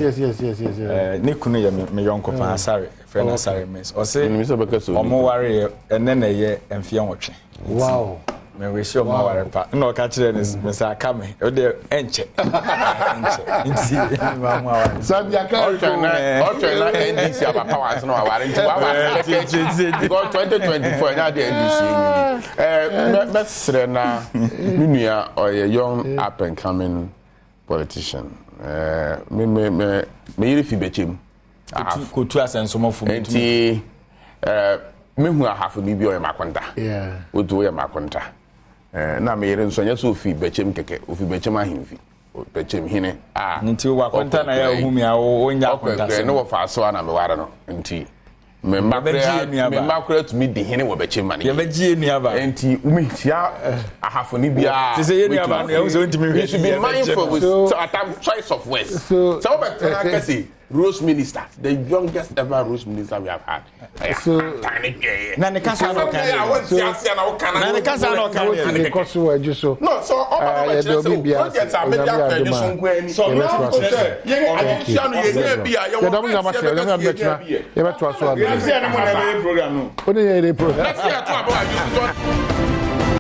Nikunu, my young company, Asari, friend Asari, miss. Or say, or more warrior, and then a year and fear watching. Wow. Me we show my part. No catch them is Mr. Kame. O de enche. Sabia ka na NDC aba powers no aware nti wa because 2024 na the NDC mesre na minua or a young up and coming politician me yiri fi bechem ko tu asensomo fu nti me hu ahafo ni bi o makonta odu o makonta na me yere nso nya so fi bechem keke ofi bechem ahimfi bechem hine nti wa konta na ya ohumi a onya konta so no fa so na me ware no nti me makra to me di hine wo bechem mane ye begie ni aba nti umi tia ahafo ni bia ti se ye ni aba no e so ntimi hwe should be mindful with choice of words so better akasi Rose Minister, the youngest ever Rose Minister we have had. So, na ne kasa no kan. Na ne kasa no kan. Ne koso waju so. No, so oba na chese o project a media produce nko ani. So na ko say, yen action no ye bia ye wo. Ya beto aso abi. Ya se na mo na program no. O ne ye program. Let's hear to about